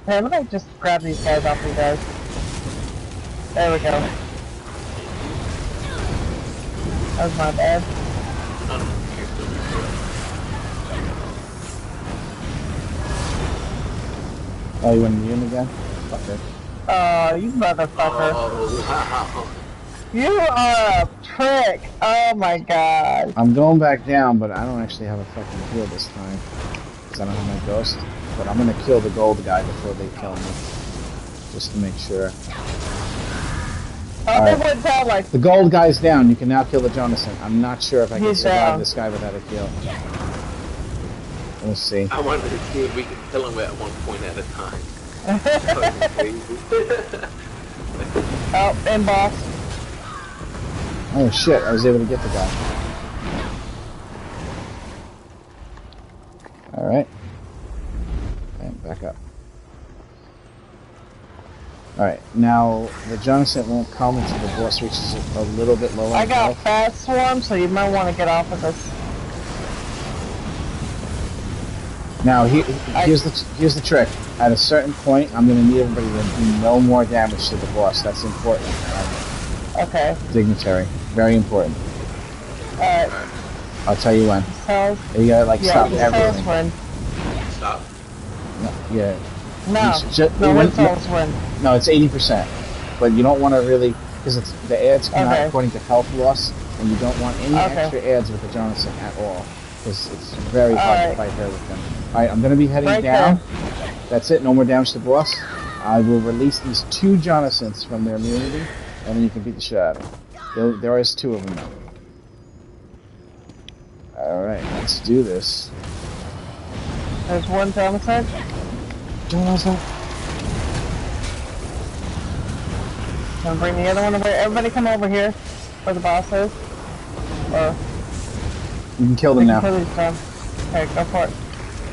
Hey, let me just grab these guys off you guys. There we go. That was my bad. Oh, you want to in again? Fucker. Oh, you motherfucker. Oh, wow. You are a prick. Oh my god. I'm going back down, but I don't actually have a fucking heal this time. Because I don't have my ghost. But I'm gonna kill the gold guy before they kill me. Just to make sure. Oh, they went down like... The gold guy's down. You can now kill the Jonathan. I'm not sure if I can survive down. this guy without a kill. We'll see. I wanted to see if we could kill him at one point at a time. Oh, and boss. Oh shit, I was able to get the guy. Alright. And back up. Alright, now the Jonathan won't come until the boss reaches a little bit lower. I got fast swarm, so you might want to get off of this. Now, here's the trick. At a certain point, I'm going to need everybody to do no more damage to the boss. That's important. Okay. Dignitary. Very important. Alright. I'll tell you when. So, you gotta, like, stop everything. When. Stop? No, yeah. When. No, it's 80%. But you don't want to really... Because the ads come out according to health loss, and you don't want any extra ads with the Jonathan at all. Because it's very hard to fight her with them. Alright, I'm going to be heading down. That's it, no more damage to the boss. I will release these 2 Jonathans from their immunity, and then you can beat the shit out of them. There is 2 of them now. Alright, let's do this. There's one Jonathan. Jonathan. I'm gonna bring the other one over. Everybody come over here, where the boss is. Or... You can kill them now. Kill these guys. Okay, go for it.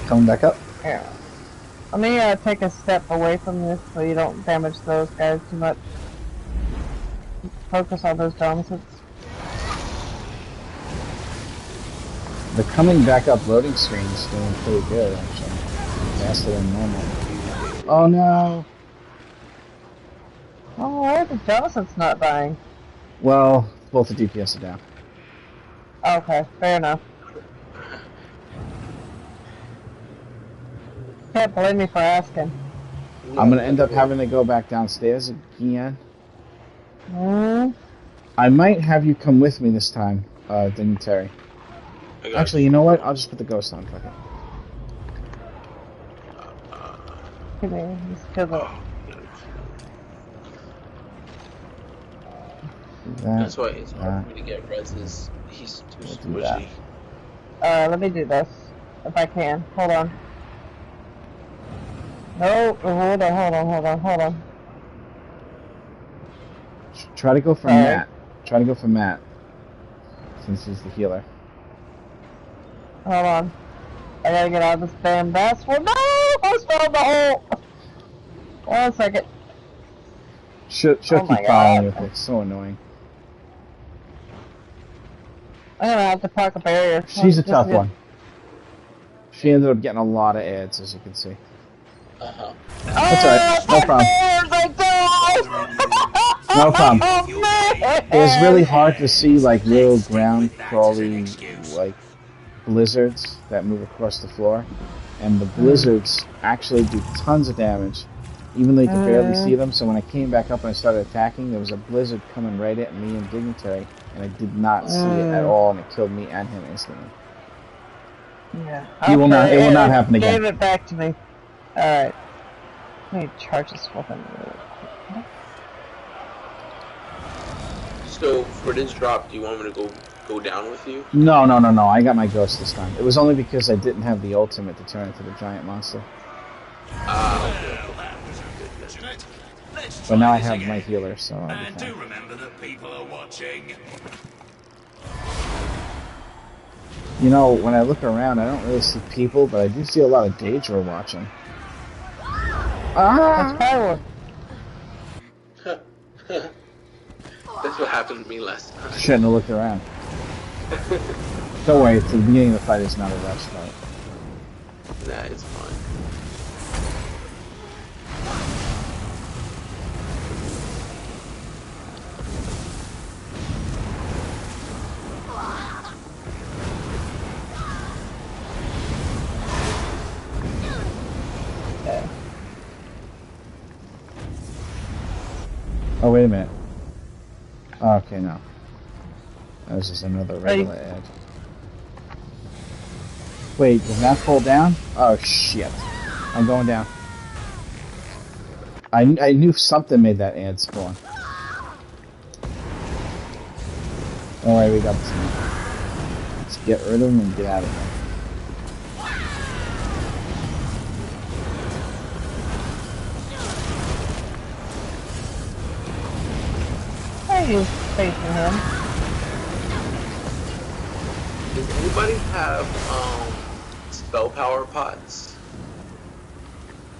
Coming back up. Yeah. Let me take a step away from this so you don't damage those guys too much. Focus on those Johnsons. The coming back up loading screen is doing pretty good, actually. Faster than normal. Oh no! Oh, why the Johnson's not dying? Well, both the DPS are down. Okay, fair enough. Can't blame me for asking. I'm gonna end up having to go back downstairs again. I might have you come with me this time, Dignitary. Actually, you know what? I'll just put the ghost on. Fuck it. Come here, just kill it. That's why it's hard for me to get res. He's too squishy. Let me do this. If I can. Hold on. No, hold on. Try to go for Matt. Try to go for Matt. Since he's the healer. Hold on. I gotta get out of this damn bathroom. No! I fell in the hole! 1 second. She'll keep following you. It's so annoying. I'm gonna have to park a barrier. She's a tough one. She ended up getting a lot of ads, as you can see. That's alright. No problem. No problem. It was really hard to see, like, little ground crawly, like, blizzards that move across the floor. and the blizzards actually do tons of damage, even though you can barely see them. So when I came back up and I started attacking, there was a blizzard coming right at me and Dignitary, and I did not see it at all, and it killed me and him instantly. Yeah. It will not happen again. Give it back to me. Alright. Let me charge this weapon really quick. So, for this drop, do you want me to go down with you? No, no, no, no. I got my ghost this time. It was only because I didn't have the ultimate to turn into the giant monster. But now I have my healer, so I'll be fine. Do remember that people are watching. You know, when I look around, I don't really see people, but I do see a lot of Daedra watching. That's power. That's what happened to me last time. Shouldn't have looked around. Don't worry, the beginning of the fight is not a rush fight. Nah, it's fine. Oh, wait a minute. Oh, okay, no. That was just another regular ad. Wait, does that fall down? Oh, shit. I'm going down. I knew something made that ad spawn. Don't worry, we got some. Let's get rid of them and get out of here. He's facing him. Does anybody have spell power pots?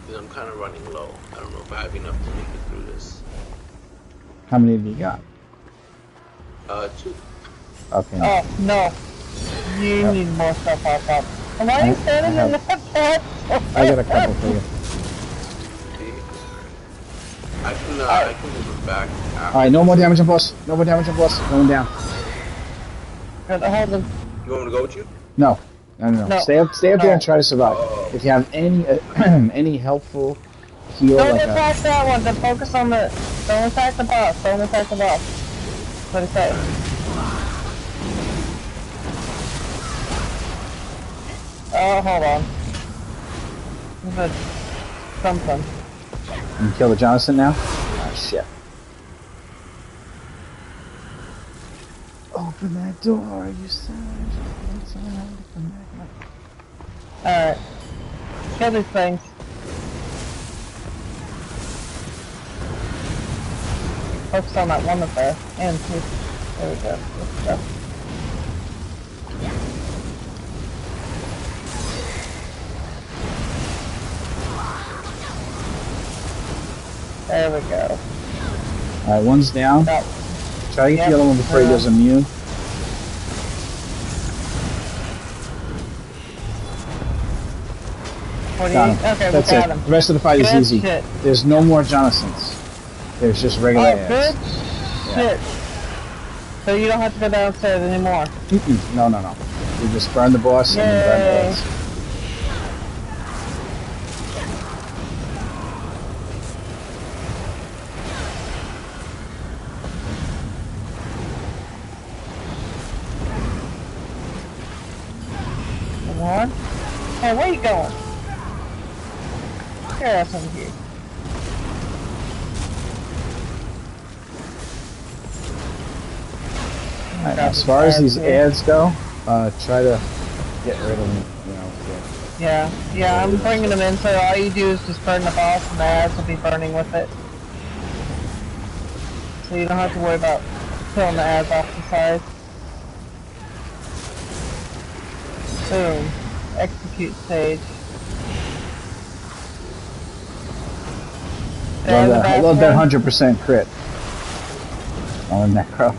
Because I'm kind of running low. I don't know if I have enough to make it through this. How many have you got? 2. Okay. Oh no, you need more spell power pots. Why are you standing in the bed? I got a couple for you. I can move it back. Alright, no more damage on boss. No more damage on boss. Going down. Hold him. You want me to go with you? No. No. Stay up there and try to survive. If you have any any helpful heal, don't like attack that one. Then focus on the. Don't attack the boss. Don't attack the boss. What it say? Oh, hold on. There's something. You kill the Jonathan now? Ah, shit. Open that door, you savage. Alright. Kill these things. Focus on that one up there. And two. There we go. Let's go. There we go. Alright, one's down. Try to get the other one before he goes immune. Got him. Okay, that's we got it. him. The rest of the fight is easy. Shit. There's no more Jonathan's. There's just regular ads. Good shit. So you don't have to go downstairs anymore. No. You just burn the boss and then burn the rest. Come on. Hey, where you going? Get us in here. Right, as far as these ads go, try to get rid of them, you know. Yeah, I'm bringing them in, so all you do is just burn the boss and the ads will be burning with it. So you don't have to worry about killing the ads off the side. Boom. Execute stage. I love that 100% crit on the necro.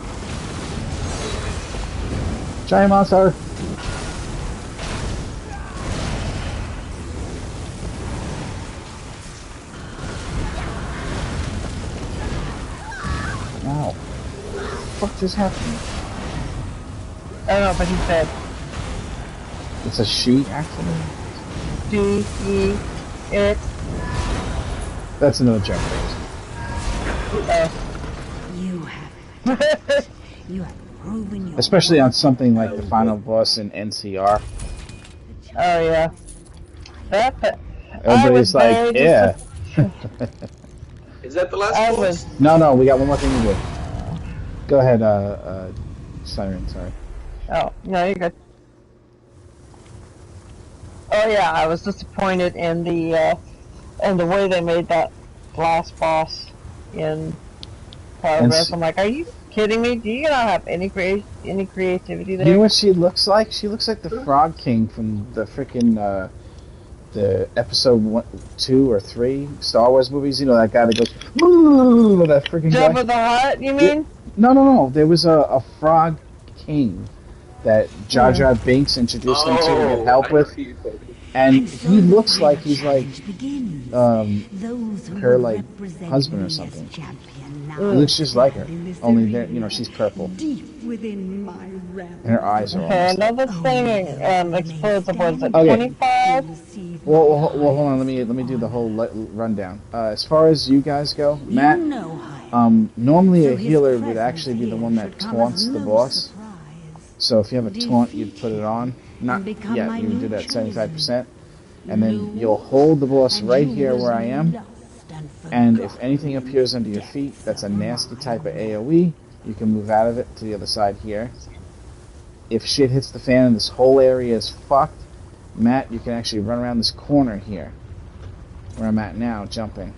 Giant monster! Wow. What just happened? I don't know, but he's dead. It's a she, actually? D, E, X. That's another jump. You have you have proven your Especially on something like the final boss in NCR. Oh yeah. Everybody's like, yeah. Is that the last boss? No, we got one more thing to do. Go ahead, Siren, sorry. Oh, no, you're good. Oh yeah, I was disappointed in the way they made that last boss in progress. I'm like, are you kidding me? Do you not have any creativity there? You know what she looks like? She looks like the Frog King from the freaking the episode 2 or 3 Star Wars movies. You know that guy that goes that freaking guy. Jabba the Hutt, you mean? No. There was a Frog King that Jar Jar Binks introduced him to get help with, and he looks like he's like her like husband or something. He looks just like her, only that she's purple. Within my realm. And her eyes are okay, another thing explodes the boards at 25. Well, hold on. Let me do the whole rundown. As far as you guys go, Matt. Normally a healer would actually be the one that taunts the boss. So if you have a taunt, you'd put it on. Not yet. You would do that 75%, and then you'll hold the boss right here where I am. And if anything appears under your feet, that's a nasty type of AoE. You can move out of it to the other side here. If shit hits the fan and this whole area is fucked, Matt, you can actually run around this corner here, where I'm at now, jumping.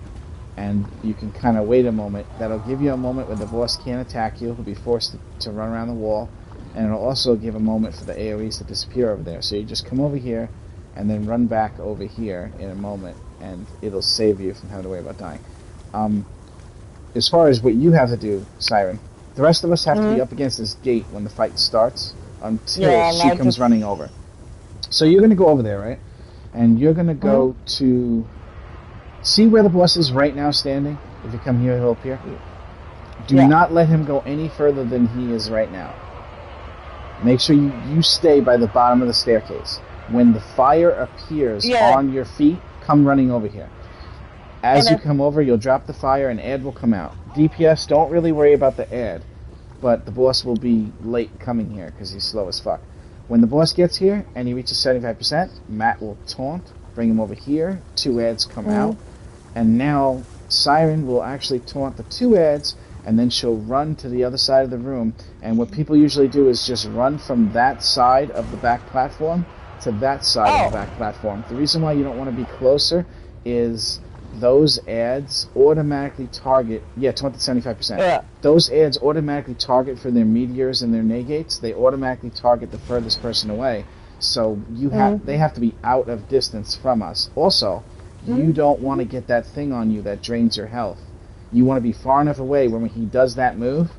And you can kind of wait a moment. That'll give you a moment where the boss can't attack you. He'll be forced to run around the wall. And it'll also give a moment for the AoEs to disappear over there. So you just come over here, and then run back over here in a moment, and it'll save you from having to worry about dying. As far as what you have to do, Siren, the rest of us have to be up against this gate when the fight starts until she comes running over. So you're going to go over there, right? And you're going to go to... See where the boss is right now standing? If you come here, he'll appear. Do not let him go any further than he is right now. Make sure you stay by the bottom of the staircase. When the fire appears on your feet, come running over here. As you come over, you'll drop the fire and Ed will come out. DPS, don't really worry about the Ed, but the boss will be late coming here because he's slow as fuck. When the boss gets here and he reaches 75%, Matt will taunt, bring him over here, 2 Eds come out, and now Siren will actually taunt the 2 Eds, and then she'll run to the other side of the room. And what people usually do is just run from that side of the back platform to that side of the back platform. The reason why you don't want to be closer is those ads automatically target... Yeah, 75%. Yeah. Those ads automatically target for their meteors and their negates. They automatically target the furthest person away. So you they have to be out of distance from us. Also, you don't want to get that thing on you that drains your health. You want to be far enough away when he does that move,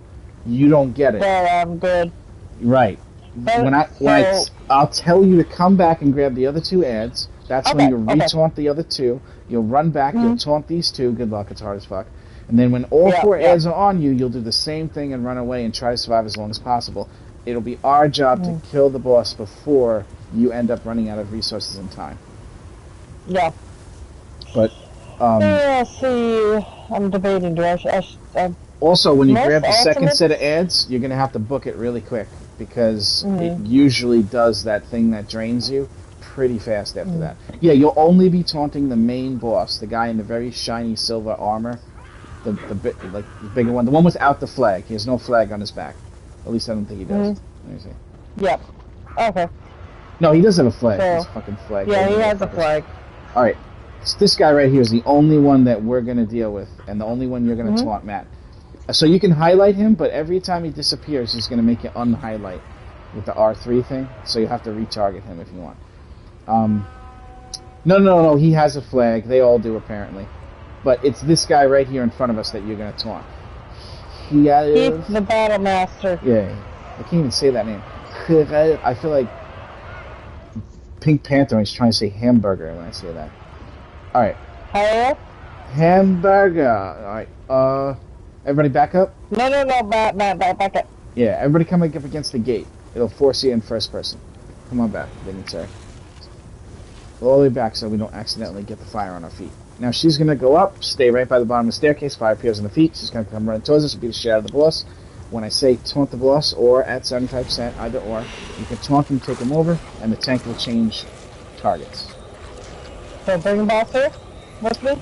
you don't get it. Yeah, I'm good. Right. I'll tell you to come back and grab the other 2 ads. That's when you'll re-taunt the other 2. You'll run back, you'll taunt these 2. Good luck, it's hard as fuck. And then when all 4 ads are on you, you'll do the same thing and run away and try to survive as long as possible. It'll be our job to kill the boss before you end up running out of resources and time. Yeah. But, see, I'm debating, also, when you grab the second set of ads, you're going to have to book it really quick, because it usually does that thing that drains you pretty fast after that. Yeah, you'll only be taunting the main boss, the guy in the very shiny silver armor, the bigger one, the one without the flag. He has no flag on his back. At least I don't think he does. Let me see. Yep. Okay. No, he does have a flag. So, his fucking flag. Yeah, he has a flag. Alright. So this guy right here is the only one that we're going to deal with, and the only one you're going to taunt, Matt. So you can highlight him, but every time he disappears, he's going to make you unhighlight with the R3 thing, so you have to retarget him if you want. No, he has a flag. They all do, apparently. But it's this guy right here in front of us that you're going to taunt. He's the Battle Master. Yeah, I can't even say that name. I feel like Pink Panther is trying to say hamburger when I say that. Alright. Hello? Hamburger. Alright, everybody back up? No, back up. Yeah, everybody come up against the gate. It'll force you in first person. Come on back, then, sir. all the way back so we don't accidentally get the fire on our feet. Now she's going to go up, stay right by the bottom of the staircase, fire appears on the feet, she's going to come running towards us, beat the shit out of the boss. When I say taunt the boss, or at 75%, either or, you can taunt him, take him over, and the tank will change targets. So bring the boss here? With me?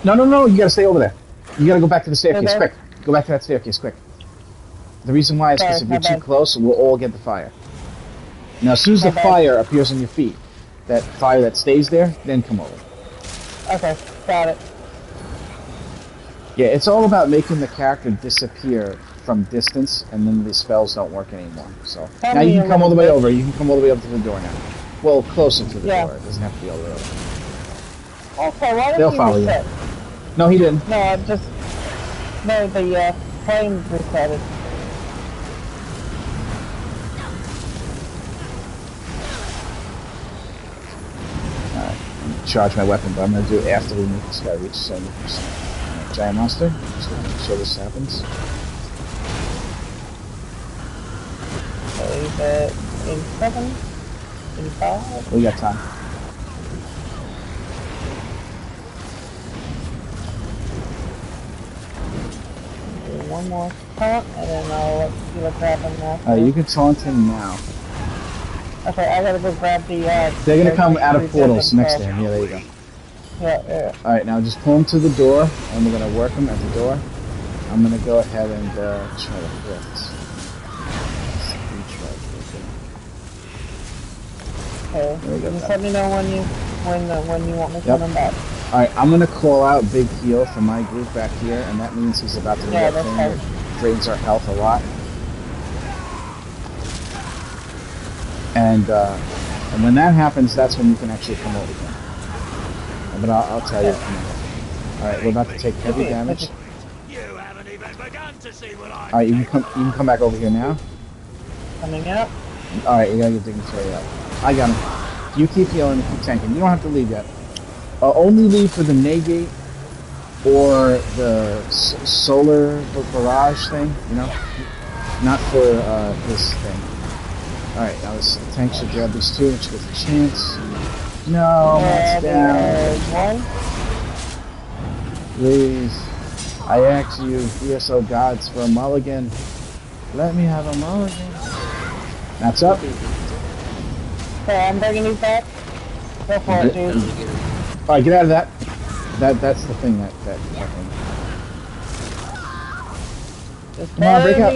No, you gotta stay over there. You gotta go back to the staircase, quick. Go back to that staircase, quick. The reason why is because if you're too close, we'll all get the fire. Now, as soon as the fire appears on your feet, that fire that stays there, then come over. Okay, got it. Yeah, it's all about making the character disappear from distance, and then the spells don't work anymore. So now you can come all the way over. You can come all the way up to the door now. Well, closer to the door. It doesn't have to be all the way over. Okay, why They'll follow you. No, he didn't. No, I just... No, the plane resetted. Alright, I'm going to charge my weapon, but I'm going to do it after we make this guy reach 70%. Giant monster, just going to make sure this happens. So he's at 87, 85. We got time. One more taunt, and then I'll see what's happening after. You can taunt him now. Okay, I gotta go grab the, They're gonna come out of portals next to him. Yeah, there you go. Yeah. Alright, now just pull him to the door, and we're gonna work him at the door. I'm gonna go ahead and try to hit. Okay, just let me know when you want me to come back. Alright, I'm gonna call out Big Heal for my group back here, and that means he's about to do that thing that drains our health a lot. And when that happens, that's when you can actually come over here. But I'll tell you. Alright, we're about to take heavy damage. Alright, you can come back over here now. Coming out. Alright, you gotta get dignitary out. I got him. You keep healing and keep tanking. You don't have to leave yet. Only leave for the negate or the solar barrage thing, you know? Not for this thing. Alright, now this tank should grab these two, which gives a chance. No, that's down. Please. I ask you, ESO gods, for a mulligan. Let me have a mulligan. That's up. Okay, I'm bringing these back. Go for it, dude. Alright, get out of that. That's the thing that fucking... Come on, break out.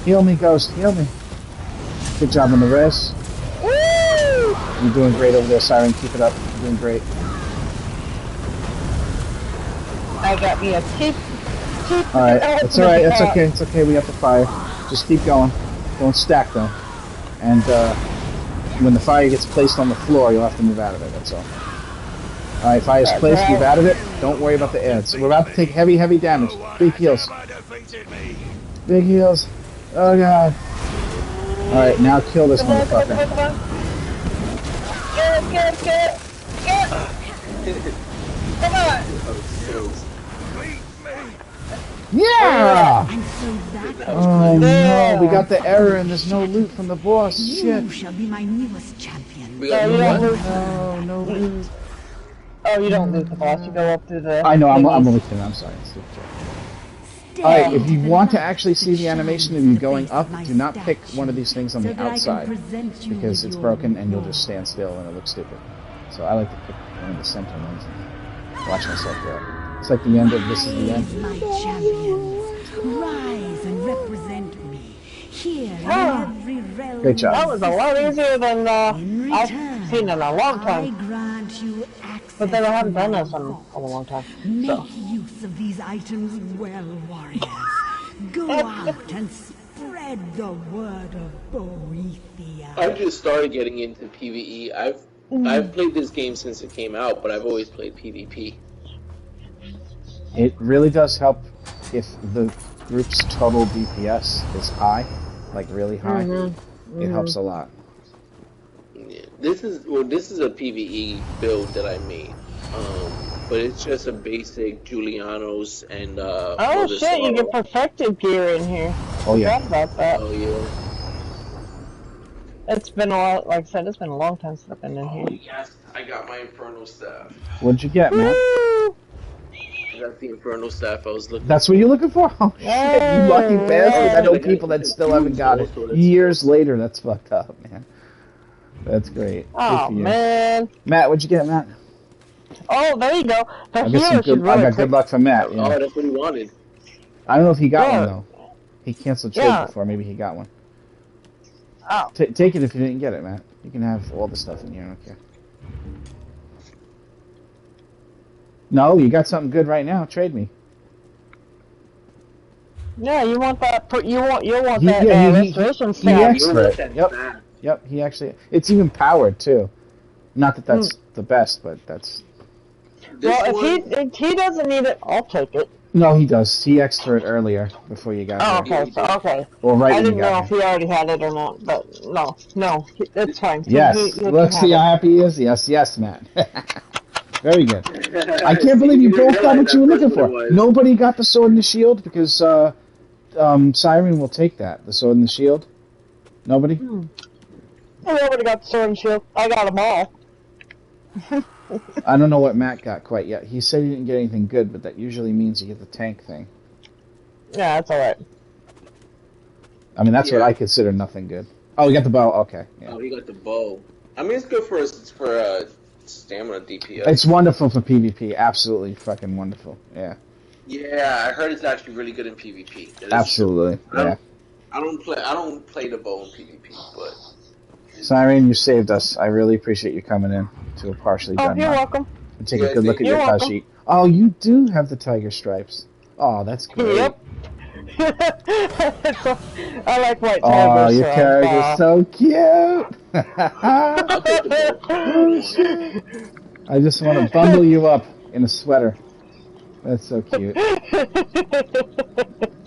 Heal me, Ghost. Heal me. Good job on the res. Woo! You're doing great over there, Siren. Keep it up. You're doing great. I got me a keep. Alright, it's alright. It's okay. It's okay. We have to fire. Just keep going. Don't stack, though. And, when the fire gets placed on the floor, you'll have to move out of it, that's all. Alright, fire's placed, move out of it. Don't worry about the ads. So we're about to take heavy damage. Big heals. Big heals. Oh god. Alright, now kill this motherfucker. Get! Come on! Yeah! Oh Yeah. no, we got the error and there's no loot from the boss. Shit. You shall be my newest champion. We got No, no loot. Oh, you don't loot the boss. You go up to the... I know, I'm only kidding. I'm sorry. Alright, if you want to actually see the animation of you going up, do not pick one of these things on the outside, because it's broken and you'll just stand still and it looks stupid. So I like to pick one of the center ones and watch myself go. It's like the end of This Is the End. My champion, rise and represent me here in every realm. Great job. That was a lot easier than I've seen in a long time. I grant you access. But then I haven't done this in a long time. Make use of these items well, warriors. Go out and spread the word of Boethia. I've just started getting into PvE. I've played this game since it came out, but I've always played PvP. It really does help if the group's total DPS is high, like really high. It helps a lot. Yeah, this is a PvE build that I made, but it's just a basic Julianos and oh shit! You get perfected gear in here. Oh yeah. Forgot about that. Oh yeah. It's been a while, like I said, it's been a long time since I've been in here. Yes, I got my Infernal Staff. What'd you get, Matt? I got the Infernal Staff I was looking That's what you're looking for? Oh, shit, you lucky bastard. I know people that still haven't got it. Years later, that's fucked up, man. That's great. Oh, man. Matt, what'd you get, Matt? Oh, there you go. I got good luck from Matt. Yeah. Oh, that's what he wanted. I don't know if he got one, though. He canceled trade before. Maybe he got one. Oh. Take it if you didn't get it, Matt. You can have all the stuff in here. I don't care. No, you got something good right now. Trade me. Yeah, you want that? You want that restoration staff. He asked for it. Yep. He actually. It's even powered too. Not that that's the best, but that's. Well, if he doesn't need it, I'll take it. No, he does. He asked for it earlier before you got here. Okay. Well, right I when didn't you got know if he already had it or not, but no, it's fine. Yes. Look, see how happy he is. Yes, Matt. Very good. I can't believe you both got what you were looking for. Nobody got the sword and the shield because Siren will take that. The sword and the shield. Nobody. Nobody got the sword and shield. I got them all. I don't know what Matt got quite yet. He said he didn't get anything good, but that usually means you get the tank thing. Yeah, that's alright. I mean, that's what I consider nothing good. Oh, he got the bow. Okay. Yeah. Oh, he got the bow. I mean, it's good for stamina DPS. It's wonderful for PvP. Absolutely fucking wonderful. Yeah. Yeah, I heard it's actually really good in PvP. Absolutely. Yeah. I don't play the bow in PvP, but. Siren, you saved us. I really appreciate you coming in to a partially done. You're welcome. And take a good look at your card sheet. Oh, you do have the tiger stripes. Oh, that's great. Yep. I like white tigers. Oh, your character's so cute. Oh, shit. I just want to bundle you up in a sweater. That's so cute.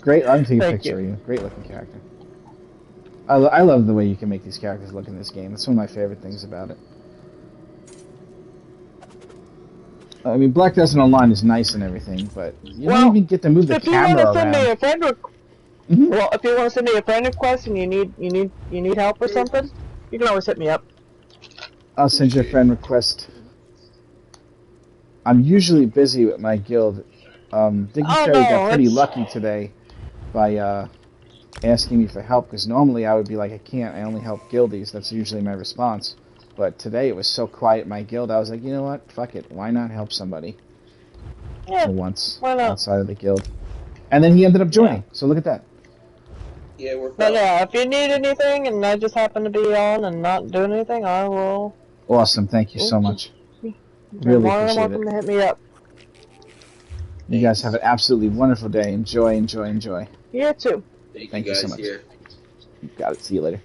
Great. I'm taking a picture of you. Great looking character. I love the way you can make these characters look in this game. It's one of my favorite things about it. I mean, Black Desert Online is nice and everything, but you don't even get to move the camera around. Well, if you want to send me a friend request and you need help or something, you can always hit me up. I'll send you a friend request. I'm usually busy with my guild. Dignitary got pretty lucky today by asking me for help, because normally I would be like, I can't, I only help guildies. That's usually my response. But today it was so quiet in my guild, I was like, you know what, fuck it, why not help somebody? Yeah, for once, why not? outside of the guild. And then he ended up joining, so look at that. Yeah, we're But yeah, if you need anything and I just happen to be on and not doing anything, I will... Awesome, thank you so much. Really appreciate it. Welcome to hit me up. You guys have an absolutely wonderful day. Enjoy, enjoy, enjoy. You too. Thank you guys so much. Here. You got it. See you later.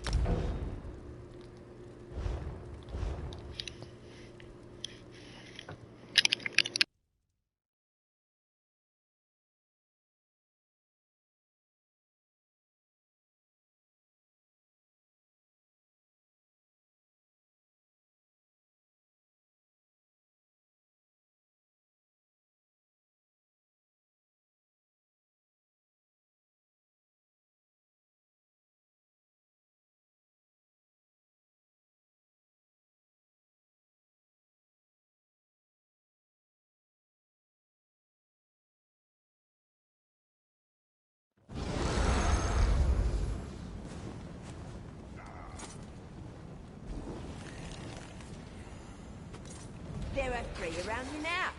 There are three around you now.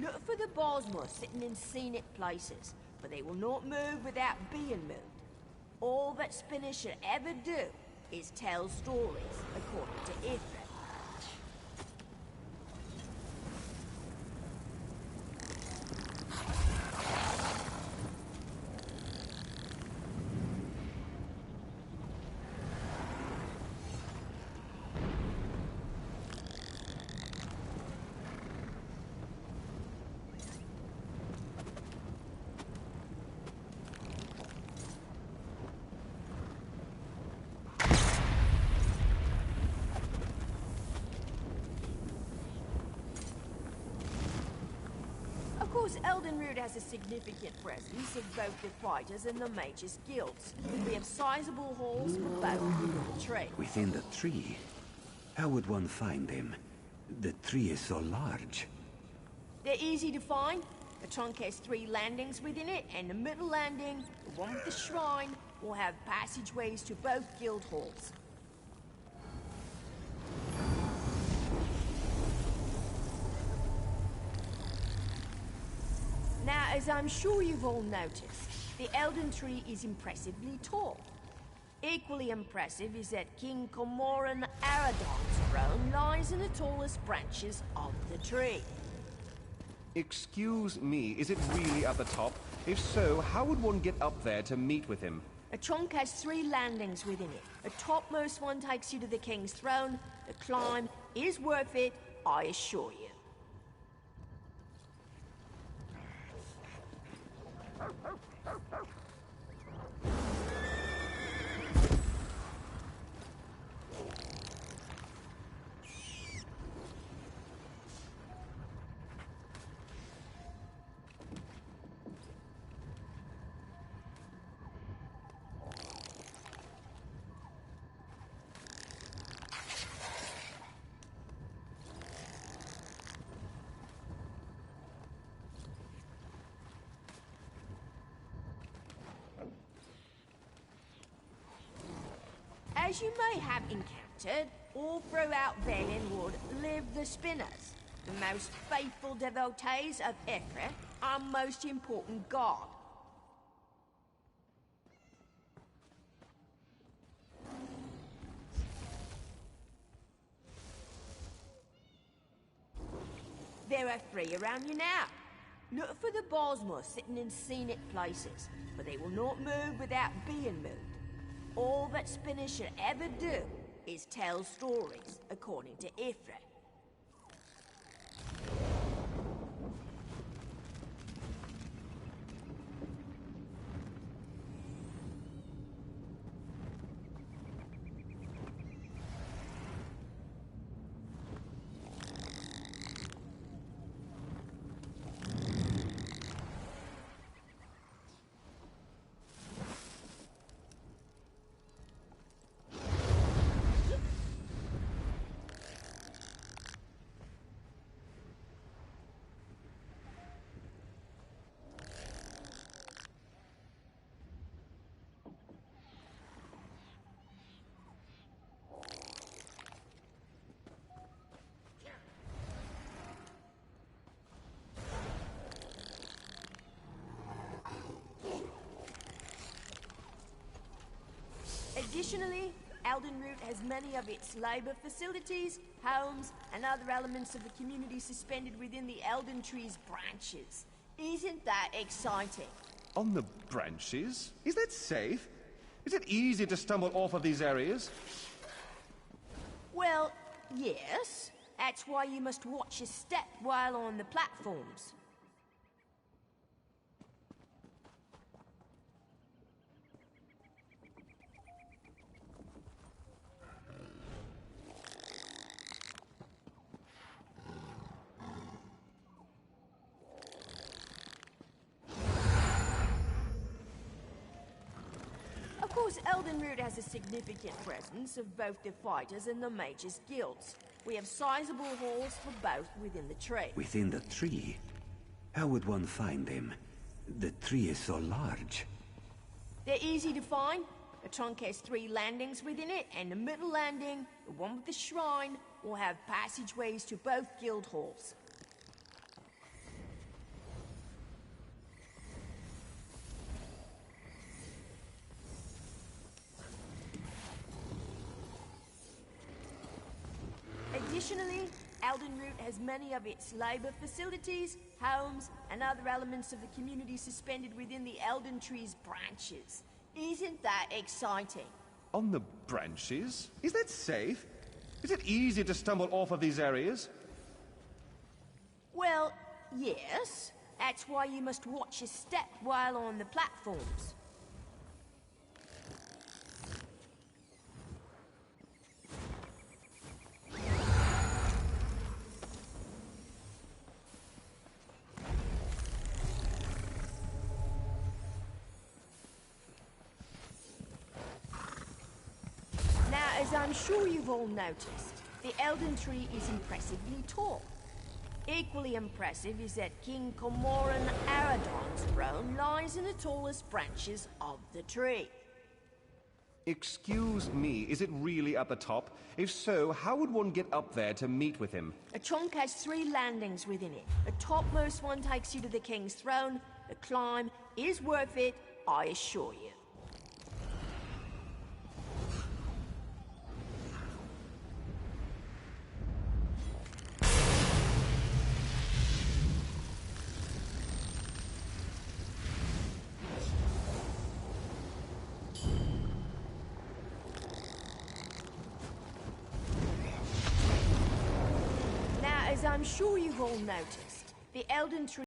Look for the Bosma sitting in scenic places, but they will not move without being moved. All that spinners should ever do is tell stories, according to Ifrit. course, Eldenroot has a significant presence of both the fighters and the mages' guilds. We have sizable halls for both within the tree. Within the tree? How would one find them? The tree is so large. They're easy to find. The trunk has 3 landings within it, and the middle landing, the one with the shrine, will have passageways to both guild halls. Now, as I'm sure you've all noticed, the Elden Tree is impressively tall. Equally impressive is that King Cormoran Aradon's throne lies in the tallest branches of the tree. Excuse me, is it really at the top? If so, how would one get up there to meet with him? A trunk has 3 landings within it. The topmost one takes you to the King's throne. The climb is worth it, I assure you. As you may have encountered, all throughout Valenwood live the Spinners, the most faithful devotees of Ifrit, our most important god. There are 3 around you now. Look for the Bosmos sitting in scenic places, for they will not move without being moved. All that spinners should ever do is tell stories, according to Ifrit. Additionally, Eldenroot has many of its labor facilities, homes, and other elements of the community suspended within the Elden Tree's branches. Isn't that exciting? On the branches? Is that safe? Is it easy to stumble off of these areas? Well, yes. That's why you must watch your step while on the platforms. Of course, Eldenroot has a significant presence of both the fighters and the mages' guilds. We have sizable halls for both within the tree. Within the tree? How would one find them? The tree is so large. They're easy to find. The trunk has 3 landings within it, and the middle landing, the one with the shrine, will have passageways to both guild halls. Additionally, Eldenroot has many of its labor facilities, homes, and other elements of the community suspended within the Elden Tree's branches. Isn't that exciting? On the branches? Is that safe? Is it easy to stumble off of these areas? Well, yes. That's why you must watch your step while on the platforms. I'm sure you've all noticed, the Elden Tree is impressively tall. Equally impressive is that King Cormoran Aradon's throne lies in the tallest branches of the tree. Excuse me, is it really at the top? If so, how would one get up there to meet with him? A trunk has 3 landings within it. The topmost one takes you to the king's throne. The climb is worth it, I assure you. Now, as I'm sure you've all noticed, the Elden Tree